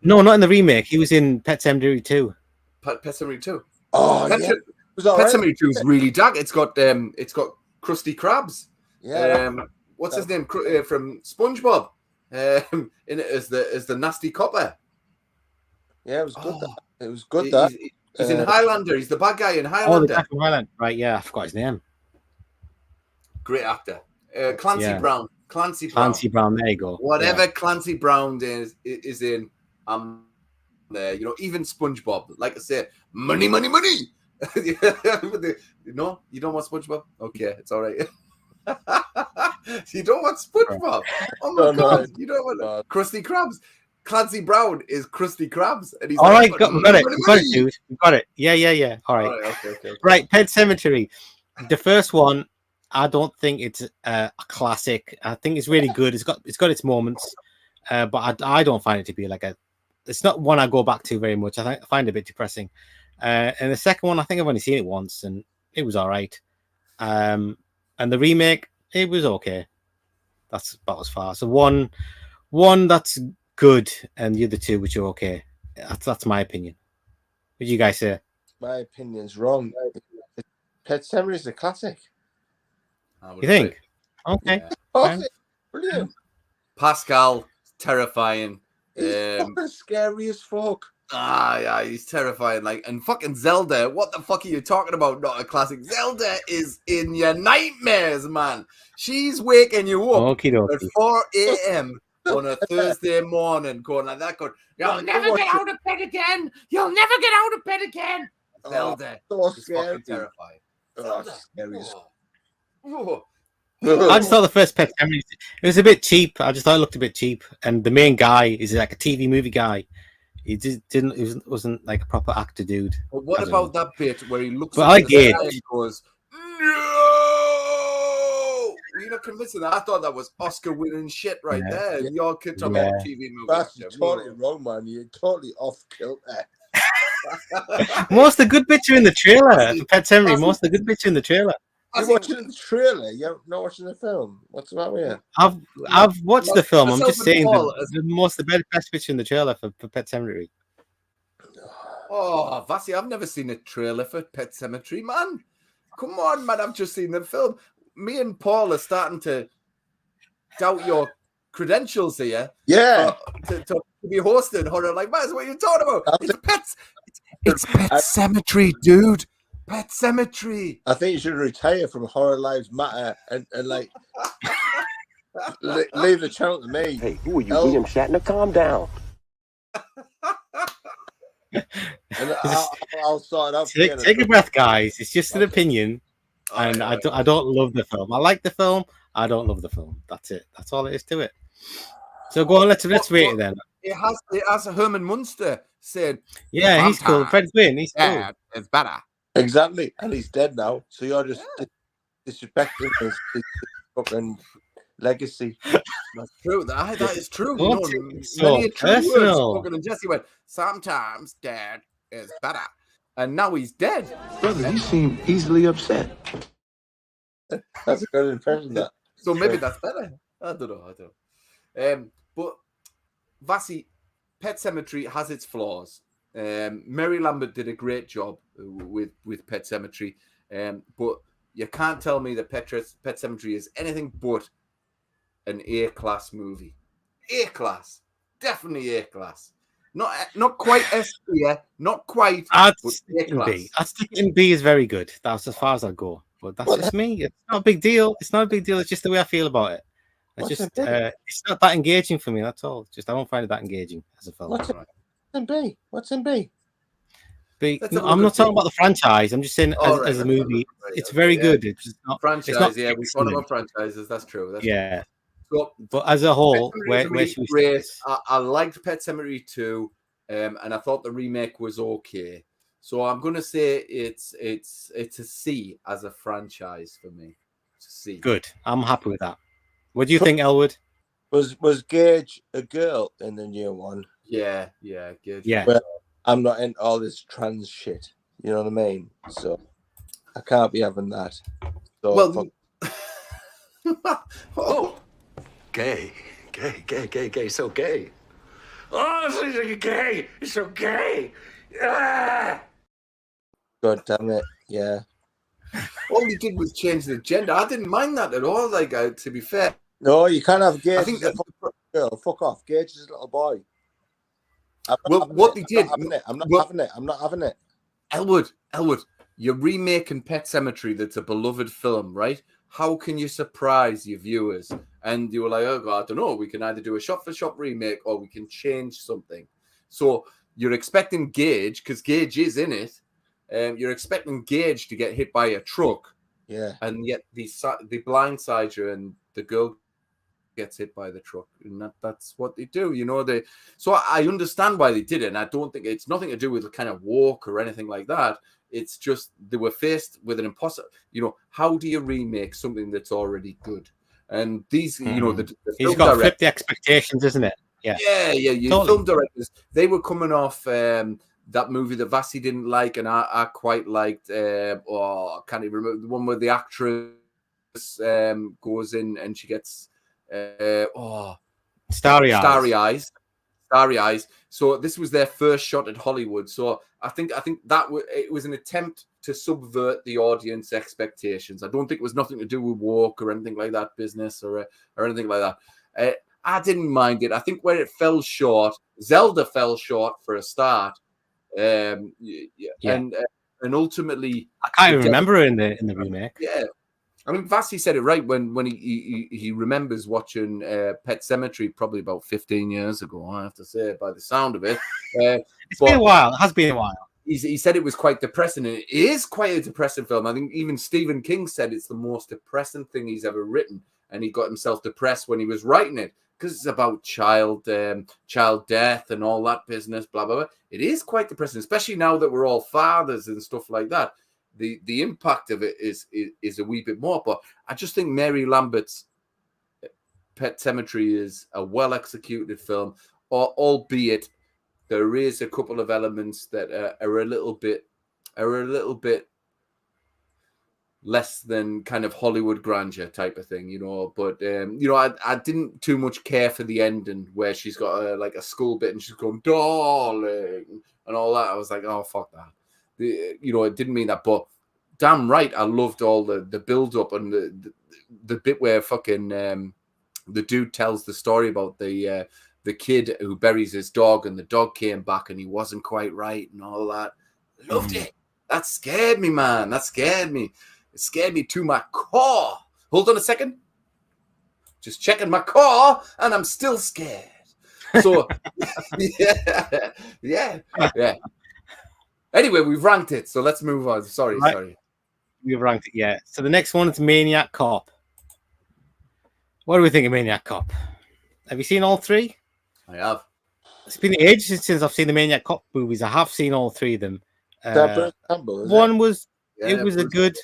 No, not in the remake. He was in Pet Sematary 2. Pet Sematary 2. Oh, Pet Sematary 2 is really dark. It's got Krusty Krabs. Yeah. What's his name from SpongeBob? In it as the nasty copper. Yeah, it was good. It was good. He's in Highlander. He's the bad guy in Highlander. Oh, the guy from Highlander. Right, yeah, I forgot his name. Great actor. Clancy Brown. Clancy Brown, there you go. Whatever Clancy Brown is in, there. You know, even SpongeBob. Like I say, money. No, you don't want SpongeBob? Okay, it's all right. You don't want SpongeBob? Oh my God! You don't want Krusty Krabs. Clancy Brown is Krusty Krabs, and he's all right. We got it, dude. We got it. Yeah. All right. Okay. Right, Pet Sematary. The first one, I don't think it's a classic. I think it's really good. It's got its moments, but I don't find it to be like it's not one I go back to very much. I find it a bit depressing. And the second one, I think I've only seen it once, and it was all right. And the remake, it was okay. That's about as far. So one that's good, and the other two which are okay. That's my opinion. What do you guys say? My opinion's wrong. Pet Sematary is a classic. You think? Okay. Yeah. Brilliant. Pascal, terrifying. He's fucking scary as fuck. Yeah, he's terrifying. Like, and fucking Zelda, what the fuck are you talking about? Not a classic. Zelda is in your nightmares, man. She's waking you up at 4 a.m. on a Thursday morning, going like that, going, "You'll never get out of bed again. You'll never get out of bed again." Zelda is fucking terrifying. Zelda. I just thought the first Pet Sematary, it was a bit cheap. I just thought it looked a bit cheap, and the main guy is like a TV movie guy. He wasn't like a proper actor dude. But what about that bit where he looks at the sky and goes, "No!" You're not convincing that. I thought that was Oscar-winning shit right there. Y'all could talk about TV movies. That's totally wrong, man. You're totally off kilter. Most of the good bits are in the trailer. For Pet Sematary, most of the good bits are in the trailer. You're watching the trailer. You're not watching the film. What's about you? I've watched the film. I'm just saying the best picture in the trailer for Pet Sematary. Oh, Vasi, I've never seen a trailer for Pet Sematary, man. Come on, man. I've just seen the film. Me and Paul are starting to doubt your credentials here. Yeah. To be hosting Horror Like Mad. What are you talking about? That's It's Pet Cemetery, dude. Pet Cemetery. I think you should retire from Horror Lives Matter and like leave the channel to me. Hey, who are you, William Shatner? Calm down. And I'll sort it out. Take a breath, guys. It's just an opinion, and I don't love the film. I like the film. I don't love the film. That's it. That's all it is to it. So go on. Let's rate it then. It has a Herman Munster saying, "Yeah, he's cool. Fred Gwynn, he's cool. It's better." Exactly, and he's dead now. So you're just disrespecting his fucking legacy. That's true. That is true. What? Many a true words Personal. spoken, and Jesse went, "Sometimes Dad is better," and now he's dead. Brother, you seem easily upset. That's a good impression. That. So maybe that's better. I don't know. But Vasi, Pet Cemetery has its flaws. Mary Lambert did a great job with Pet Cemetery, but you can't tell me that Pet Cemetery is anything but an A-class movie. A-class, definitely A-class. Not quite S tier, not quite. I'd but stick in A-class. B. I'd stick in B is very good. That's as far as I go. But that's just me. It's not a big deal. It's not a big deal. It's just the way I feel about it. It's not that engaging for me. That's all. Just I don't find it that engaging as a film. What's in B? What's in B? No, I'm not talking about the franchise. I'm just saying as a movie, it's very good. It's just not franchise. It's not We thought about franchises. That's true. Yeah. So, but as a whole, where should should we great. I liked Pet Cemetery 2, and I thought the remake was okay. So I'm gonna say it's a C as a franchise for me. It's a C. Good. I'm happy with that. What do you think, Elwood? Was Gage a girl in the new one? Yeah, good. Yeah. Well, I'm not into all this trans shit. You know what I mean? So I can't be having that. So Oh, gay, so gay. Oh, it's gay. It's so gay. Ah! God damn it! Yeah. All he did was change the gender. I didn't mind that at all. Like, to be fair, No, you can't have Gage. I think as a girl. Fuck off. Gage is a little boy. what they did. I'm not having it. Elwood, you're remaking Pet Cemetery. That's a beloved film, right? How can you surprise your viewers? And you were like, oh God, I don't know. We can either do a shot-for-shot remake or we can change something. So you're expecting Gage, because Gage is in it. You're expecting Gage to get hit by a truck. Yeah. And yet they blindside you and the girl gets hit by the truck. And that's what they do. You know, so I understand why they did it. And I don't think it's nothing to do with the kind of walk or anything like that. It's just they were faced with an impossible, you know, how do you remake something that's already good? And these, you know, the he's got to flip the expectations, isn't it? Yeah. Totally. Film directors, they were coming off that movie that Vasi didn't like, and I quite liked. I can't even remember the one where the actress goes in and she gets starry eyes. So this was their first shot at Hollywood. So I think that it was an attempt to subvert the audience expectations. I don't think it was nothing to do with walk or anything like that, business or anything like that. I didn't mind it. I think where it fell short, Zelda fell short for a start. And ultimately, I can't even remember her in the remake. Yeah, I mean, Vasi said it right when he remembers watching Pet Cemetery probably about 15 years ago. I have to say, by the sound of it, it's been a while. It has been a while. He said it was quite depressing, and it is quite a depressing film. I think even Stephen King said it's the most depressing thing he's ever written, and he got himself depressed when he was writing it because it's about child death and all that business, blah blah blah. It is quite depressing, especially now that we're all fathers and stuff like that. The impact of it is a wee bit more, but I just think Mary Lambert's Pet Cemetery is a well executed film, albeit there is a couple of elements that are a little bit less than kind of Hollywood grandeur type of thing, you know. But I didn't too much care for the ending where she's got like a school bit and she's going darling and all that. I was like, oh fuck that. It didn't mean that, but damn right, I loved all the build up and the bit where fucking the dude tells the story about the kid who buries his dog, and the dog came back and he wasn't quite right and all that. Loved it. That scared me, man. That scared me. It scared me to my core. Hold on a second. Just checking my core, and I'm still scared. So, yeah. Anyway, we've ranked it, so let's move on. Sorry. We've ranked it, yeah. So the next one is Maniac Cop. What do we think of Maniac Cop? Have you seen all three? I have. It's been ages since I've seen the Maniac Cop movies. I have seen all three of them. Bruce Campbell, one was it was a good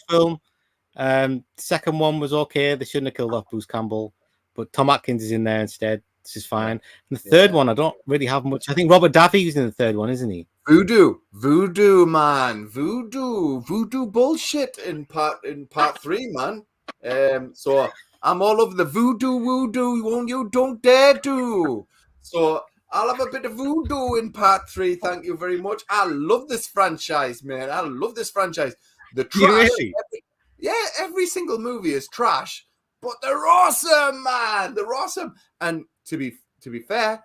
film. Second one was okay. They shouldn't have killed off Bruce Campbell, but Tom Atkins is in there instead. This is fine. And the third one, I don't really have much. I think Robert Daffy is in the third one, isn't he? Voodoo, man, voodoo bullshit in part 3, man. So I'm all over the voodoo, won't you? Don't dare do. So I'll have a bit of voodoo in part 3. Thank you very much. I love this franchise, man. I love this franchise. The trash. Every single movie is trash, but they're awesome, man. They're awesome. And to be fair,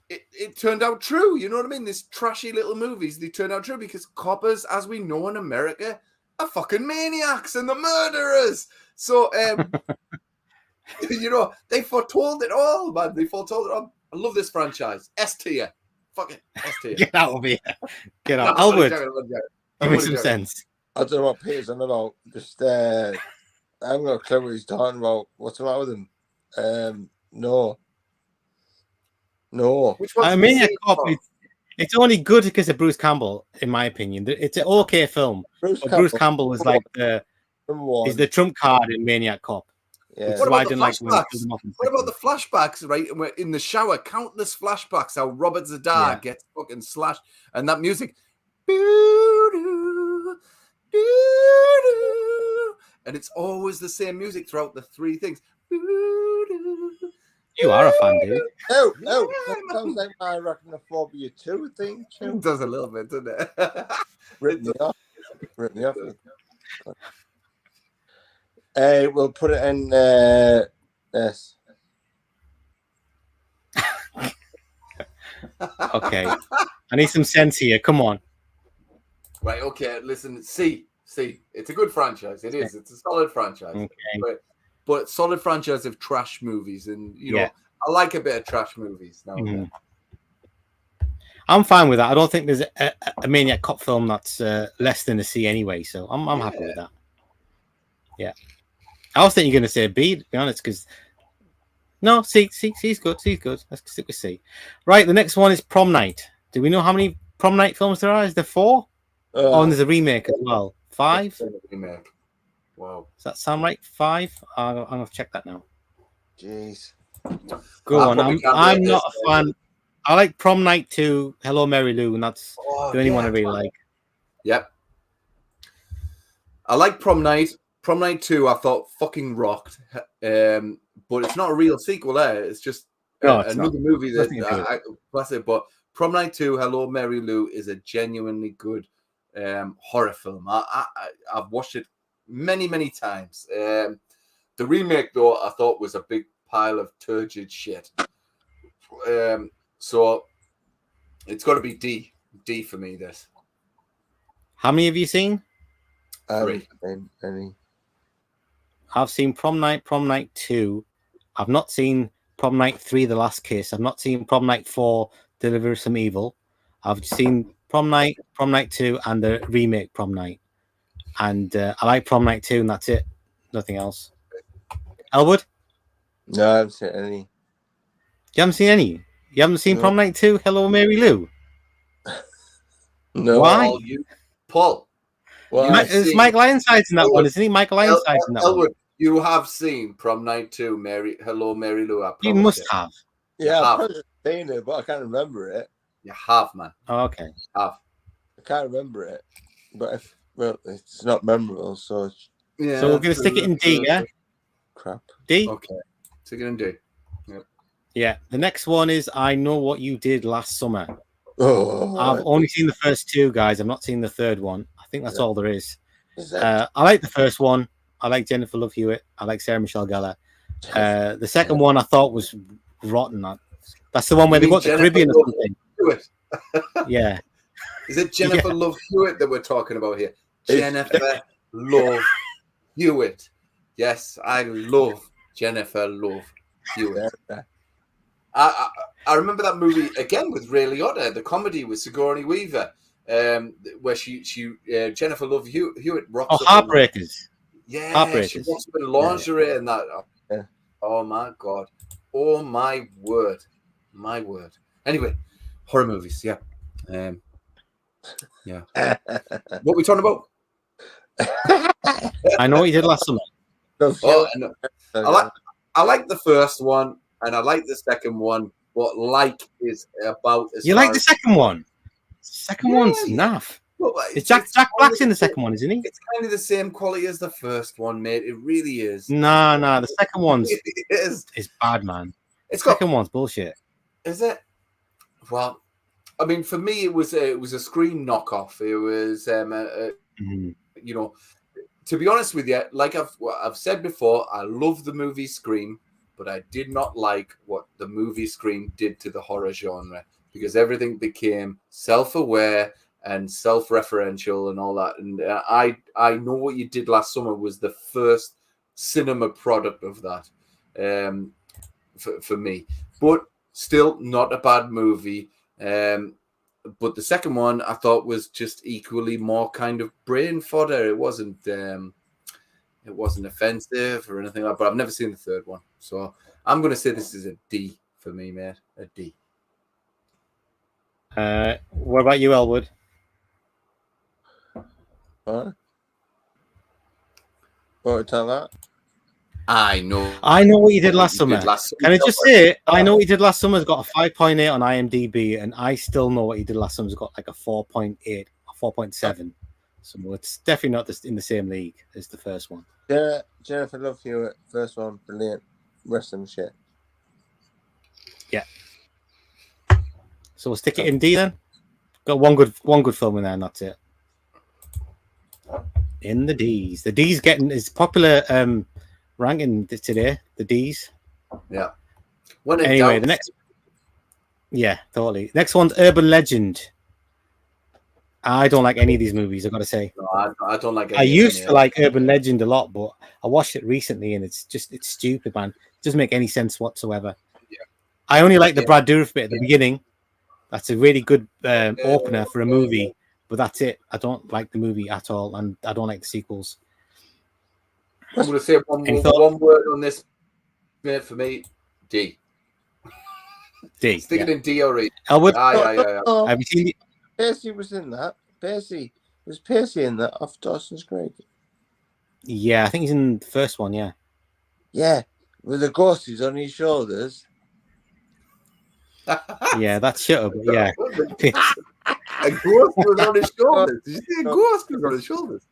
it turned out true. You know what I mean? These trashy little movies, they turned out true because coppers, as we know in America, are fucking maniacs and the murderers. So, you know, they foretold it all, man. They foretold it all. I love this franchise. S tier. Fuck it. S tier. Get out of here. Get out. Albert. That makes some sense. I don't know what Peter's on about. Just, I haven't got a clue what he's talking about. What's the matter with him? No. Which one's Maniac Cop, it's only good because of Bruce Campbell, in my opinion. It's an okay film. Bruce Campbell is like is the trump card in Maniac Cop. Yeah. What about the flashbacks, right? And we're in the shower, countless flashbacks, how Robert Zadar gets fucking slashed, and that music. And it's always the same music throughout the 3 things. You are a fan, dude. No. That sounds like my Arachnophobia 2 thing. It does a little bit, doesn't it? Rip me off. We'll put it in this. Okay. I need some sense here. Come on. Right, okay. Listen, see. It's a good franchise. It is. It's a solid franchise. Okay. But solid franchise of trash movies. And, you know, I like a bit of trash movies now. Mm-hmm. I'm fine with that. I don't think there's a Maniac Cop film that's less than a C anyway. So I'm happy with that. Yeah. I was thinking you're going to say B, to be honest, because no, C's good. C's good. Let's stick with C. Right, the next one is Prom Night. Do we know how many Prom Night films there are? Is there 4? And there's a remake as well. 5? Remake. Wow. Does that sound right? 5? I'm going to check that now. Jeez. Go on. I'm not a fan. I like Prom Night 2, Hello Mary Lou, and that's the only one I really like. Yep. I like Prom Night. Prom Night 2, I thought fucking rocked. But it's not a real sequel there. It's just another movie that but Prom Night 2, Hello Mary Lou is a genuinely good horror film. I've watched it many, many times. The remake, though, I thought was a big pile of turgid shit. So it's got to be D for me, this. How many have you seen? 3. I've seen Prom Night 2. I've not seen Prom Night 3, The Last Kiss. I've not seen Prom Night 4, Deliver Some Evil. I've seen Prom Night 2, and the remake Prom Night. And I like Prom Night 2, and that's it. Nothing else. Elwood? No, I haven't seen any. You haven't seen any? You haven't seen Prom Night 2, Hello Mary Lou? No. Why? Paul. It's Michael Ironside's in that one, isn't he? Michael Ironside's in that Elwood, one. You have seen Prom Night 2, Hello Mary Lou. You must have. Yeah, I've probably seen it, but I can't remember it. You have, man. Oh, okay. You have. I can't remember it. But it's not memorable, so it's... Yeah, so we're going to stick it in D, yeah? Crap. D? Okay. Stick it in D. Yep. Yeah. The next one is I Know What You Did Last Summer. Oh, I've only seen the first 2, guys. I've not seen the third one. I think that's all there is. I like the first one. I like Jennifer Love Hewitt. I like Sarah Michelle Gellar. The second one I thought was rotten. That's the one where they got the Caribbean or something. Hewitt. Yeah. Is it Jennifer Love Hewitt that we're talking about here? Jennifer Love Hewitt. Yes, I love Jennifer Love Hewitt. I remember that movie again with Ray Liotta, the comedy with Sigourney Weaver, where she Jennifer Love Hewitt rocks up. Heartbreakers. Yeah, Heartbreakers. she rocks up in lingerie and that. Yeah. Oh my god. Oh my word. My word. Anyway, horror movies. Yeah. Yeah. What are we talking about? I know what you did last summer. Oh, I like the first one and I like the second one, but like is about as you like the second one? Second one's naff. Well, it's Jack Black's in the second one, isn't he? It's kind of the same quality as the first one, mate. It really is. Nah, the second one's is bad, man. It's second one's bullshit. Is it? Well, I mean, for me, it was a Scream knockoff. It was, you know, to be honest with you, like I've said before, I love the movie Scream, but I did not like what the movie Scream did to the horror genre because everything became self-aware and self-referential and all that. And I know what you did last summer was the first cinema product of that for me, but still not a bad movie. But the second one I thought was just equally more kind of brain fodder. It wasn't offensive or anything like that, but I've never seen the third one. So I'm going to say this is a D for me, mate. A D. What about you, Elwood? What? What tell that? I know what you did last summer. Can I just say, I know what you did last summer's got a 5.8 on IMDb, and I still know what you did last summer's got like a 4.8, 4.7. So it's definitely not in the same league as the first one. Yeah, Jennifer Love Hewitt, first one, brilliant. Rest of them shit. Yeah. So we'll stick it in D then. Got one good film in there, and that's it. In the D's. The D's getting is popular ranking today. The D's. Yeah. Anyway, the next. Yeah, totally. Next one's Urban Legend. I don't like any of these movies, I've got to say. No, I don't like any. I used to like Urban Legend a lot, but I watched it recently and it's stupid, man. It doesn't make any sense whatsoever. Yeah. I only like the Brad Dourif bit at the beginning. That's a really good opener for a movie, but that's it. I don't like the movie at all, and I don't like the sequels. I'm going to say one word on this, mate, for me. D. D. Stick it in D or E. Elwood? Have you seen it? Percy was in that. Was Percy in that off Dawson's Creek? Yeah, I think he's in the first one, yeah. Yeah, with the ghosties on his shoulders. Yeah, that's shut up. Yeah. A ghost was on his shoulders. Did you see a ghost was on his shoulders?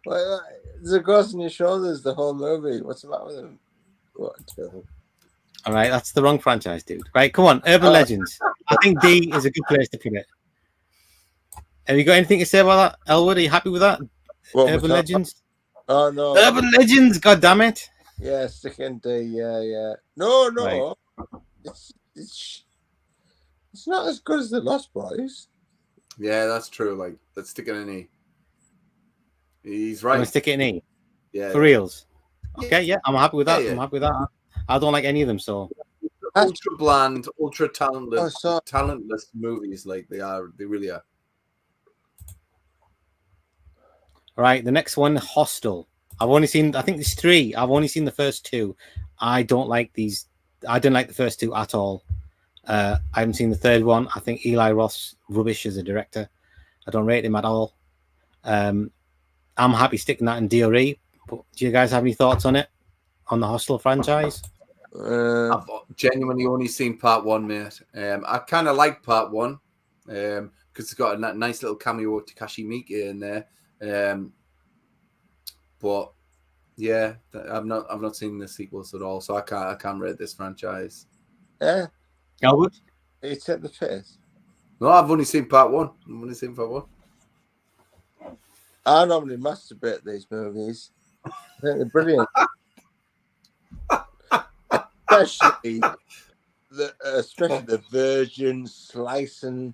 Well, there's a ghost on his shoulders the whole movie. What's the matter with him? What a devil. All right, that's the wrong franchise, dude. Right, come on, Urban Legends. I think D is a good place to put it. Have you got anything to say about that, Elwood? Are you happy with that? Urban Legends? Oh, no. Urban Legends, god damn it. Yeah, stick in D, yeah. No. Right. It's not as good as The Lost Boys. Yeah, that's true. Like, let's stick it in E. He's right. Let's stick it in E. Yeah. For reals. Okay, yeah, I'm happy with that. Yeah. I'm happy with that. I don't like any of them, so. Ultra bland, ultra talentless, talentless movies, like they really are. All right, the next one, Hostel. I think there's 3. I've only seen the first 2. I don't like these. I didn't like the first 2 at all. I haven't seen the third one. I think Eli Roth's rubbish as a director. I don't rate him at all. I'm happy sticking that in D or E. But do you guys have any thoughts on it? On the Hostel franchise? I've genuinely only seen part 1, mate. I kind of like part 1 because it's got a nice little cameo of Takashi Miike in there. But yeah, I've not seen the sequels at all, so I can't rate this franchise. Yeah, Albert, you took the piss. No, I've only seen part 1. I normally masturbate these movies. I think they're brilliant. especially the virgin slicing.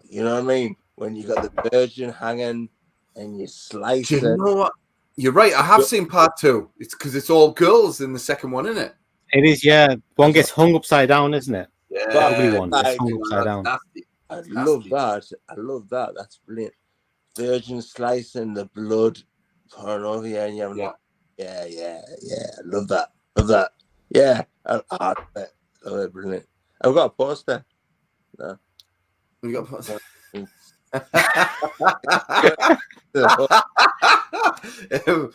You know what I mean? When you got the virgin hanging and you slice Do you it. know what? You're right. I have seen part 2. It's because it's all girls in the second one, isn't it? It is, yeah. One gets hung upside down, isn't it? Yeah, The ugly one gets like, hung upside down. Nasty. I love that. I love that. That's brilliant. Virgin slicing the blood pouring over you, and you're like, yeah. I love that. Yeah, I love it. Brilliant. I've got a poster. No. You got poster.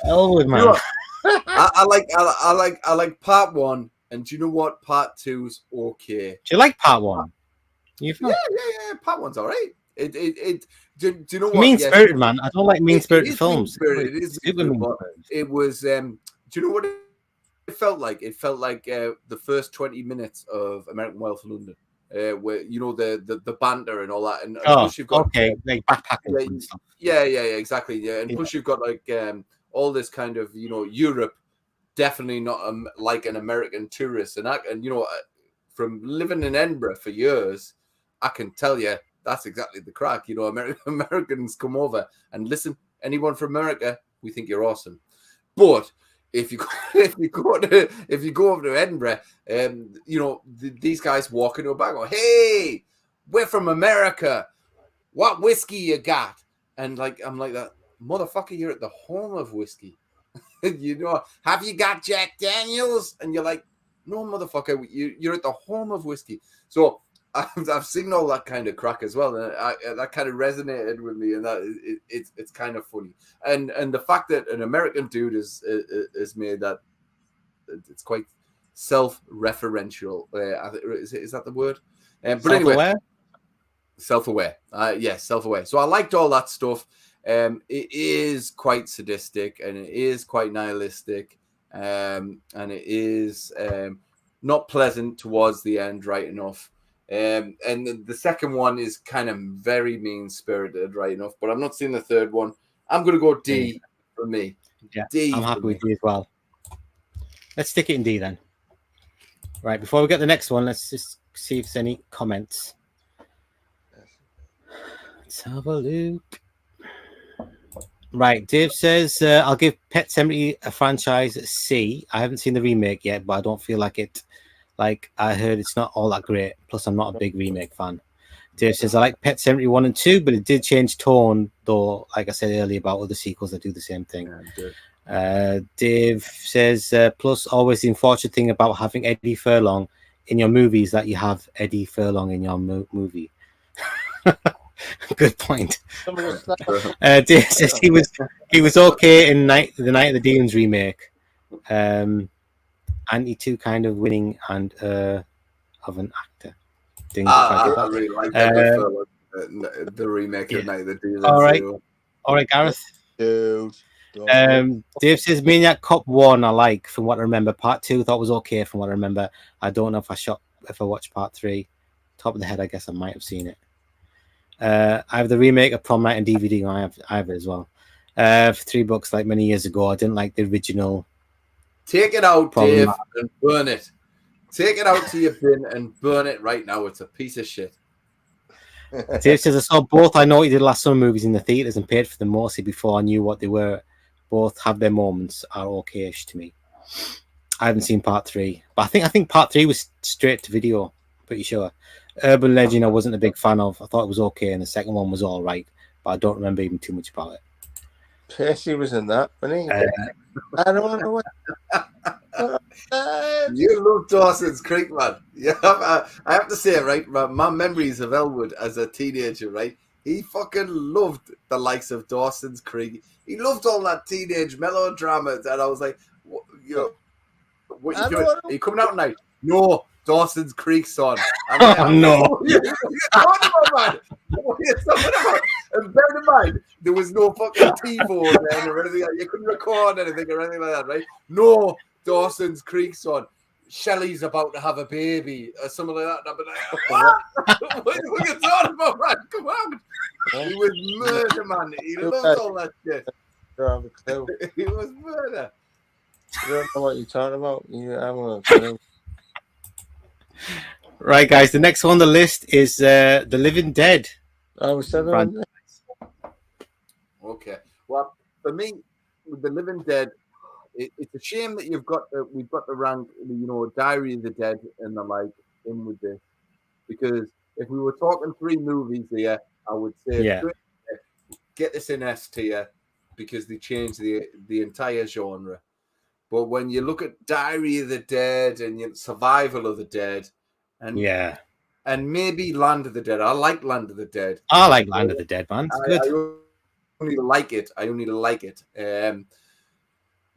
Oh man. I like part 1, and do you know what? Part 2's okay. Do you like part 1? Yeah. Part 1's all right. Do you know what? Mean spirited, man. I don't like mean spirited films. It is super mean. It was. Do you know what it felt like? It felt like the first 20 minutes of American Wealth of London, where you know the banter and all that, and plus you've got like backpacking and stuff. Yeah, exactly. Yeah, and plus you've got like all this kind of Europe, definitely not like an American tourist, and from living in Edinburgh for years, I can tell you that's exactly the crack. Americans come over and listen. Anyone from America, we think you're awesome, but if you go over to Edinburgh, these guys walk into a bar, go, "Hey, we're from America. What whiskey you got?" And I'm like that, motherfucker. You're at the home of whiskey. Have you got Jack Daniels? And you're like, no, motherfucker. You're at the home of whiskey. So I've seen all that kind of crack as well, and that kind of resonated with me, and that it's kind of funny, and the fact that an American dude is made that, it's quite self-referential. Is that the word? But anyway, self-aware. Yes, self-aware. So I liked all that stuff. It is quite sadistic, and it is quite nihilistic, and it is not pleasant towards the end, right enough. And the second one is kind of very mean-spirited, right enough. But I'm not seeing the third one. I'm going to go D for me. Yeah, D. I'm happy with D as well. Let's stick it in D then. Right, before we get the next one, let's just see if there's any comments. Let's have a look. Right, Dave says, I'll give Pet Sematary a franchise C. I haven't seen the remake yet, but I don't feel like it. Like, I heard it's not all that great. Plus, I'm not a big remake fan. Dave says, I like Pet Sematary 1 and 2, but it did change tone, though, like I said earlier, about other sequels that do the same thing. Dave says, plus, always the unfortunate thing about having Eddie Furlong in your movies that you have Eddie Furlong in your movie. Good point. Dave says he was okay in the Night of the Demons remake. Anti 2 kind of winning and of an actor. I really like the remake of Night of the Demons. All right, Gareth. Dave says Maniac Cop 1 I like from what I remember. Part 2 I thought was okay from what I remember. I don't know if I watched part 3. Top of the head, I guess I might have seen it. I have the remake of Prom Night and DVD. I have it as well. For $3 like many years ago. I didn't like the original. Take it out, Dave, and burn it. Take it out to your bin and burn it right now. It's a piece of shit. Dave says I saw both I Know What You Did Last Summer movies in the theaters and paid for them mostly before I knew what they were. Both have their moments, are okay-ish to me. I haven't seen part 3, but I think part 3 was straight to video. Pretty sure. Urban Legend I wasn't a big fan of. I thought it was okay, and the second one was all right, but I don't remember even too much about it. Percy was in that, wasn't he? I don't know what. You love Dawson's Creek, man. Yeah, I have to say, right, my memories of Elwood as a teenager, right? He fucking loved the likes of Dawson's Creek. He loved all that teenage melodrama, and I was like, what are you doing? Are you coming out tonight? No, Dawson's Creek, son. No. What are you talking about, man? What are you talking about? And bear in mind, there was no fucking TiVo then or anything. You couldn't record anything or anything like that, right? No, Dawson's Creek, son. Shelley's about to have a baby or something like that. But what are you talking about, man? Come on. He was murder, man. He loved all that shit. He was murder. I don't know what you're talking about. I'm Right, guys. The next one on the list is The Living Dead. I was saying Fran- Okay. Well, for me, with The Living Dead, it's a shame that we've got the rank, Diary of the Dead and the like in with this, because if we were talking 3 movies here, I would say Yeah. get this in S tier because they changed the entire genre. But when you look at Diary of the Dead and Survival of the Dead, and and maybe Land of the Dead, I like Land of the Dead. I like Land of the Dead, man. It's good. I only like it.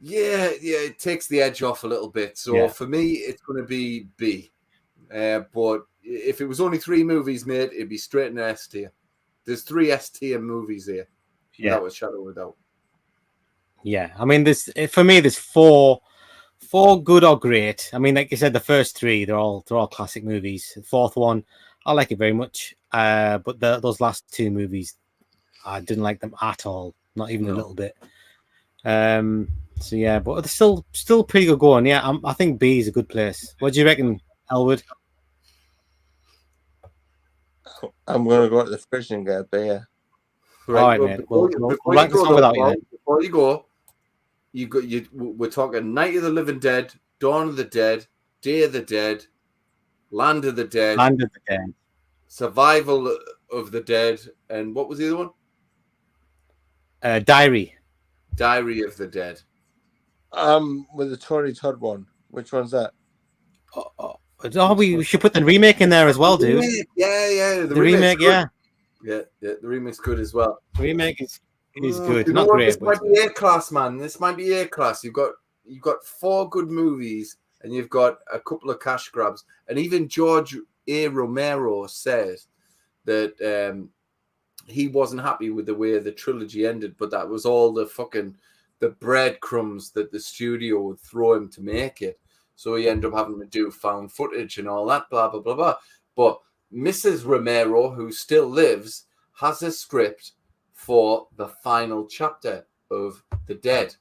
Yeah, it takes the edge off a little bit. So for me, it's going to be B. But if it was only 3 movies made, it'd be straight in S tier. There's 3 S tier movies here. Yeah, that was shadow of a doubt. Yeah, I mean, for me, there's four good or great. I mean, like you said, the first 3 they're all classic movies. The 4th one, I like it very much. But those last 2 movies, I didn't like them at all, not even a little bit. So yeah, but they're still pretty good going. Yeah, I think B is a good place. What do you reckon, Elwood? I'm going to go to the fridge and get a beer. Right, all right, mate. We'll rank this one without you. Before you go, we're talking Night of the Living Dead, Dawn of the Dead, Day of the Dead, Land of the Dead, Survival of the Dead, and what was the other one? Diary of the Dead. With the Tony Todd one. Which one's that? We should put the remake in there as well, dude. Yeah. The remake, yeah, the remake's good as well. The remake is good. You know Not what? great. This might be A class, man. This might be A class. You've got 4 good movies, and you've got a couple of cash grabs. And even George A. Romero says that he wasn't happy with the way the trilogy ended, but that was all the breadcrumbs that the studio would throw him to make it. So he ended up having to do found footage and all that, blah, blah, blah, blah. But Mrs. Romero, who still lives, has a script for the final chapter of The Dead.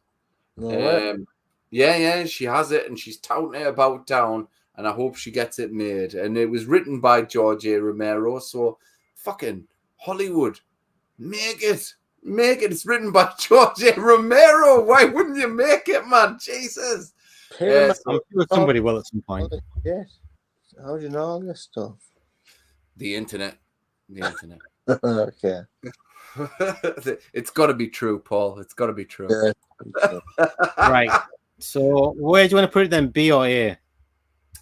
Yeah, she has it, and she's touting it about town, and I hope she gets it made. And it was written by George A. Romero, so fucking Hollywood, make it. It's written by George A. Romero. Why wouldn't you make it, man? Jesus. I'm sure somebody will at some point. Yes. How do you know all this stuff? The internet. Okay. It's got to be true, Paul. It's got to be true. Yeah. Right. So where do you want to put it then, B or A?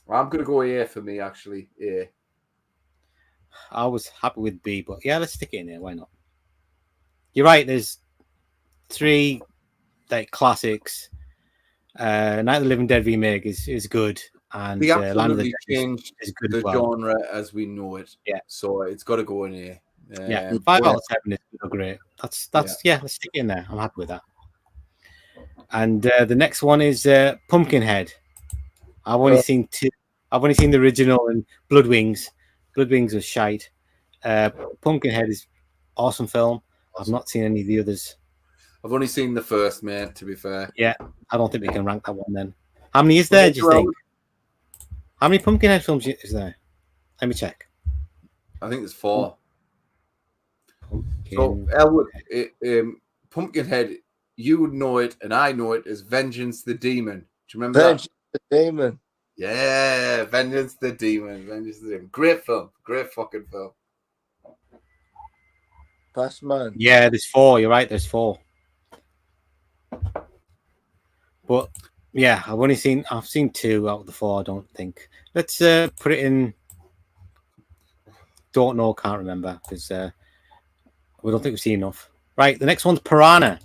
I'm going to go A for me, actually. A. I was happy with B, but yeah, let's stick it in there. Why not? You're right. There's 3 classics. Night of the Living Dead remake is good, and They Land of the absolutely Dead changed is good the as well. genre as we know it. Yeah. So it's got to go in A. Yeah, 5 out of 7 is great. That's let's stick it in there. I'm happy with that. And the next one is Pumpkinhead. I've only seen 2. I've only seen the original and Blood Wings. Blood Wings was shite. Pumpkinhead is awesome film. I've not seen any of the others. I've only seen the first, mate, to be fair. Yeah, I don't think we can rank that one then. How many is there, do you think? How many Pumpkinhead films is there? Let me check. I think there's 4. So, Elwood, Pumpkinhead, you would know it, and I know it as Vengeance the Demon. Do you remember Vengeance the Demon. Yeah, Vengeance the Demon. Great film. Great fucking film. Fast man. Yeah, there's 4. You're right, there's 4. But yeah, I've seen 2 out of the 4, I don't think. Let's put it in don't know, can't remember, because we don't think we've seen enough. Right, the next one's Piranha.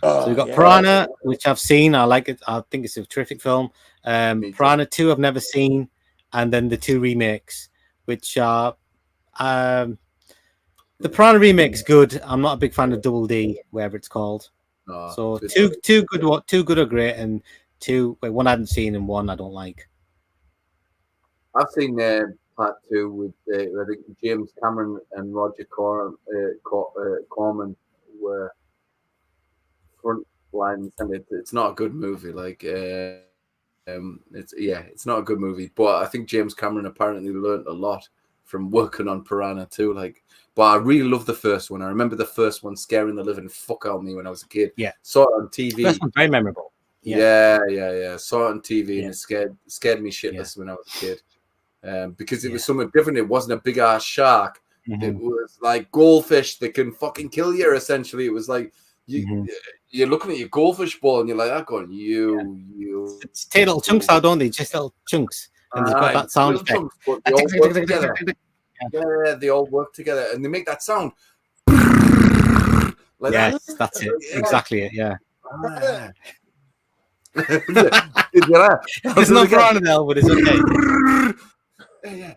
So we've got Piranha, which I've seen. I like it. I think it's a terrific film. Piranha 2 I've never seen, and then the 2 remakes, which are the Piranha remake's good. I'm not a big fan of Double D, whatever it's called. No, so two good or great, and 2 one I haven't seen and 1 I don't like. I've seen part 2 with I think James Cameron and Roger Corman were Blind, and it's not a good movie. Like, it's not a good movie. But I think James Cameron apparently learned a lot from working on Piranha too. Like, but I really love the first one. I remember the first one scaring the living fuck out of me when I was a kid. Yeah, saw it on TV. First one's very memorable. Yeah. Saw it on TV and Yeah. it scared me shitless when I was a kid. Because it was something different. It wasn't a big ass shark. It was like goldfish that can fucking kill you. Essentially, it was like you're looking at your goldfish ball and you're like, "I'm going, you." It's take little chunks out, don't they? Just little chunks, and they've got that sound effect. Chunks, but they all work together. Yeah, they all work together, and they make that sound. Like that's it. Exactly it. Yeah. It's not Piranha now, but it's okay. Yeah.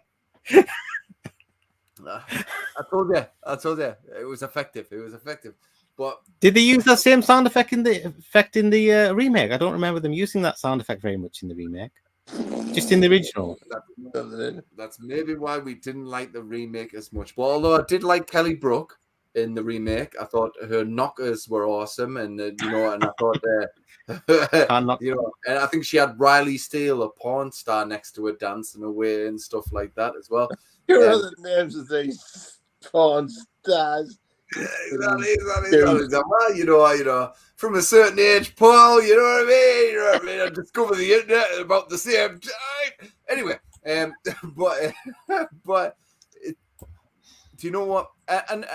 I told you, it was effective. But did they use that same sound effect in the remake? I don't remember them using that sound effect very much in the remake. Just in the original. That's maybe why we didn't like the remake as much. But although I did like Kelly Brook in the remake, I thought her knockers were awesome, and and I thought and I think she had Riley Steele, a porn star, next to her dancing away and stuff like that as well. Here are the names of these porn stars. Exactly. Well, from a certain age, Paul, you know what I mean? I discovered the internet at about the same time. Anyway, but do you know what? And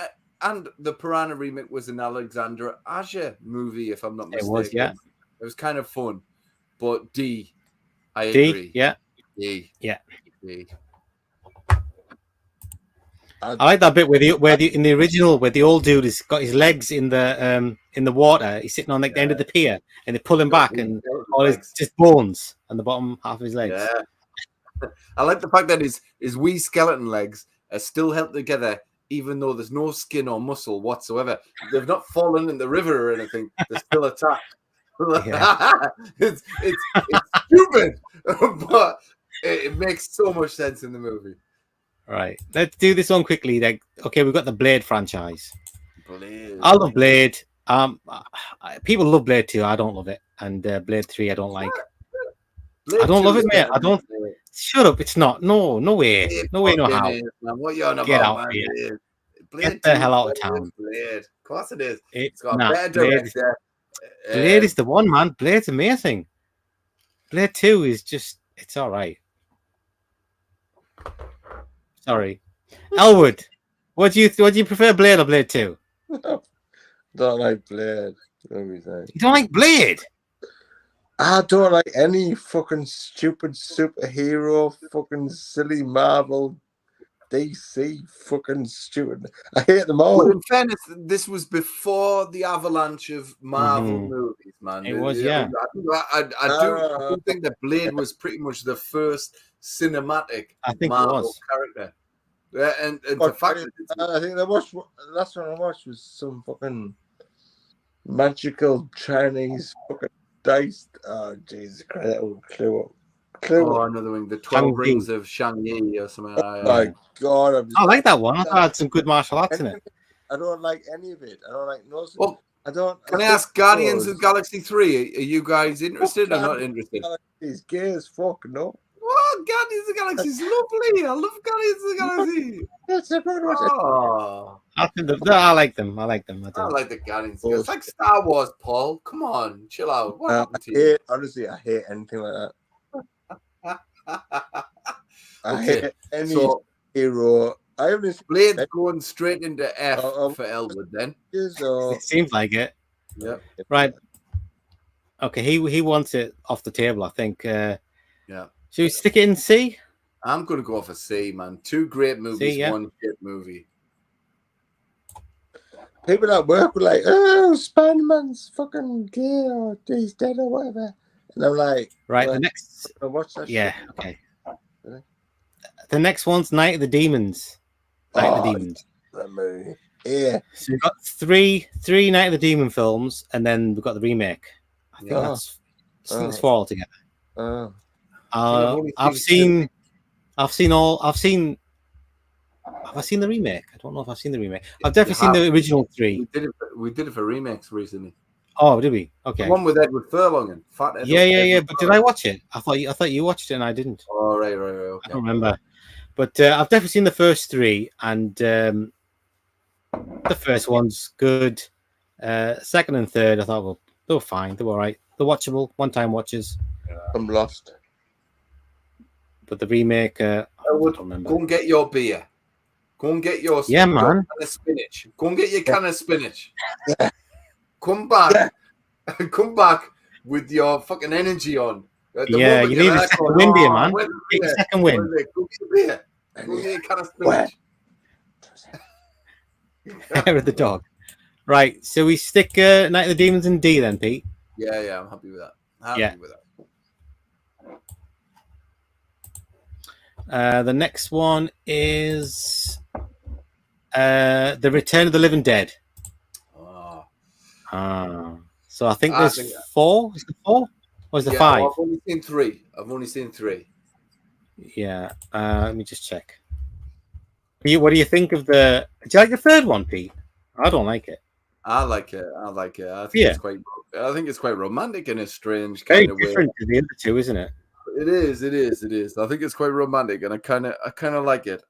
the Piranha remake was an Alexandra Aja movie, if I'm not mistaken. It was, yeah. It was kind of fun, but I agree. D, yeah. I like that bit where in the original where the old dude has got his legs in the water. He's sitting on the end of the pier, and they pull him back, and all his just bones and the bottom half of his legs. Yeah, I like the fact that his wee skeleton legs are still held together, even though there's no skin or muscle whatsoever. They've not fallen in the river or anything. They're still attached. It's stupid, but it makes so much sense in the movie. Right, let's do this one quickly. Then, okay, we've got the Blade franchise. Blade. I love Blade. People love Blade 2. I don't love it, and Blade 3 I don't like. Blade I don't love it, 2 mate. I don't. Shut up! It's not. No way. No way. No how. Man. What you on about, Get out man? here. Blade Get the hell out of Blade, town. Blade. Of course it is. It's got not. better director. Blade is the one, man. Blade's amazing. Blade 2 is just. It's all right. Sorry, Elwood. What do you prefer, Blade or Blade 2? Don't like Blade. You don't like Blade? I don't like any fucking stupid superhero, fucking silly Marvel, DC, fucking stupid. I hate them all. But in fairness, this was before the avalanche of Marvel movies, man. It was, yeah. I do think that Blade was pretty much the first cinematic Marvel character. Yeah, and the fact that I think the last one I watched was some fucking magical Chinese fucking dice. Oh Jesus Christ! That was Clue. Another one, the 12 Rings of Shang-Yi or something. Oh my God! I like that one. I thought it had some good martial arts in it. I don't like any of it. I don't like no. Well, I don't. Can I ask Guardians of Galaxy 3? Are you guys interested or not interested? He's gay as fuck, no. What? Guardians of the Galaxy is lovely. I love Guardians of the Galaxy. That's a good one. Oh. I like them. I like them. I like the Guardians. It's like Star Wars, Paul. Come on, chill out. What happened to you? Honestly, I hate anything like that. I Okay, hate any hero. I haven't Blade's going straight into F for Elwood then. It seems like it. Yeah. Right. Okay, he wants it off the table, I think. Yeah. Should we stick it in C? I'm going to go for C, man. 2 great movies, 1 shit movie. People at work were like, oh, Spider-Man's fucking gay or he's dead or whatever. And I'm like, right, the next. Watch that yeah, shit. okay. The next one's Night of the Demons. Night of the Demons. That movie. Yeah. So we've got three Night of the Demon films, and then we've got the remake. I think that's 4 altogether. Have I seen the remake? I don't know if I've seen the remake. I've definitely seen the original 3. We did it for remakes recently. Oh, did we? The Okay. one with Edward Furlong and Fat Ed. Yeah. But did I watch it? I thought you watched it and I didn't. Oh, right. I Okay. don't remember. But I've definitely seen the first three, and the first one's good. Second and third, I thought, well, they were fine. They were all right. They're watchable, one-time watches. I'm lost. But the remake, I Edward, don't remember. go and get your beer. Go and get your Yeah, your man. can of spinach. Go and get your can of spinach. Come back. Come back with your fucking energy on. At the Yeah, moment, you you're need a like, second win, dear man. where's the Get your beer? second win. Where's it? Go get your beer. Go get your can of spinach. Hair of the dog. Right, so we stick Night of the Demons in D then, Pete. Yeah, I'm happy with that. Happy with that. The next one is The Return of the Living Dead. Oh. So I think I there's think- 4. Is it 4? Or is it Yeah, 5? well, I've only seen three. Yeah. Let me just check. What do you think of the? Do you like the third one, Pete? I don't like it. I like it. I think Yeah. it's quite. I think it's quite romantic in a strange Very kind of way. different to the other two, isn't it? It is. I think it's quite romantic, and I kind of like it.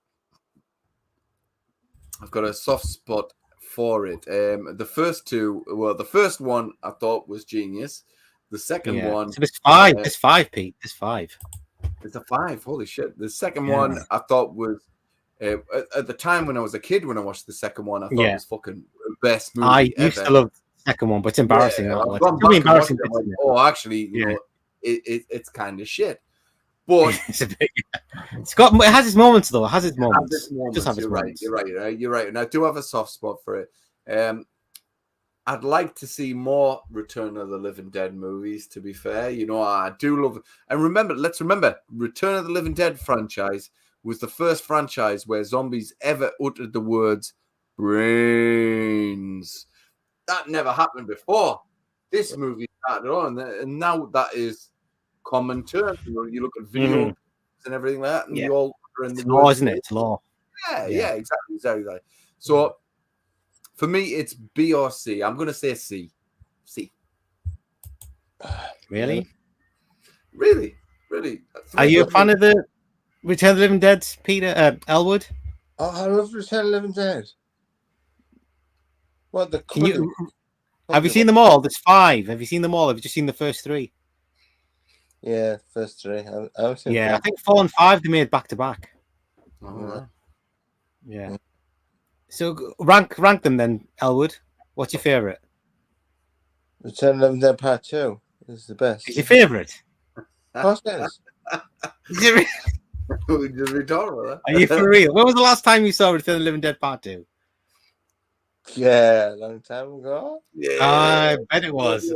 I've got a soft spot for it. The first two, well, the first one I thought was genius. The second one, So there's 5. There's 5, Pete. There's 5. it's a 5. Holy shit! The second Yeah. one I thought was. At the time when I was a kid, when I watched the second one, I thought it was fucking the best movie I ever. used to love the second one, but it's embarrassing. Yeah, that I've one. gone It's really back and watched embarrassing. it, I'm like, isn't it? oh, actually, you know, it's kind of shit. But It's a bit, it has its moments though. It has its moments. At this moment, Just have its you're moments. right. You're right. And I do have a soft spot for it. I'd like to see more Return of the Living Dead movies, to be fair. You know, I do love it. And let's remember, Return of the Living Dead franchise was the first franchise where zombies ever uttered the words brains. That never happened before. This movie started on, and now that is common terms. You know, you look at video and everything like that, and you all are in the It's law, isn't it? It's law. Yeah, exactly. So for me, it's B or C. I'm going to say C. C. Really? Really. Are you a fan of the Return of the Living Dead, Peter Elwood? Oh, I love Return of the Living Dead. What the? Have you seen them all? There's 5. Have you seen them all? Have you just seen the first 3? Yeah, first 3. I think 4 and 5 they made back to back. Oh, Yeah. So rank them then, Elwood. What's your favourite? Return of the Living Dead Part 2 is the best. Is your favourite? Of course it is. Just rhetorical, Are you for real? When was the last time you saw Return of the Living Dead Part 2? Yeah, a long time ago. Yeah. I bet it was.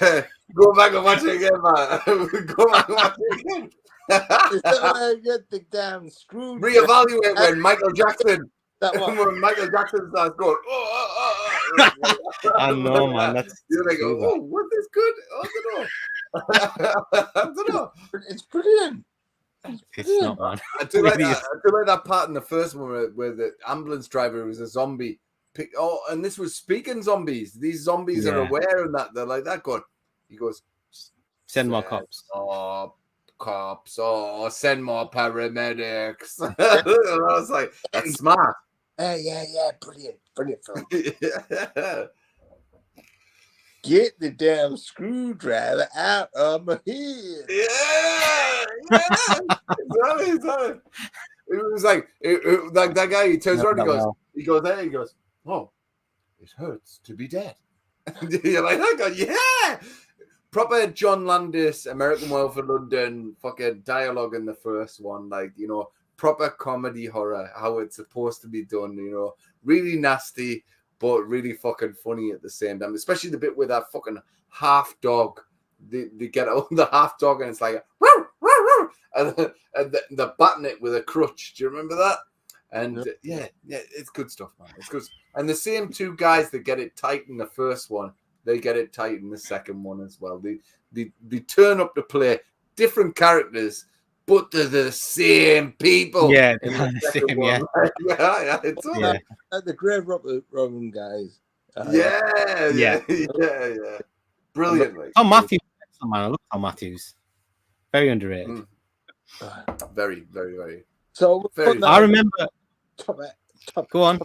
Go back and watch it again, man. Go back and watch it again. I get the damn screw. Reevaluate when Michael Jackson. That one. When Michael Jackson starts going, I know, man. That's you're like, oh, was this good? I don't know. It's brilliant. it's not, man. I do like that part in the first one where the ambulance driver was a zombie. And this was speaking zombies. These zombies are aware and that they're like that. He goes, Send more cops. Oh, cops. Oh, send more paramedics. And I was like, that's smart. Yeah. Brilliant film. Yeah. Get the damn screwdriver out of my head. Exactly. It was like that guy. He turns around. He goes, oh, it hurts to be dead. You're like, oh God, yeah. Proper John Landis, American Werewolf for London, fucking dialogue in the first one, like, you know, proper comedy horror, how it's supposed to be done, you know, really nasty, but really fucking funny at the same time, especially the bit with that fucking half dog. They get out the half dog and it's like, and they're batting it with a crutch. Do you remember that? And yeah, it's good stuff, man. It's good. And the same 2 guys that get it tight in the first one, they get it tight in the second one as well. They turn up to play different characters, but they're the same people. Yeah, they're the same. Yeah. It's all right. The Grave Robin guys Yeah. Brilliantly. Tom Matthews, man. I love Tom Matthews. Very underrated. Very, very, very. So Very I remember. top, Go on.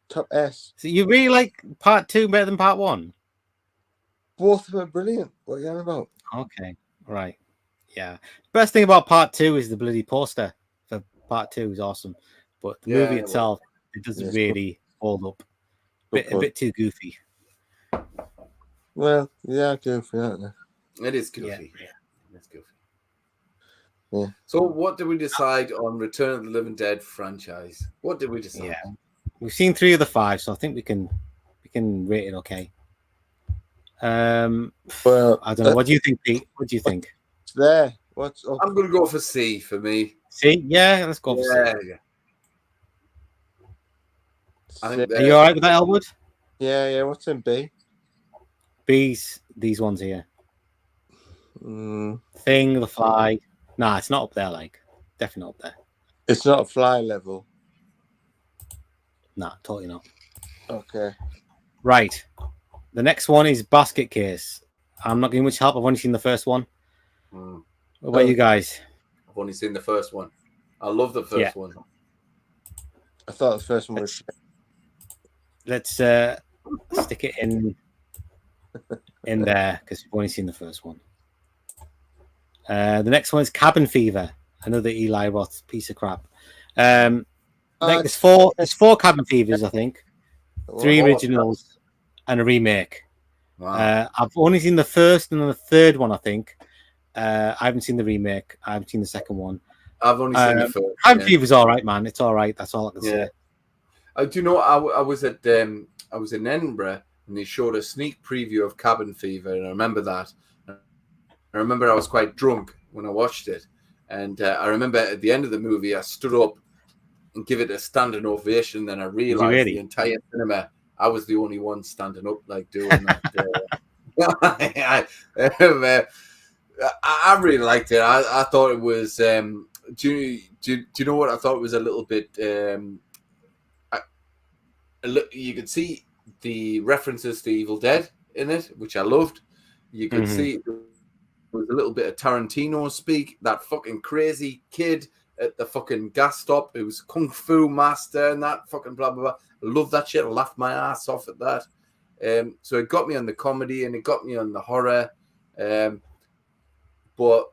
Top S. So you really like part 2 better than part 1? Both of them are brilliant. What are you on about? Okay, right. Yeah. Best thing about part 2 is the bloody poster for part 2 is awesome. But the movie itself, it doesn't really hold up. A bit too goofy. Well, yeah, goofy, aren't they? It is goofy. Yeah. It's goofy. Yeah. So what did we decide on Return of the Living Dead franchise? What did we decide? Yeah. We've seen 3 of the 5, so I think we can rate it okay. Well, I don't know. What do you think, Pete? What do you think? It's there. What's up? I'm going to go for C for me. C? Yeah, let's go for C. Yeah. I think Are you all right with that, Elwood? Yeah. What's in B? B's, these ones here. Thing, The Fly. Nah, it's not up there, like. Definitely not up there. It's not a Fly level. Nah, totally not. Okay. Right. The next one is Basket Case. I'm not getting much help. I've only seen the first one. What about you guys? I've only seen the first one. I love the first one. I thought the first one was. Let's stick it in there because we've only seen the first one. The next one is Cabin Fever, another Eli Roth piece of crap. There's four Cabin Fevers, I think. 3 originals and a remake. Wow. I've only seen the first and the third one, I think. I haven't seen the remake. I haven't seen the second one. I've only seen the first. Cabin Fever's all right, man. It's all right. That's all I can say. Do you know? I was in Edinburgh and they showed a sneak preview of Cabin Fever, and I remember that. I remember I was quite drunk when I watched it, and I remember at the end of the movie I stood up and give it a standing ovation. Then I realized the entire cinema I was the only one standing up, like doing that. I really liked it. I thought it was. Do you know what I thought? It was a little bit. You could see the references to Evil Dead in it, which I loved. You could see there was a little bit of Tarantino speak. That fucking crazy kid at the fucking gas stop who was Kung Fu master and that fucking blah, blah, blah. I love that shit. I laughed my ass off at that. So it got me on the comedy and it got me on the horror. But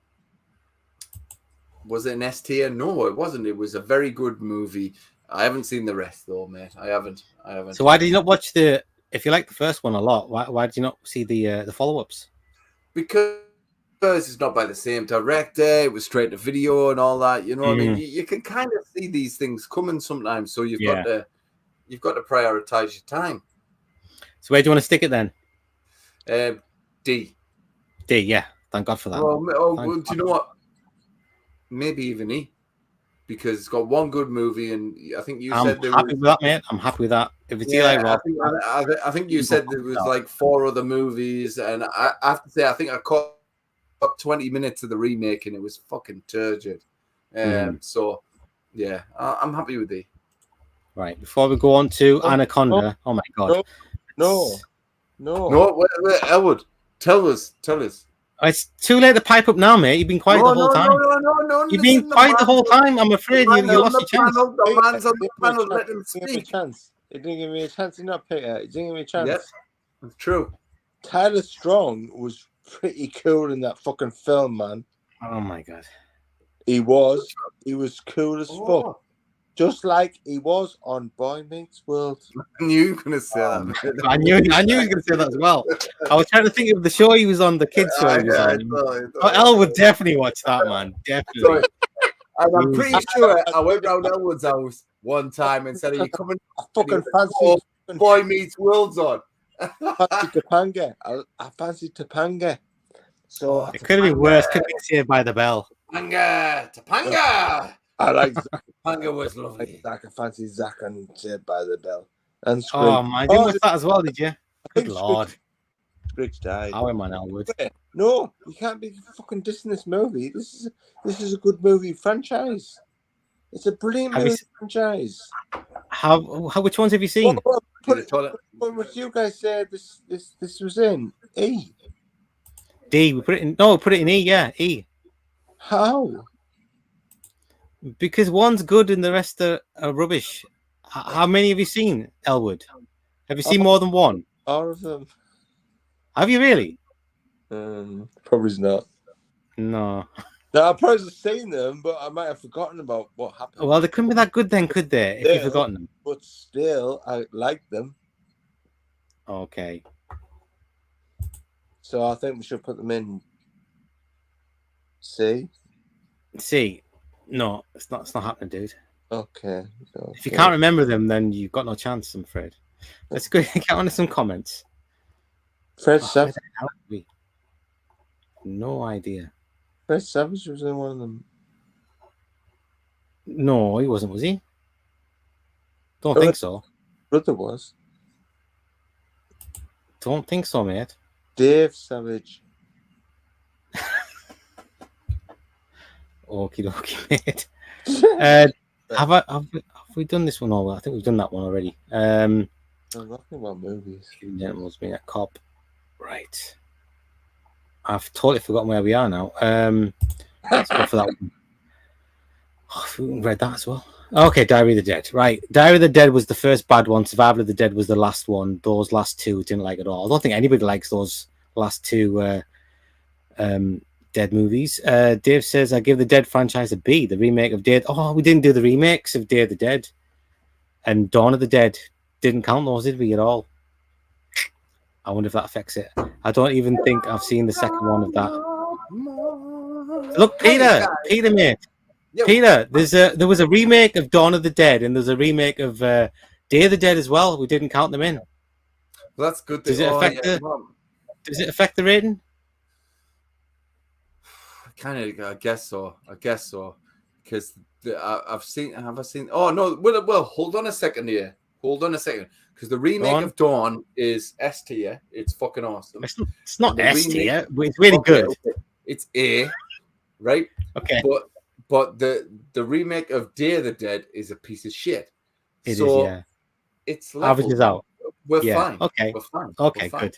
was it an S tier? No, it wasn't. It was a very good movie. I haven't seen the rest though, mate. I haven't. So why did you not watch if you like the first one a lot, why did you not see the follow-ups? Because it's not by the same director. It was straight to video and all that. You know what I mean? You can kind of see these things coming sometimes. So you've got to prioritize your time. So where do you want to stick it then? D. D, yeah. Thank God for that. Well, do you know what? Maybe even E. Because it's got one good movie, and I think you said there was... I'm happy with that, mate. I'm happy with that. If it's Eli Roth... I think you said there was like 4 other movies, and I have to say, I think I caught up 20 minutes of the remake, and it was fucking turgid. So, yeah, I'm happy with E. Right, before we go on to Anaconda... Oh, my God. No. Wait, Elwood, tell us. It's too late to pipe up now, mate. You've been quiet the whole time. No. You've been quiet the whole time. I'm afraid you lost your chance. The man's on the panel. Let him speak. He didn't give me a chance. He didn't give me a chance. Yep, it's true. Tyler Strong was pretty cool in that fucking film, man. Oh, my God. He was cool as fuck. Just like he was on Boy Meets World. I knew you were going to say that. I knew he was going to say that as well. I was trying to think of the show he was on, the kids show he was on. Elle would definitely watch that, man. Definitely. And I'm pretty sure I went round Elwood's house one time and said, "Are you coming?" I fucking fancy Boy Meets World's on. I fancy Topanga. I fancy Topanga. So it could have been worse. Could have been Saved by the Bell. Topanga. I like Topanga was lovely. I fancy Zach and Saved by the Bell. And Screech. Oh man, you watch that as well, did you? Good Lord. Screech died. How am I now, Elwood? No, you can't be fucking dissing this movie. This is a good movie franchise. It's a brilliant movie franchise. Which ones have you seen? What you guys said this was in E. D. We put it in. No, put it in E. Yeah, E. How? Because one's good and the rest are rubbish. How many have you seen, Elwood? Have you seen more than one? All of them. Have you really? Probably not. No. No, I've probably seen them, but I might have forgotten about what happened. Well, they couldn't be that good then, could they? If you've forgotten them. But still, I like them. Okay. So I think we should put them in C. C. No, it's not happening, dude. Okay. If you can't remember them, then you've got no chance, I'm afraid. Let's go get on to some comments. Fred Savage. No idea. Fred Savage was in one of them. No, he wasn't, was he? Don't think so. Brother was. Don't think so, mate. Dave Savage. Okie dokie, mate. Have we done this one all? I think we've done that one already. I'm talking about movies. Gentleman's being a cop. Right. I've totally forgotten where we are now. Let's go for that one. Oh, we read that as well. Okay, Diary of the Dead. Right. Diary of the Dead was the first bad one. Survival of the Dead was the last one. Those last two didn't like at all. I don't think anybody likes those last two Dead movies. Dave says, I give the Dead franchise a B. The remake of Dead. Oh, we didn't do the remakes of Day of the Dead. And Dawn of the Dead. Didn't count those, did we, at all? I wonder if that affects it. I don't even think I've seen the second one of that. Look, Peter, mate. Yo. Peter, there was a remake of Dawn of the Dead, and there's a remake of Day of the Dead as well. We didn't count them in. Well, that's good. Does it affect the rating? Kind of, I guess so. Because I've seen. Have I seen? Oh no! Well, hold on a second here. Hold on a second. Because the remake of Dawn is S tier. It's fucking awesome. It's not S tier. It's really good. Okay. It's A, right? Okay. But the remake of Day of the Dead is a piece of shit. It is, yeah. It's averages out. We're fine. Okay. We're fine. Okay, We're fine. good.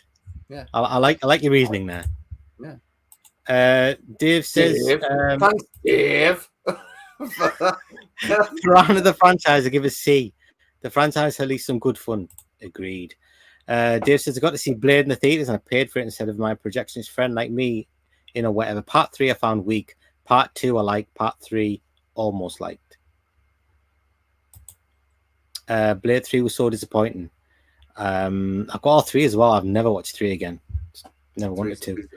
Yeah. I like your reasoning there. Yeah. Dave says, thanks, Dave. Around the franchise, I give a C. The franchise had at least some good fun. Agreed. Dave says, I got to see Blade in the theaters and I paid for it instead of my projectionist friend like me, whatever. Part 3 I found weak. Part 2 I liked. Part 3 almost liked. Blade 3 was so disappointing. I've got all 3 as well. I've never watched 3 again. Never wanted to.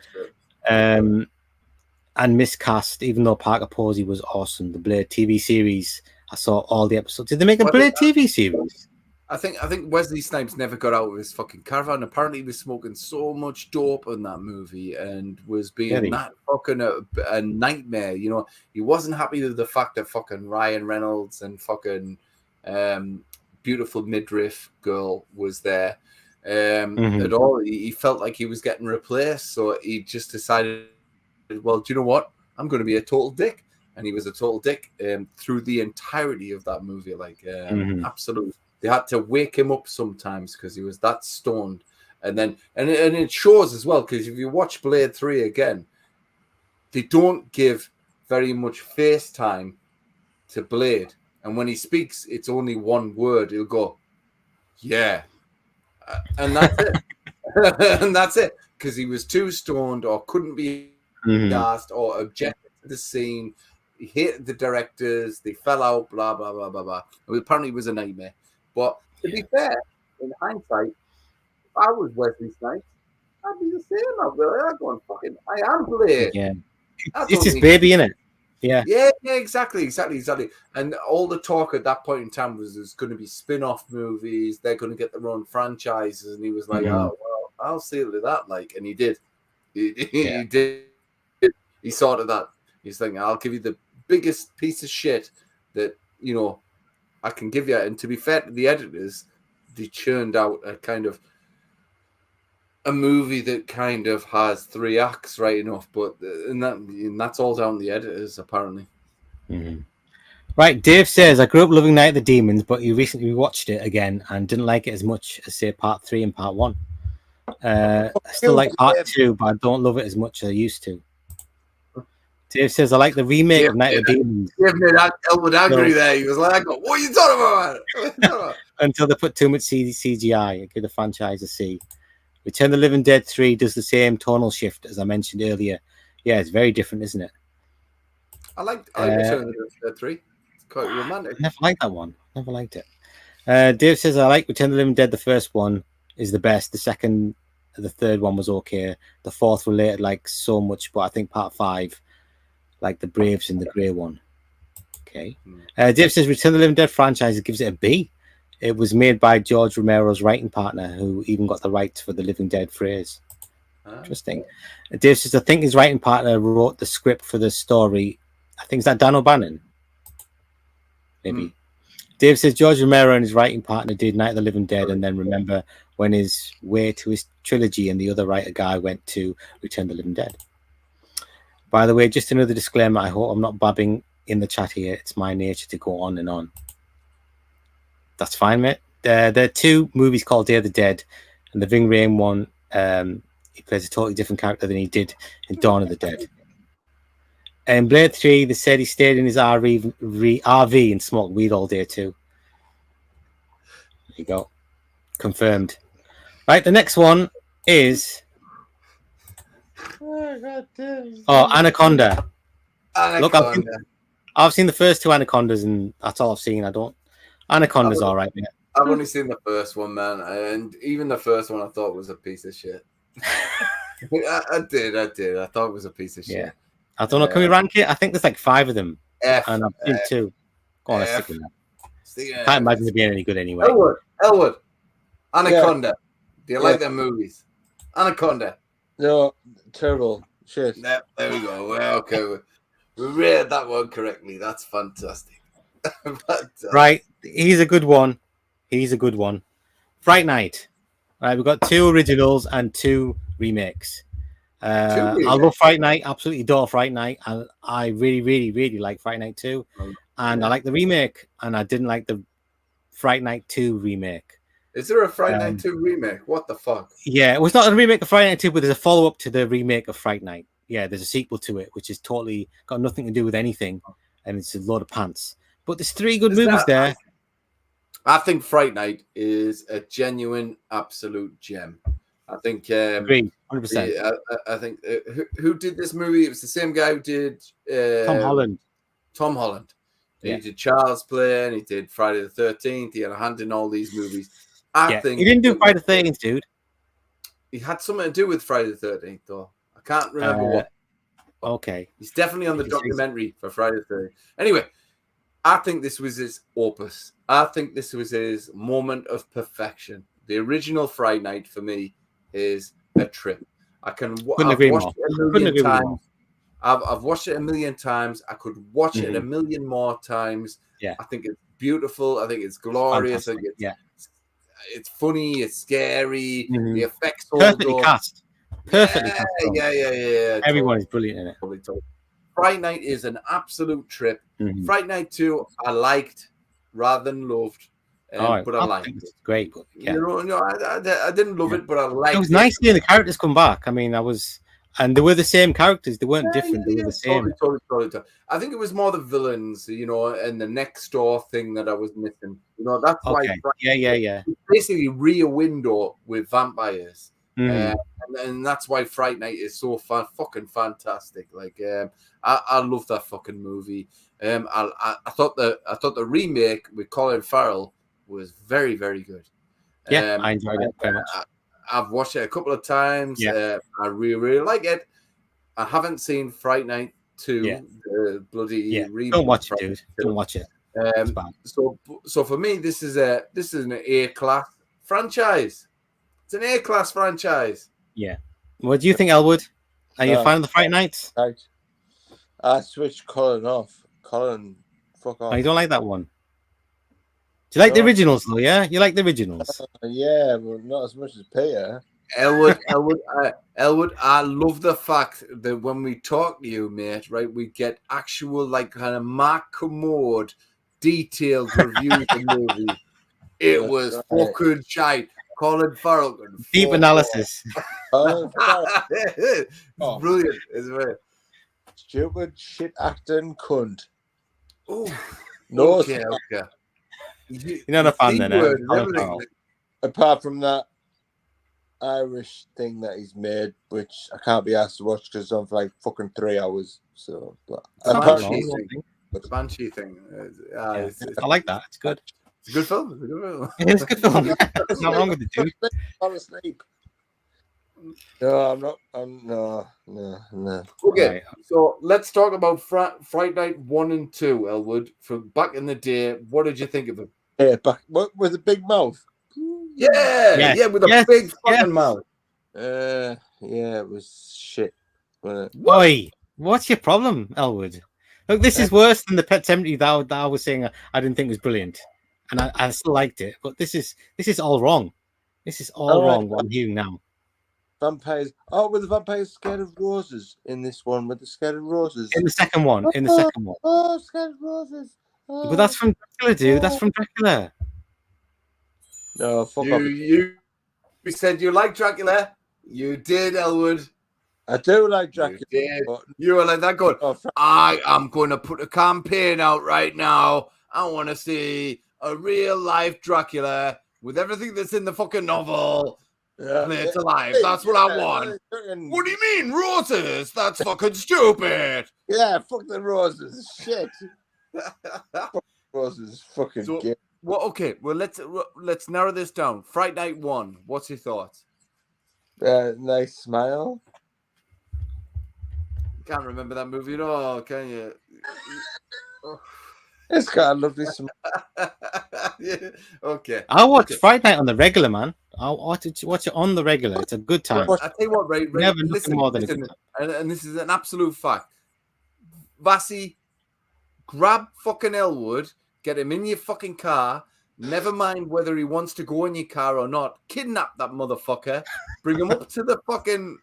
And miscast, even though Parker Posey was awesome. The Blade TV series, I saw all the episodes. Did they make a Blade TV series? I think Wesley Snipes never got out of his fucking caravan. Apparently, he was smoking so much dope in that movie and was being that fucking a nightmare. You know, he wasn't happy with the fact that fucking Ryan Reynolds and fucking beautiful midriff girl was there at all. He felt like he was getting replaced, so he just decided, well, do you know what? I'm going to be a total dick. And he was a total dick through the entirety of that movie. Like, absolutely. They had to wake him up sometimes because he was that stoned. And then, and it shows as well, because if you watch Blade 3 again, they don't give very much face time to Blade. And when he speaks, it's only one word. He'll go, yeah. And that's it. And that's it. Because he was too stoned or couldn't be asked or objected to the scene. He hated the directors. They fell out, blah, blah, blah, blah, blah. Apparently it was a nightmare. But to be fair, in hindsight, if I was Wesley Snipes, I'd be the same. I'd go, fucking, I am Blade. Yeah. It's his baby, innit? Yeah. Yeah, exactly. And all the talk at that point in time was there's going to be spin-off movies. They're going to get their own franchises. And he was like, oh, well, I'll see to that. Like, and he did. He did. He sorted that. He's thinking, I'll give you the biggest piece of shit that, you know, I can give you. And to be fair to the editors, they churned out a kind of a movie that kind of has 3 acts, right enough, but and that's all down the editors apparently. Right, Dave says, I grew up loving Night of the Demons, but he recently watched it again and didn't like it as much as, say, part 3 and part 1. I still like part 2, but I don't love it as much as I used to. Dave says, I like the remake of Night of the Demons. Give me that Elwood angry there. He was like, what are you talking about? What are you talking about? Until they put too much CGI. I give the franchise a C. Return of the Living Dead 3 does the same tonal shift as I mentioned earlier. Yeah, it's very different, isn't it? I like Return of the Living Dead 3. It's quite romantic. I never liked that one. Never liked it. Dave says, I like Return of the Living Dead. The first one is the best. The second, the third one was okay. The fourth related like so much, but I think part 5, like the Braves and the Grey one. Okay. Dave says, Return of the Living Dead franchise gives it a B. It was made by George Romero's writing partner, who even got the rights for the Living Dead phrase. Interesting. Dave says, I think his writing partner wrote the script for the story. I think, is that Dan O'Bannon? Maybe. Dave says, George Romero and his writing partner did Night of the Living Dead, and then remember when his way to his trilogy and the other writer guy went to Return of the Living Dead. By the way, just another disclaimer. I hope I'm not babbing in the chat here. It's my nature to go on and on. That's fine, mate. There are 2 movies called Day of the Dead, and the Ving Rhames one, he plays a totally different character than he did in Dawn of the Dead. In Blade 3, they said he stayed in his RV and smoked weed all day too. There you go. Confirmed. Right, the next one is... Anaconda. Look, I've seen the first 2 Anacondas, and that's all I've seen. Anaconda's all right, man. I've only seen the first one, man, and even the first one I thought was a piece of shit. I did. I thought it was a piece of shit. Yeah. I don't know. Can we rank it? I think there's like 5 of them. F, and I've seen 2. Go on, stick with that. I can't imagine it being any good anyway. Elwood. Anaconda. Do you like them movies? Anaconda. No, terrible. Shit. There we go. Well, okay. We read that one correctly. That's fantastic. Right. He's a good one. Fright Night. Right. We've got 2 originals and 2 remakes. I love Fright Night. Absolutely adore Fright Night. I really, really, really like Fright Night 2. And I like the remake. And I didn't like the Fright Night 2 remake. Is there a Fright Night 2 remake? What the fuck? Yeah, it was not a remake of Fright Night 2, but there's a follow-up to the remake of Fright Night. Yeah, there's a sequel to it, which is totally got nothing to do with anything. And it's a load of pants. But there's 3 good movies there. I think Fright Night is a genuine, absolute gem. I think. Agree, 100%. I think who did this movie? It was the same guy who did Tom Holland. Tom Holland. Yeah. He did Child's Play and he did Friday the 13th. He had a hand in all these movies. I think he didn't do Friday the 13th, dude. He had something to do with Friday the 13th, though. I can't remember what. Okay. He's definitely on the documentary for Friday the 13th. Anyway, I think this was his opus. I think this was his moment of perfection. The original Friday Night for me is a trip. I've watched it a million times. I've watched it a million times. I could watch it a million more times. Yeah. I think it's beautiful. I think it's glorious. I think it's funny. It's scary. The effects all perfectly cast. Perfectly cast. Yeah. Everyone is brilliant in it. Fright Night is an absolute trip. Fright Night 2, I liked rather than loved. But I liked it. It's great, but yeah. I didn't love it, but I liked it. It was nice seeing the characters come back. I mean, and they were the same characters. They weren't different. They were the same. Totally. I think it was more the villains, and the next door thing that I was missing. That's why. Yeah. Basically, Rear Window with vampires. And that's why Fright Night is so fucking fantastic. Like, I love that fucking movie. I thought the remake with Colin Farrell was very, very good. Yeah, I enjoyed it very much. I've watched it a couple of times. Yeah. I really, really like it. I haven't seen Fright Night 2, the bloody remake. Don't watch it, dude. Don't watch it. So for me, this is an A-class franchise. It's an A-class franchise. Yeah. What do you think, Elwood? Are you a fan of the Fright Nights? Right. I switched Colin off. Colin, fuck off. Oh, you don't like that one? Do you like the originals, though, yeah? You like the originals? Yeah, but not as much as Peter. Elwood, I love the fact that when we talk to you, mate, right, we get actual, like, kind of Mark Commode, detailed reviews of movies. It was fucking shite. Colin Farrell. Deep analysis. It's brilliant, isn't it? Stupid shit acting cunt. Oh, No, okay. You're not a fan then, word, Colin Farrell. apart from that Irish thing that he's made, which I can't be asked to watch because it's on for like fucking 3 hours. So, The Banshee Banshee thing. I like that. It's good. It's a good film. It's a good film. It's a good film. There's nothing wrong with the dude. I'm asleep. No, I'm not. No. Okay, Right. so let's talk about Fright Night 1 and 2, Elwood, from back in the day. What did you think of them? Yeah, back with a big mouth. Yeah, with a big fucking mouth. Yeah, it was shit. Oi, what's your problem, Elwood? Look, this is worse than the Pet Cemetery that I was saying I didn't think was brilliant, and I still liked it. But this is all wrong. This is all wrong. What I'm hearing now. Vampires. Oh, were the vampires scared of roses in this one? Were they scared of roses? In the second one. Oh, scared of roses. Oh. But that's from Dracula, dude. That's from Dracula. No, fuck off. You said you like Dracula. You did, Elwood. I do like Dracula. You did. But You were like that good. Oh, I am going to put a campaign out right now. I want to see a real life Dracula with everything that's in the fucking novel. Play it alive. That's what I want. What do you mean, roses? That's fucking stupid. Yeah, fuck the roses. Shit. Fuck roses. Fucking So, gay. well, okay. Well, let's narrow this down. Fright Night 1. What's your thoughts? Nice smile. Can't remember that movie at all, can you? It's got a lovely smile. Yeah. Okay. I watch Friday Night on the regular, man. I'll watch it on the regular. It's a good time. I tell you what, Ray, Never listen, more than listen, and this is an absolute fact. Vassy, grab fucking Elwood, get him in your fucking car. Never mind whether he wants to go in your car or not. Kidnap that motherfucker. Bring him up to the fucking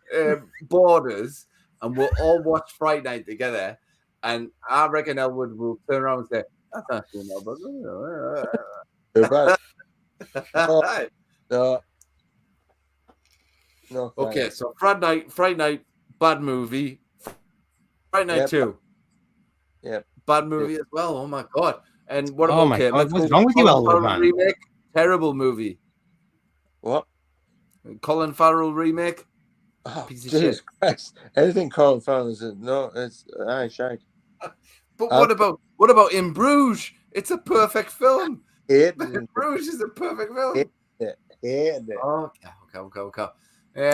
borders, and we'll all watch Fright Night together. And I reckon Elwood will turn around and say, "That's not true, No. No. Okay, so Fright Night, bad movie. Fright Night 2. Yeah. Bad movie as well. Oh my god. And what Oh about my God, what's wrong with you, Colin Elwood, Farrell man? remake? Terrible movie. What? Colin Farrell remake. Oh, Piece of Jesus shit. Christ. Anything Colin Farrell is no, it's shite. But what about In Bruges? It's a perfect film. In Bruges is a perfect film. Okay.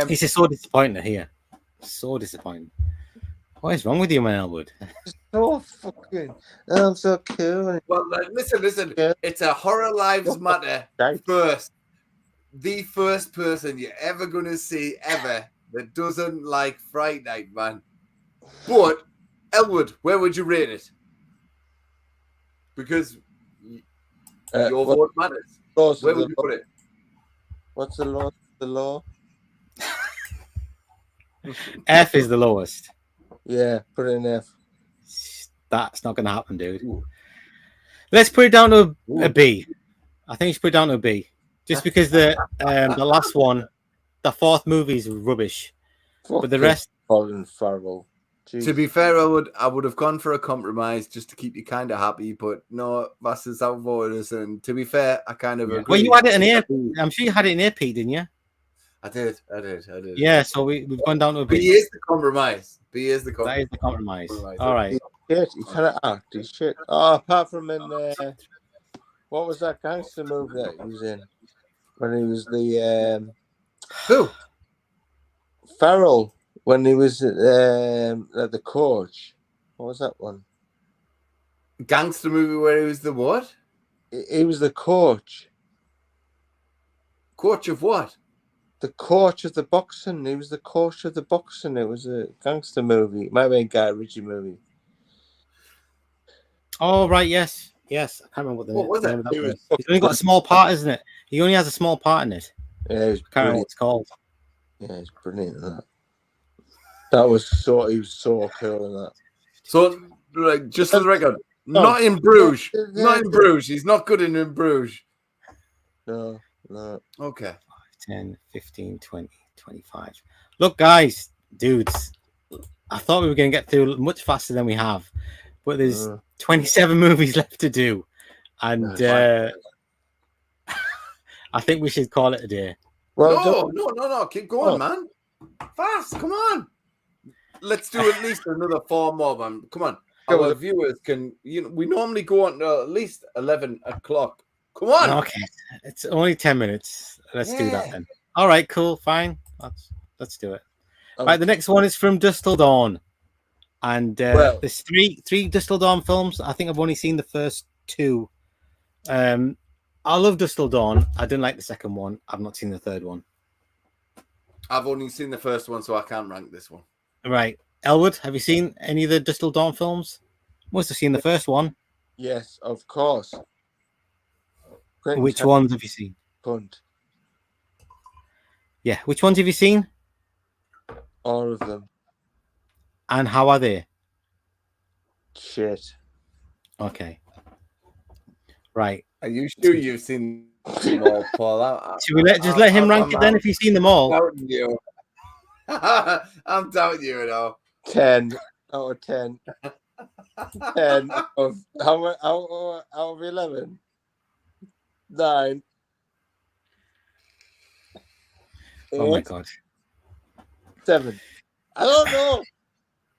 This is so disappointing here. So disappointing. What is wrong with you, man, Elwood? So fucking. I'm so cool. Well, listen. It's a Horror Lives Matter first. The first person you're ever going to see ever that doesn't like Fright Night, man. But, Elwood, where would you rate it? Because your vote matters. Where would you put it? What's the law? The law? F is the lowest. Yeah, put it in F. That's not going to happen, dude. Ooh. Let's put it down to a B. I think you should put it down to a B. Just because the last one, the fourth movie is rubbish. But the rest... Colin Farrell. Jeez. To be fair, I would have gone for a compromise just to keep you kind of happy, but no, Masters outvoted us. And to be fair, I kind of agree. Well, you had it in here. I'm sure you had it in here, Pete, didn't you? I did. Yeah, so we've gone down to a B. B is the compromise. That is the compromise. All right. Shit, he cannot act. He's shit. Oh, apart from in what was that gangster movie that he was in? When he was the who? Farrell. When he was at the coach. What was that one? Gangster movie where he was the what? He was the coach. Coach of what? The coach of the boxing. He was the coach of the boxing. It was a gangster movie. It might have been a Guy Ritchie movie. Oh, right, yes. I can't remember what was name it? of that was. He's only got a small part, isn't it? He only has a small part in it. Yeah, I can't remember what it's called. Yeah, he's brilliant in that. He was so cool in that. So, like, just for the record, not in Bruges. Not in Bruges. He's not good in Bruges. No. Okay. 10, 15, 20, 25. Look, guys, dudes, I thought we were going to get through much faster than we have, but there's 27 movies left to do. And I think we should call it a day. Well, no. Keep going, man. Fast. Come on. Let's do at least another 4 more, man. Come on. Our viewers can, we normally go on at least 11 o'clock. Come on. Okay. It's only 10 minutes. Let's do that then. All right, cool. Fine. Let's do it. Right. The next one is from Dusk Till Dawn. And there's three Dusk Till Dawn films. I think I've only seen the first 2. I love Dusk Till Dawn. I didn't like the second one. I've not seen the third one. I've only seen the first one, so I can't rank this one. Right. Elwood, have you seen any of the Dusk Till Dawn films? Must have seen the first one. Yes, of course. Which ones have you seen? Punt. Yeah, which ones have you seen? All of them. And how are they? Shit. Okay. Right. Are you sure you've seen them all, Paul? Should we let him rank it then if he's seen them all? I'm doubting you. I'm doubting you, 10 out of 10. 10 of out of 11. 9. Oh my god. 7. I don't know.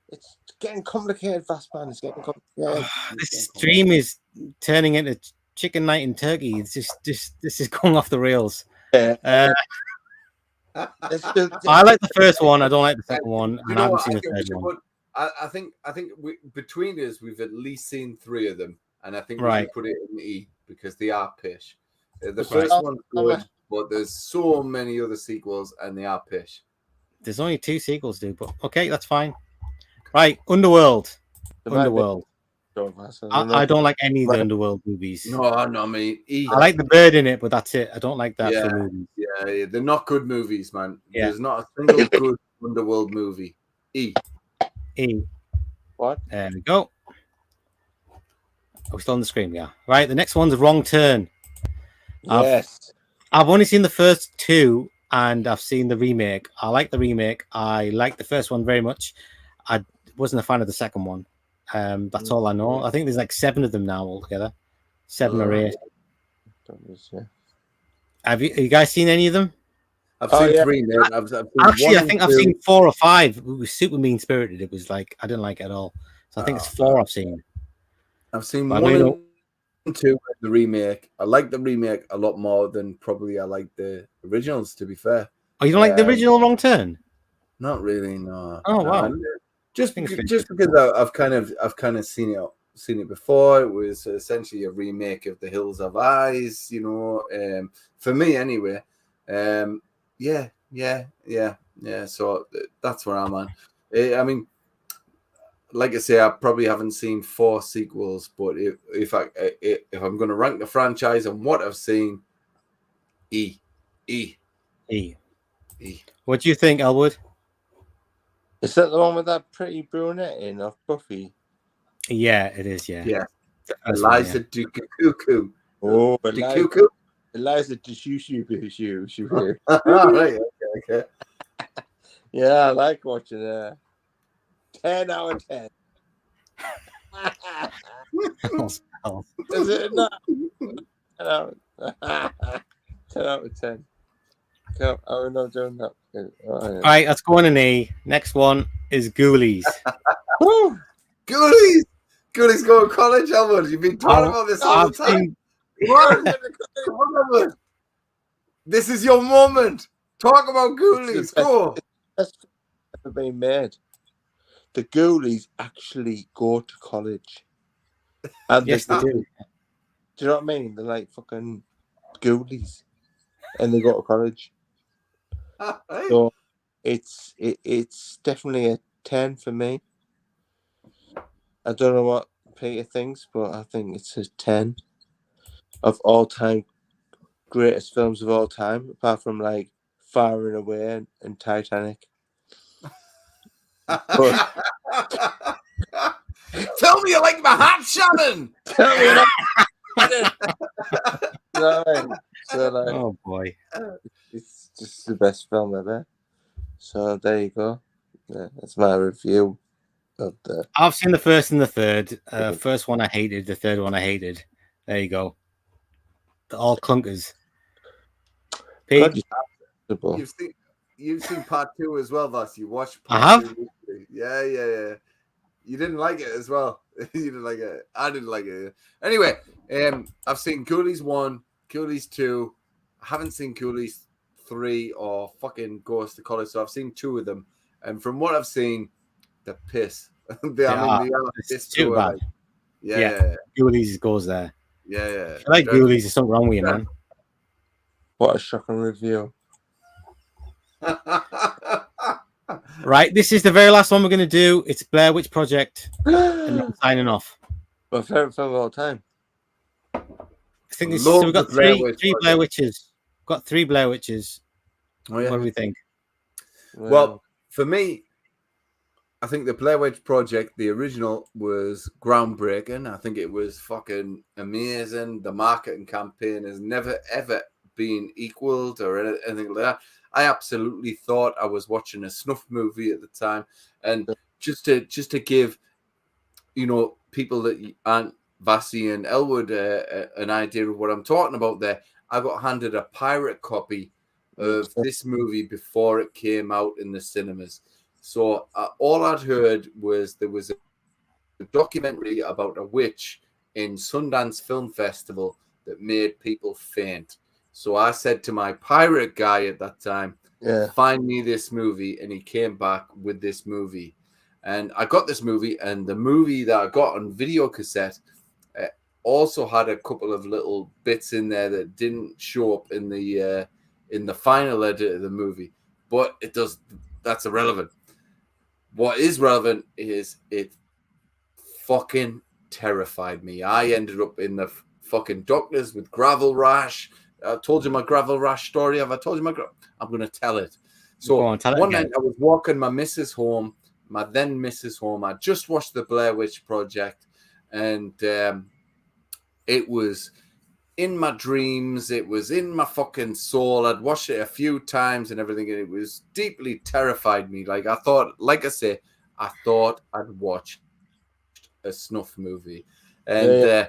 It's getting complicated, fast man. It's getting complicated. This stream is turning into chicken night in Turkey. It's just this is going off the rails. Yeah. I like the first one. I don't like the second one, and I haven't seen the third one. I think between us, we've at least seen 3 of them, and I think we should put it in E because they are pish. The first one's good, but there's so many other sequels, and they are pish. There's only 2 sequels, dude. But okay, that's fine. Right, Underworld. Underworld. I don't like any of the Underworld movies. No, me either. I like the bird in it, but that's it. I don't like the actual movies. Yeah, they're not good movies, man. Yeah. There's not a single good Underworld movie. E. What? There we go. Are we still on the screen? Yeah. Right, the next one's Wrong Turn. Yes. I've only seen the first 2, and I've seen the remake. I like the remake. I like the first one very much. I wasn't a fan of the second one. That's all I know. I think there's like 7 of them now altogether. 7 or 8. Have you guys seen any of them? I've seen 3. Man. I've seen Actually, 1 I think I've seen 4 or 5. It was super mean spirited. It was like I didn't like it at all. So I think it's 4 I've seen. I've seen 1 and 2 the remake. I like the remake a lot more than probably I like the originals. To be fair. Oh, you don't like the original Wrong Turn? Not really. No. Oh wow. Just because I've kind of seen it before. It was essentially a remake of The Hills Have Eyes, for me anyway. Yeah. So that's where I'm at. I mean, like I say, I probably haven't seen 4 sequels, but if I'm going to rank the franchise and what I've seen, E. What do you think, Elwood? Is that the one with that pretty brunette in of Buffy? Yeah, it is. Yeah. Eliza Dukuku. Oh, Dukuku. Eliza Dukuku. Right. Okay. Yeah, I like watching her. 10 out of 10. Is it not? 10 out of 10. We're not doing that. All right, let's go on an E. Next one is Ghoulies. Ghoulies going to college, Elwood. You've been talking about this all the time. Come on, Elwood. This is your moment. Talk about Ghoulies. Go. That's ever been made. The Ghoulies actually go to college. And yes, they do. Do you know what I mean? They're like fucking Ghoulies. And they go to college. So it's definitely a 10 for me. I don't know what Peter thinks, but I think it's a 10 of all time greatest films of all time, apart from like Far and Away and Titanic. Tell me you like my hat, Shannon. Tell me that. So like, Oh boy. it's just the best film ever. So there you go. Yeah, that's my review of the. I've seen the first and the third. First one I hated, the third one I hated. There you go. They're all clunkers. Pete, You've seen part 2 as well, Voss. You watched I part have? 2. Yeah. You didn't like it as well. You didn't like it. I didn't like it. Anyway, I've seen Ghoulies 1, Ghoulies 2. I haven't seen Ghoulies 3 or fucking Ghost of College, so I've seen 2 of them. And from what I've seen, the piss. They are piss too bad. like, yeah. Ghoulies goes there. Yeah. I like Ghoulies. There's something wrong with you, man. What a shocking review. Right, this is the very last one we're going to do. It's Blair Witch Project. And then signing off. My favourite film of all time. I think this so we've got three Blair Witches. Got 3 Blair Witches. Oh, yeah. What do we think? Well, for me, I think the Blair Witch Project, the original, was groundbreaking. I think it was fucking amazing. The marketing campaign has never, ever been equaled or anything like that. I absolutely thought I was watching a snuff movie at the time. And just to give, people that aren't Vassie and Elwood an idea of what I'm talking about there, I got handed a pirate copy of this movie before it came out in the cinemas. So all I'd heard was there was a documentary about a witch in Sundance Film Festival that made people faint. So I said to my pirate guy at that time, find me this movie. And he came back with this movie. And I got this movie, and the movie that I got on video cassette also had a couple of little bits in there that didn't show up in the final edit of the movie. But that's irrelevant. What is relevant is it fucking terrified me. I ended up in the fucking doctors with gravel rash. I told you my gravel rash story. Have I told you I'm going to tell it. So one night I was walking my missus home, my then missus home. I just watched the Blair Witch Project, and it was in my dreams. It was in my fucking soul. I'd watched it a few times and everything, and it was deeply terrified me. Like I thought I'd watched a snuff movie. And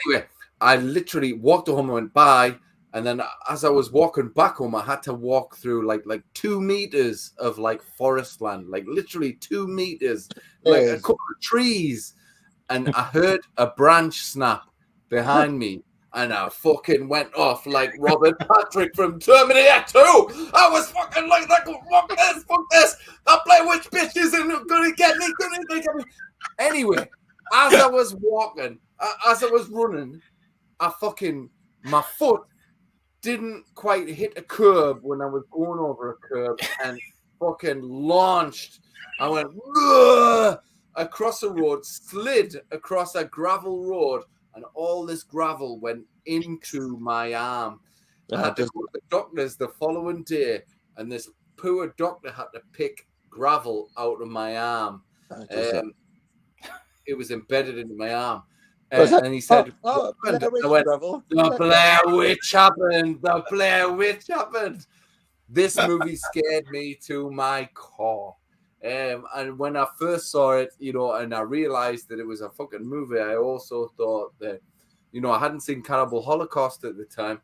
anyway, I literally walked home and went by. And then as I was walking back home, I had to walk through like 2 meters of like forest land, like literally 2 meters, like a couple of trees. And I heard a branch snap behind me. And I fucking went off like Robert Patrick from Terminator 2. I was fucking like, fuck this. That Blair Witch bitch isn't gonna get me. Anyway, as I was walking, as I was running, my foot didn't quite hit a curb when I was going over a curb and fucking launched. I went across a road, slid across a gravel road, and all this gravel went into my arm. I had to go to the doctors the following day, and this poor doctor had to pick gravel out of my arm. It was embedded into my arm. And he said, I went, the Blair Witch happened. The Blair Witch happened. This movie scared me to my core. And when I first saw it, and I realized that it was a fucking movie, I also thought that, I hadn't seen Cannibal Holocaust at the time.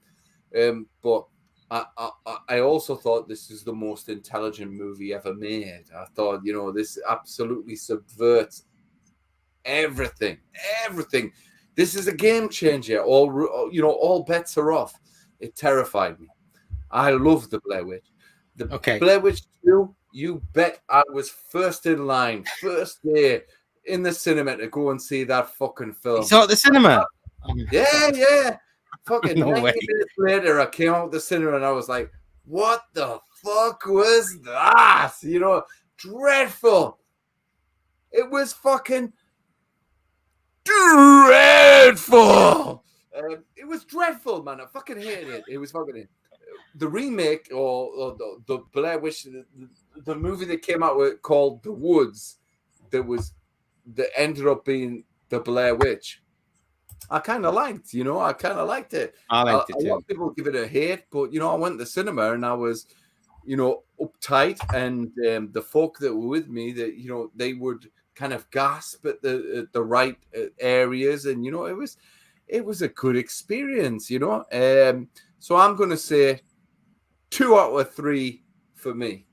But I also thought this is the most intelligent movie ever made. I thought, this absolutely subverts everything. This is a game changer. All bets are off. It terrified me. I love the Blair Witch. Blair Witch 2, you bet I was first in line, first day in the cinema to go and see that fucking film. You saw it at the cinema? Yeah. Fucking No 90 way. minutes later, I came out of the cinema and I was like, what the fuck was that? Dreadful. It was fucking dreadful. It was dreadful, man. I fucking hated it. It was fucking the remake or the Blair Witch, the movie that came out with called The Woods, that ended up being the Blair Witch. I kind of liked, I kind of liked it. I liked it A lot too. of people give it a hate, but I went to the cinema and I was, uptight, and the folk that were with me, that they would kind of gasp at the right areas, and it was a good experience, So I'm going to say 2 out of 3 for me.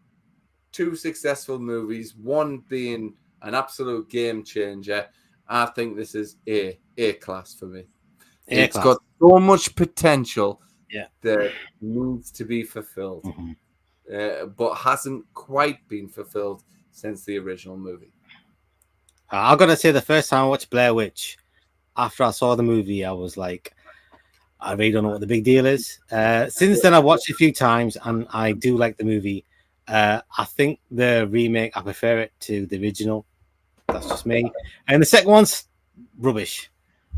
2 successful movies, one being an absolute game changer. I think this is A class for me. It's got so much potential that needs to be fulfilled, but hasn't quite been fulfilled since the original movie. I gotta say, the first time I watched Blair Witch, after I saw the movie, I was like, I really don't know what the big deal is. Since then, I've watched it a few times, and I do like the movie. I think the remake, I prefer it to the original. That's just me. And the second one's rubbish.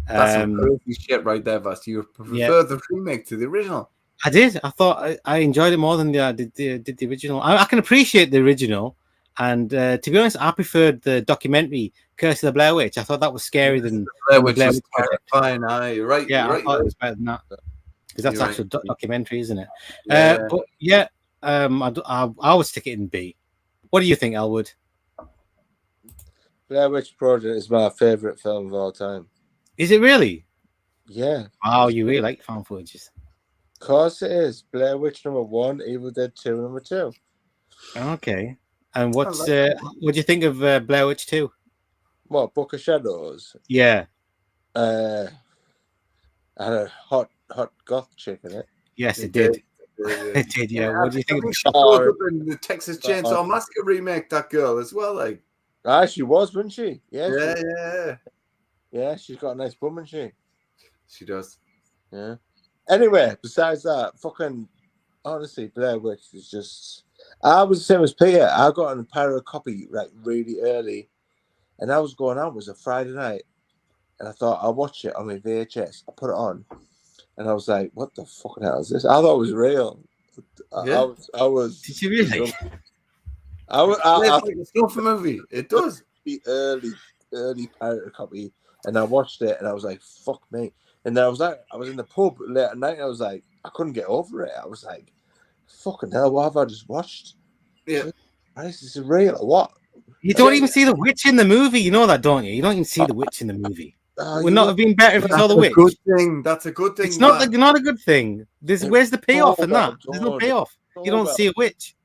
That's some crazy shit right there, Vast. You prefer the remake to the original? I did. I thought I enjoyed it more than I did the original. I can appreciate the original, and to be honest, I preferred the documentary Curse of the Blair Witch. I thought that was scarier than Blair Witch. Blair Was terrifying. You're right. Yeah, you're right. I thought it was better than that because that's actual documentary, isn't it? Yeah. But yeah, I would stick it in B. What do you think, Elwood? Blair Witch Project is my favorite film of all time. Is it really? Yeah. Oh, you really like found footages? Of course it is. Blair Witch #1, Evil Dead 2 #2. Okay. And what do you think of Blair Witch 2? What, Book of Shadows? Yeah. I had a hot goth chick in it. Yes, it did. It did, yeah. What do you think of the Texas Chainsaw Massacre remake? That girl as well, like. Ah, she was, wasn't she? Yeah. Yeah, she's got a nice bum, hasn't she? She does. Yeah. Anyway, besides that, honestly, Blair Witch is just. I was the same as Peter. I got a pirate copy really early, and I was going out. It was a Friday night, and I thought I'll watch it on my VHS. I put it on, and I was like, "What the fucking hell is this?" I thought it was real. I was. Did you really? It's like a stuff movie. It does. The early pirate copy, and I watched it, and I was like, "Fuck me!" And then I was in the pub late at night, and I was like, I couldn't get over it. I was like, "Fucking hell, what have I just watched?" Yeah, is this real or what? You don't even see the witch in the movie. You know that, don't you? You don't even see the witch in the movie. Would not have been better if you saw the witch. Good thing. That's a good thing. It's not a good thing. Where's the payoff in that? There's no payoff. You don't see a witch.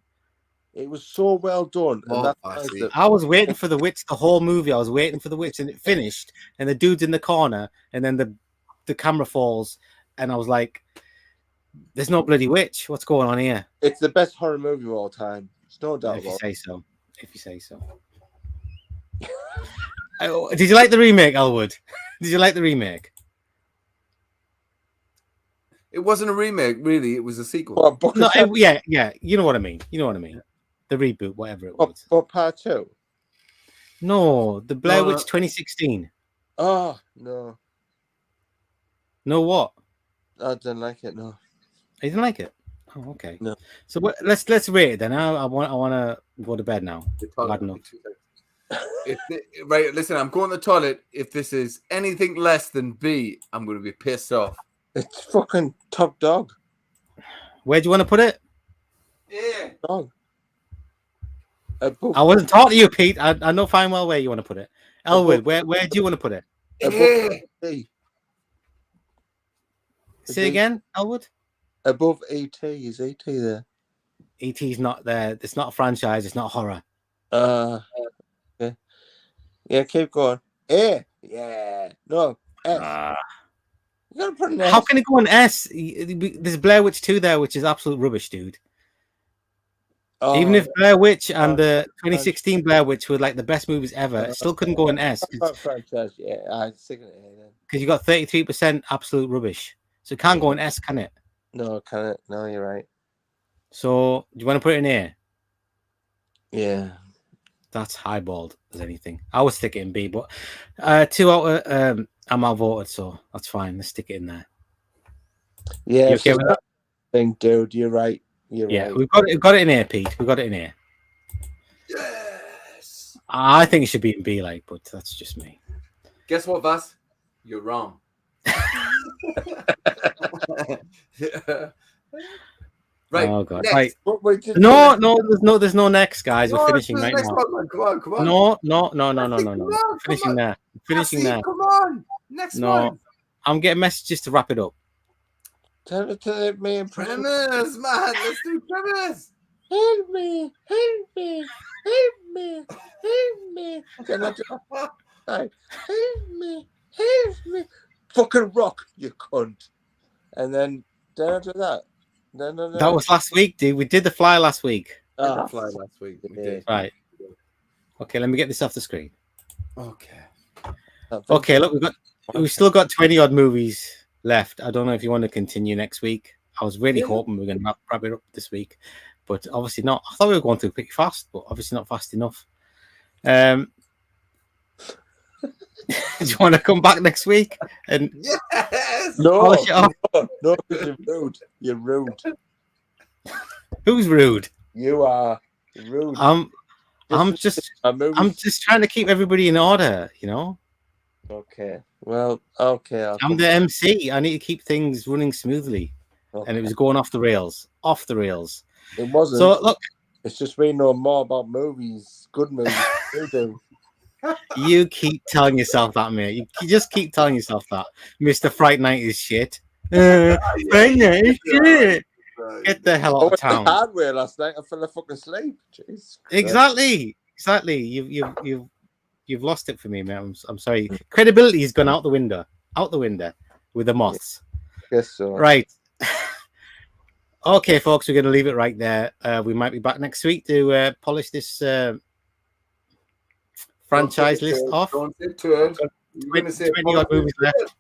It was so well done. I was waiting for the witch the whole movie. I was waiting for the witch, and it finished, and the dude's in the corner, and then the camera falls, and I was like, "There's no bloody witch. What's going on here?" It's the best horror movie of all time. It's no doubt. If you say so. Did you like the remake, Elwood? Did you like the remake? It wasn't a remake, really. It was a sequel. Yeah. You know what I mean. The reboot, whatever it was. For part 2? No, the Blair Witch 2016. Oh, no. No what? I didn't like it, no. You didn't like it? Oh, okay. No. So let's rate it then. I want to go to bed now. I don't know. Right, listen, I'm going to the toilet. If this is anything less than B, I'm going to be pissed off. It's fucking top dog. Where do you want to put it? Yeah. Dog. I wasn't talking to you, Pete. I know fine well where you want to put it. Elwood, where do you want to put it? Yeah. Say again, Elwood? Above ET. Is ET there? ET's not there. It's not a franchise. It's not horror. Okay. Yeah, keep going. A. Yeah. No. S. You gotta put an S. How can it go on S? There's Blair Witch 2 there, which is absolute rubbish, dude. Even if Blair Witch and the 2016 Blair Witch were like the best movies ever, it still couldn't go on S. Franchise, yeah. I'm sticking it here then. Because you got 33% absolute rubbish. So it can't go on S, can it? No, can it? No, you're right. So do you want to put it in here? Yeah. That's highballed as anything. I would stick it in B, but 2 out of I'm outvoted, so that's fine. Let's stick it in there. Yeah, you okay with that? think, dude. You're right. You're Yeah, right. we've got it in here, Pete. We've got it in here. Yes. I think it should be in B, like, but that's just me. Guess what, Vas? You're wrong. Right. Oh god. Next. Right. But we did- No, there's no next, guys. We're finishing the right next now. one, man. Come on. No. Come on, Finishing come on. there. Finishing Cassie, there. come on. Next No. one. I'm getting messages to wrap it up. Tell it to me and Premise, man. Let's do premise. help me, help me, help me, help me. Can I do right? Help me, help me. Fucking rock, you cunt. And then I do that. No. That was last week, dude. We did the fly last week. Ah, Fly last week. We yeah. did. Right. Okay, let me get this off the screen. Okay. Okay, look, we've still got 20 odd movies left. I don't know if you want to continue next week. I was really hoping we were going to wrap it up this week, but obviously not. I thought we were going through pretty fast, but obviously not fast enough. Do you want to come back next week and Yes. No, polish it off? no, because you're rude. You're rude. Who's rude? You are rude. I'm just trying to keep everybody in order, you know. Okay. Well, okay. I'm the MC. I need to keep things running smoothly, and it was going off the rails. It wasn't. So look, it's just we know more about movies, good movies. You do. you keep telling yourself that, mate. You just keep telling yourself that. Mr. Fright Night is shit. Fright Night is shit. Get the hell I out of went the town. hard way last night. I fell asleep. Jeez. Exactly. You've lost it for me, man. I'm sorry. Credibility has gone out the window with the moths. Guess so. Right. Okay, folks, we're going to leave it right there. We might be back next week to polish this franchise list off. Don't say turd. You're going to say 20 odd movies left.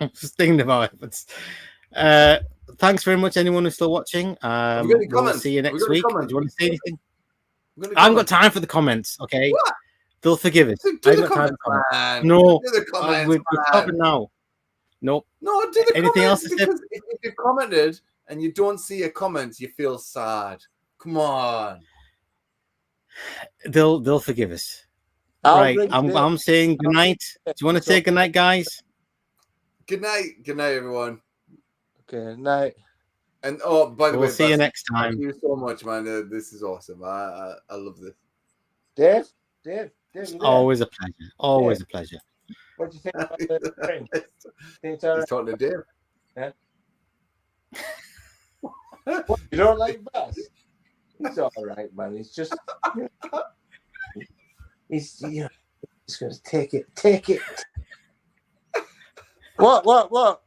I'm just thinking about it. But, thanks very much, anyone who's still watching. We'll see you next week. Do you want to say anything? I haven't got time for the comments, okay? What? They'll forgive us. Do I the haven't got time comments, for man. No. Do the comments, We're man. stopping now. Nope. No, do the Anything comments, else to say? because if you commented and you don't see a comment, you feel sad. Come on. They'll forgive us. I'll Right. bring it. I'm saying good night. Do you want to say good night, guys? Good night. Good night, everyone. Okay, night. And oh, by the way, We'll see you Bas, next time. Thank you so much, man. This is awesome. I love this. Dave, you there? Always a pleasure. Always a pleasure. What do you think about the drink? Think it's all He's right? talking to Dave. What, you don't like Bass? He's all right, man. He's just he's gonna take it. What?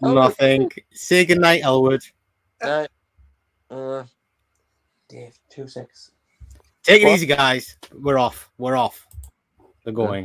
Nothing. Say good night, Elwood. Night. Dave, 2 seconds. Take it easy, guys. We're off. They're going.